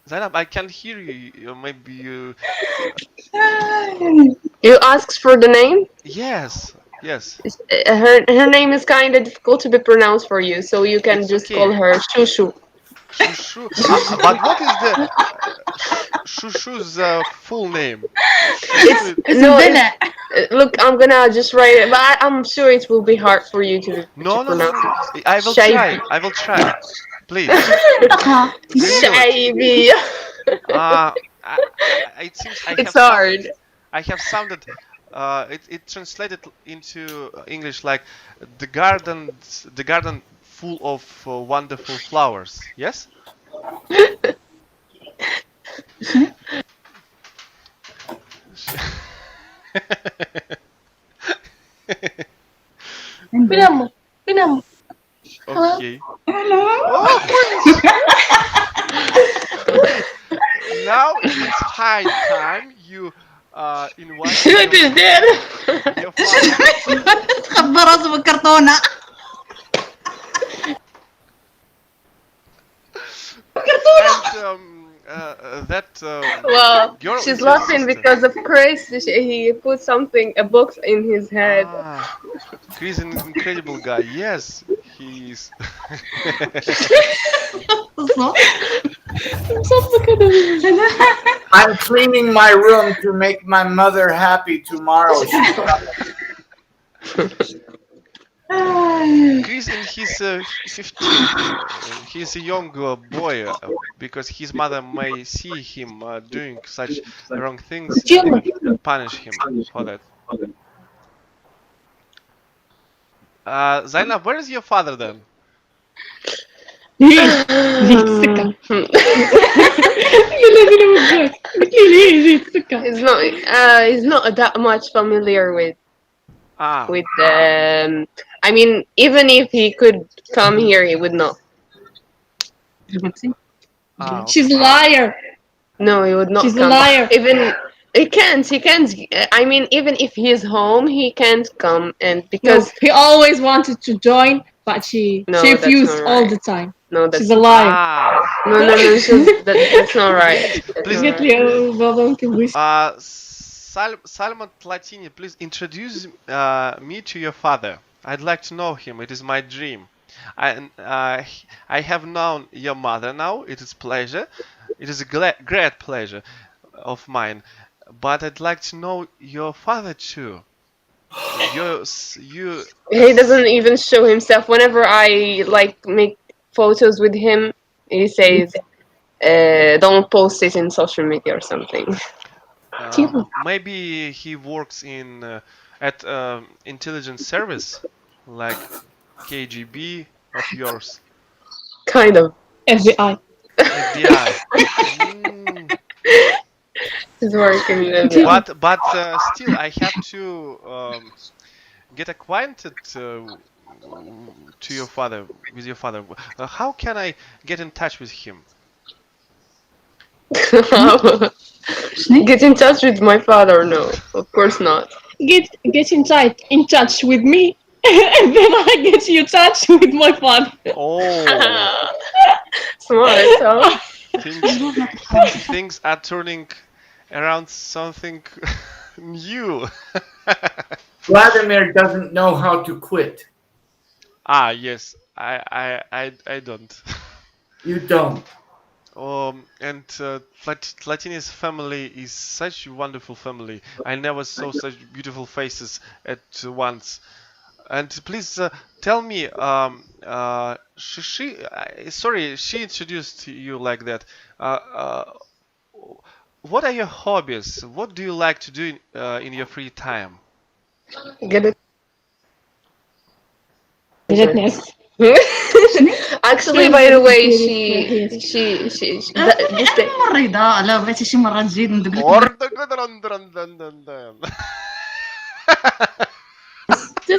Zainab, I can't hear you. Maybe you... You asked for the name? Yes. Her name is kind of difficult to be pronounced for you, so you can just call her Shushu. Shushu? But what is the Shushu's full name? Look, I'm gonna just write it, but I'm sure it will be hard for you to pronounce. I will try. I will try. Please. Shaibi. It seems it's hard. I have sounded. It translated into English like the garden full of wonderful flowers. Yes. Pinamo. Okay. Hello. Oh, now it's high time you invite What is that? your father. تخبى راسه بالكرتونة. Well, girl she's is your laughing sister. because of Chris. He put a box in his head. Chris is an incredible guy. Yes, he is. I'm cleaning my room to make my mother happy tomorrow. Chris in his 15. He's a young boy because his mother may see him doing such wrong things and punish him for that. Zainab, where is your father then? He's not that much familiar with Ah. I mean, even if he could come here, he would not. She's a liar. No, he would not. She's a come. liar. Even he can't. I mean, even if he's home, he can't come, and because He always wanted to join, but she No, that's refused not all right. the time. No, that's She's a liar. Ah, no. That's not right. That's Please. not right. Salman Tlatini, please introduce me to your father. I'd like to know him. It is my dream. I have known your mother now. It is pleasure. It is a great pleasure of mine. But I'd like to know your father too. You. He doesn't even show himself. Whenever I like make photos with him, he says, "Don't post it in social media or something." Maybe he works in at intelligence service, like KGB of yours. Kind of. FBI. FBI. He's working in FBI. But still, I have to get acquainted to your father, with your father. How can I get in touch with him? Get in touch with my father? No, of course not. Get in touch with me, and then I get you in touch with my father. Oh, Smart, huh? things are turning around something new. Vladimir doesn't know how to quit. Ah, yes, I don't. You don't. And Latini's family is such a wonderful family. I never saw such beautiful faces at once. And please tell me, sorry, she introduced you like that. What are your hobbies? What do you like to do in your free time? Get it? Goodness. Actually, by the way, she this day. مريضة لا بغيتي شي مرة تزيد ندق لك Я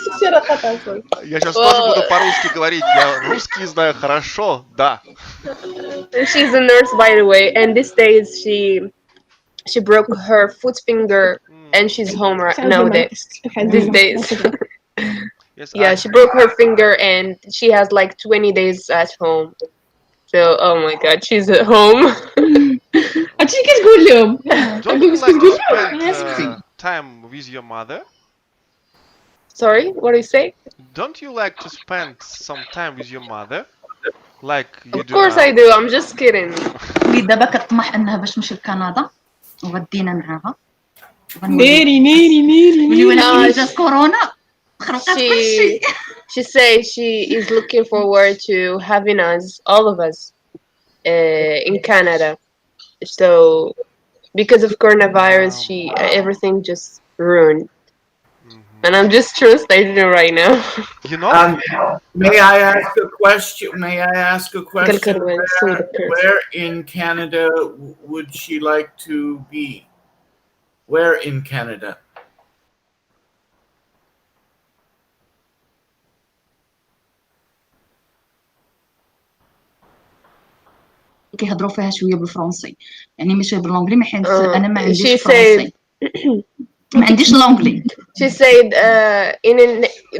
сейчас тоже буду по-русски говорить. Я русский знаю хорошо, да. She's a nurse, by the way, and these days she broke her foot finger, and she's home right nowadays. These days. Yes, Yeah, she broke her finger, and she has like 20 days at home. So, oh my God, she's at home. هادشي كتقول لهم Don't you like to spend time with your mother? Sorry, what do you say? Don't you like to spend some time with your mother? Like you Of do course now? I do. I'm just kidding. ودابا كطمح انها باش تمشي لكندا وغدينا معاها Uh, جات كورونا خرقات كلشي she says she is looking forward to having us, all of us, in Canada. So, because of coronavirus, everything just ruined. And I'm just translating it right now. You know? May I ask a question? Where in Canada would she like to be? Where in Canada? كيهضروا فيها شويه بالفرنسي يعني ماشي بالانجلي حيت انا ما She عنديش said فرنسي ما عنديش الانجلي she said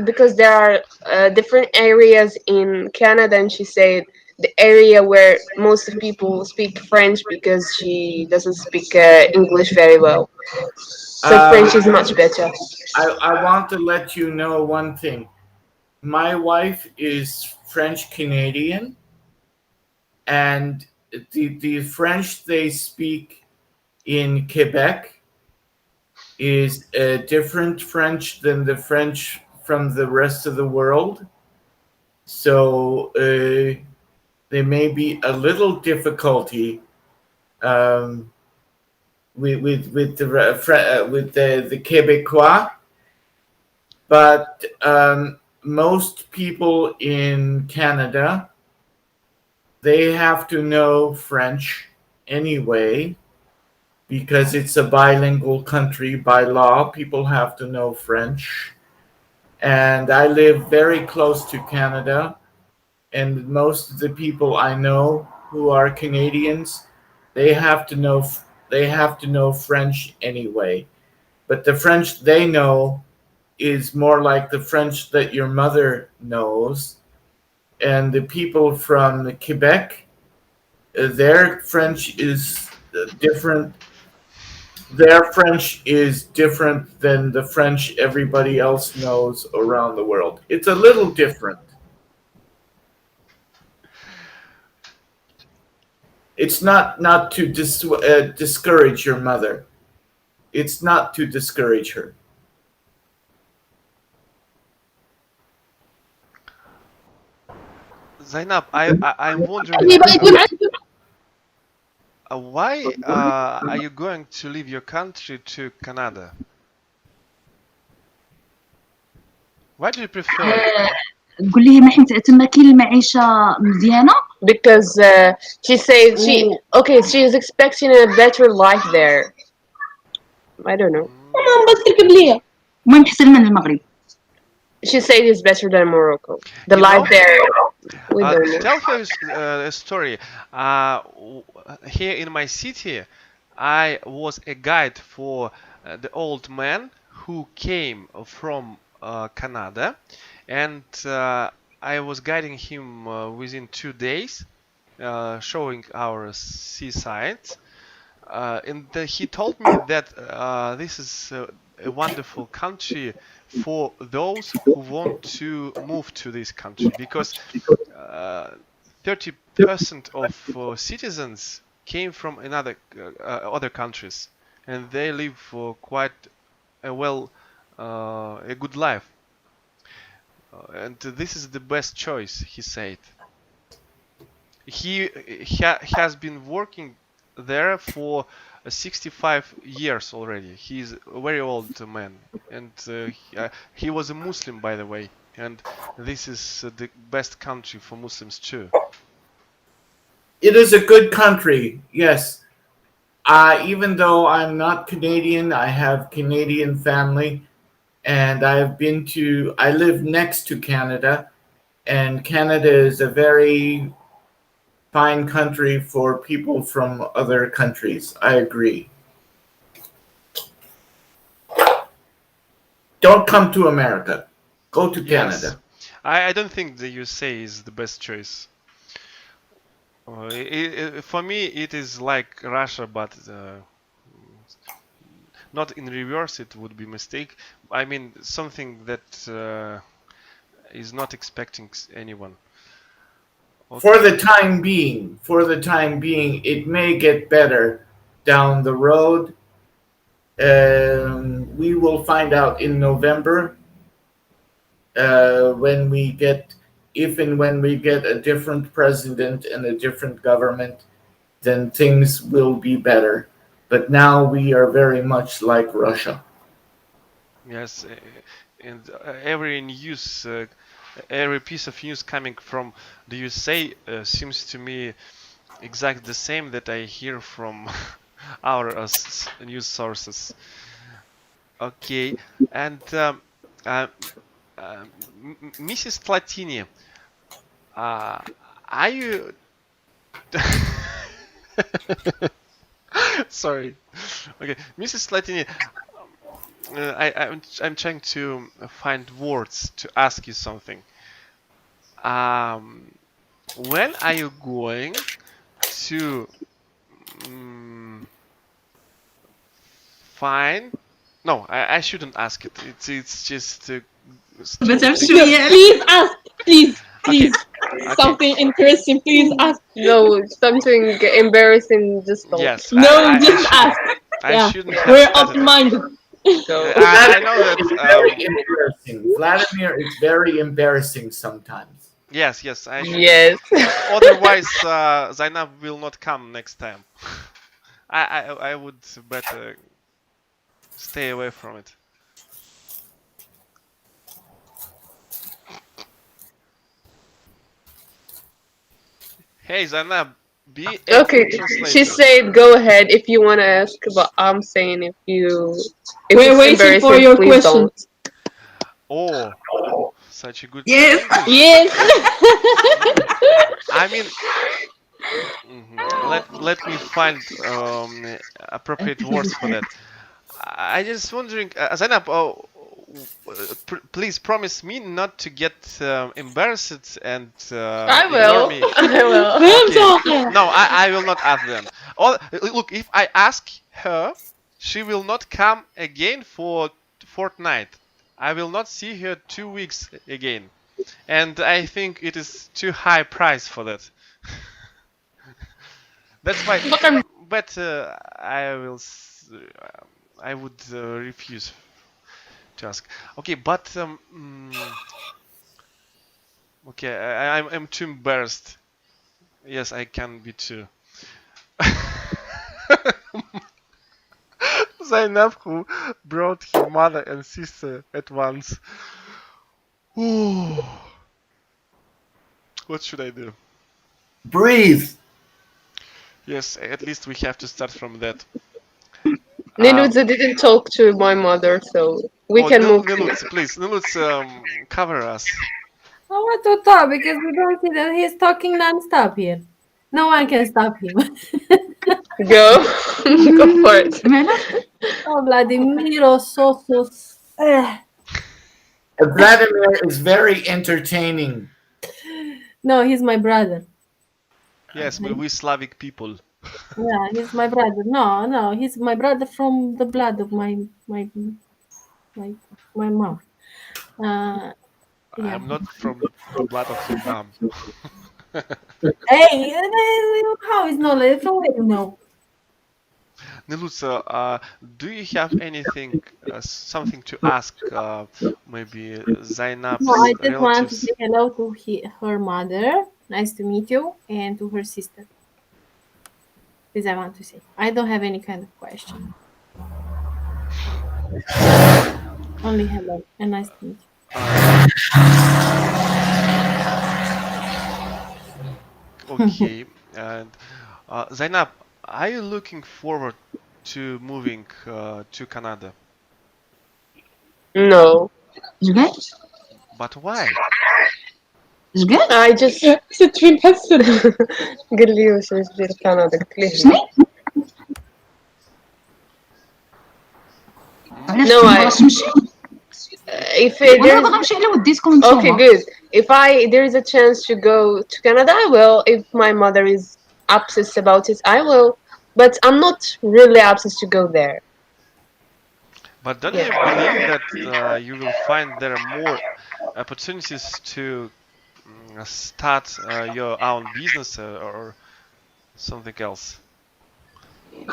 because there are different areas in Canada, and she said the area where most of people speak French because she doesn't speak English very well. So French is much better. I want to let you know one thing. My wife is French Canadian, and the French they speak in Quebec is a different French than the French from the rest of the world. So there may be a little difficulty with the Quebecois, but most people in Canada, they have to know French anyway, because it's a bilingual country. By law, people have to know French. And I live very close to Canada, and most of the people I know who are Canadians, they have to know French anyway. But the French they know is more like the French that your mother knows, and the people from Quebec, their French is different. Their French is different than the French everybody else knows around the world. It's a little different. It's not to discourage your mother. It's not to discourage her. Zainab, I'm wondering why are you going to leave your country to Canada? Why do you prefer it? قول لي ما حيت تما كاين المعيشة مزيانة. Because she said she is expecting a better life there. I don't know. بس تركب ليا. المهم حسن من المغرب. She said it's better than Morocco. The life there. We don't know. Tell her a story. Here in my city, I was a guide for the old man who came from Canada, and I was guiding him within 2 days, showing our seaside. And he told me that this is a wonderful country for those who want to move to this country, because 30% of citizens came from other countries, and they live quite a good life. And this is the best choice, he said. He has been working there for 65 years already. He's a very old man, and he was a Muslim, by the way, and this is the best country for Muslims too. It is a good country, yes. Even though I'm not Canadian, I have Canadian family, and I live next to Canada, and Canada is a very fine country for people from other countries. I agree. Don't come to America. Go to Canada. Yes. I don't think the USA is the best choice. For me, it is like Russia, but not in reverse. It would be a mistake. I mean, something that is not expecting anyone. Okay. For the time being, it may get better down the road. We will find out in November when we get a different president and a different government, then things will be better. But now we are very much like Russia. Yes, and every news, every piece of news coming from the USA seems to me exactly the same that I hear from our news sources. Okay, and Mrs. Platini, are you? Sorry. Okay, Mrs. Platini. I'm trying to find words to ask you something. When are you going to find? No, I shouldn't ask it. It's just. Please ask. Please. Okay. Something interesting. Please ask. No, something embarrassing. Just don't. Yes. No, just ask. I shouldn't have We're started. open-minded. I know that. Very embarrassing. Vladimir, it's very embarrassing sometimes. Yes, I should. Yes. Otherwise, Zainab will not come next time. I would better stay away from it. Hey, Zainab, be a Okay. translator. She said, "Go ahead if you want to ask." But I'm saying if We're it's waiting for embarrassing, your please question. don't. Oh, such a good. Yes. English. Yes. I mean, let me find appropriate words for that. I just wondering, Zainab, please promise me not to get embarrassed and I ignore will. me. I will. Okay. No, I will not ask them. Look, if I ask her, she will not come again for fortnight. I will not see her 2 weeks again, and I think it is too high price for that. That's why. But I would refuse to ask. Okay, but okay, I'm too embarrassed. Yes, I can be too. Zainab, who brought her mother and sister at once. Ooh. What should I do? Breathe. Yes, at least we have to start from that. Nilutz didn't talk to my mother, so we can move. Nilutz, please, Nilutz, cover us. I want to talk because we don't see that he's talking non-stop here. No one can stop him. Go. Go for it. Oh, Vladimir, so. Vladimir is very entertaining. No, he's my brother. Yes, we Slavic people. Yeah, he's my brother. No, he's my brother from the blood of my mom. Yeah. I'm not from the blood of your mom. Hey, how is knowledge? From where you know? Nilutz, do you have anything, something to ask? Maybe Zainab's No, I just want to relatives? say hello to her mother. Nice to meet you, and to her sister. This I want to say. I don't have any kind of question. Only hello and nice to meet you. Okay, and Zainab, are you looking forward to moving to Canada? No. But why? I just قلت لي واش ندير في كندا قلت ليه No, if okay, good. If there is a chance to go to Canada, I will. If my mother is obsessed about it, I will. But I'm not really obsessed to go there. But don't you believe that you will find there are more opportunities to start your own business or something else?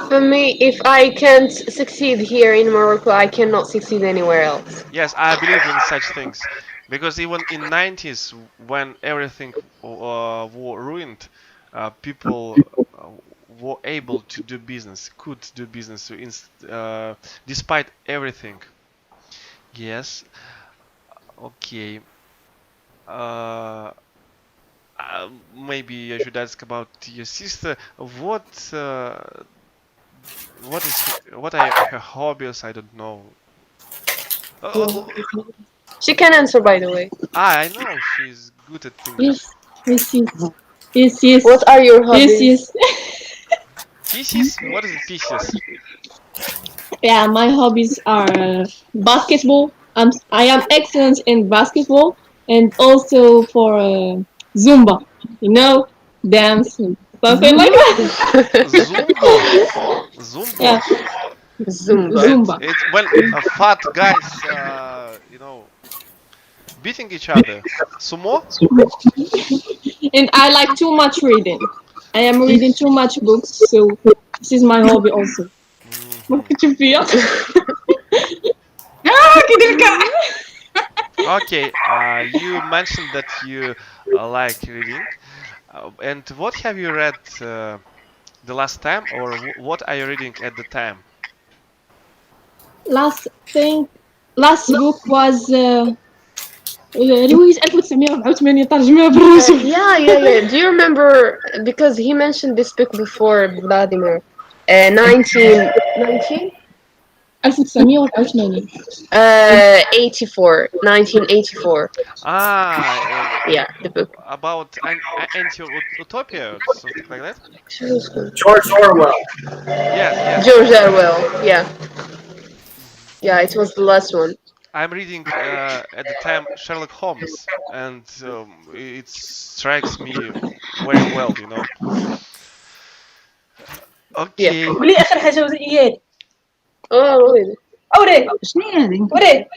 For me, if I can't succeed here in Morocco, I cannot succeed anywhere else. Yes, I believe in such things, because even in 90s, when everything was ruined, people were able to do business, could do business, despite everything. Yes. Okay. Maybe I should ask about your sister. What are her hobbies? I don't know. She can answer, by the way. I know she's good at things. Yes. What are your hobbies? Yes. Pieces? What is pieces? Yeah, my hobbies are basketball. I am excellent in basketball, and also for Zumba. Dance, something like that. Zumba. Yeah. Zumba. It's when fat guys, beating each other. Sumo? And I like too much reading. I am reading too much books, so this is my hobby also. What could you feel? Okay, you mentioned that you like reading. And what have you read the last time, or what are you reading at the time? Last book was رواية 1984 ترجمها بالروسي. Yeah. Do you remember, because he mentioned this book before, Vladimir, 1984? 1984. Yeah, the book. About anti-utopia or something like that? George Orwell. Yeah. George Orwell, yeah. Yeah, it was the last one. I'm reading at the time Sherlock Holmes, and it strikes me very well, you know. Okay. قولي اخر حاجه وزياد. وليد. اوريك شنو هي هذه؟ وريك.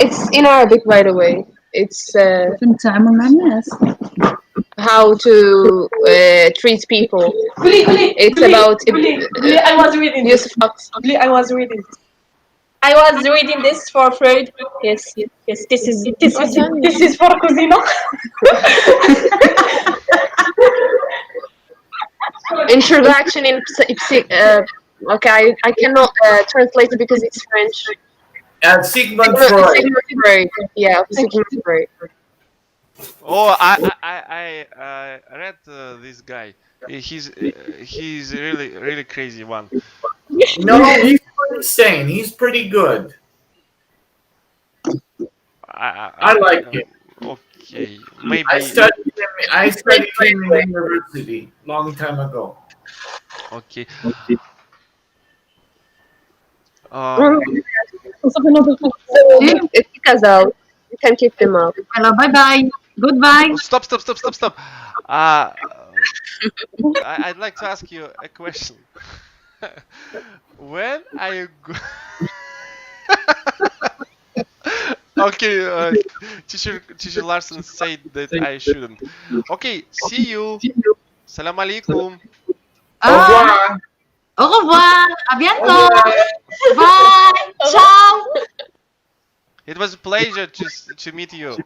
It's in Arabic, by the way. It's في التعامل مع الناس. how to treat people. It's about I was reading this. I was reading this. I was reading this for Freud. Yes. This is for Cosina. introduction in okay, I cannot translate it because it's French. Sigmund Freud. Sigmund Freud. Yeah, Sigmund Freud. Oh, I read this guy. He's really crazy one. No, he's pretty sane. He's pretty good. I like him. Okay, maybe I studied him in university long time ago. Okay. It's casal. You can keep them up. Hello, bye bye. Goodbye. Stop. I'd like to ask you a question. When are you Okay, teacher Larson said that I shouldn't. Okay, see you. Salam alaikum. Au revoir. Au revoir. À bientôt. Bye. Ciao. It was a pleasure to meet you.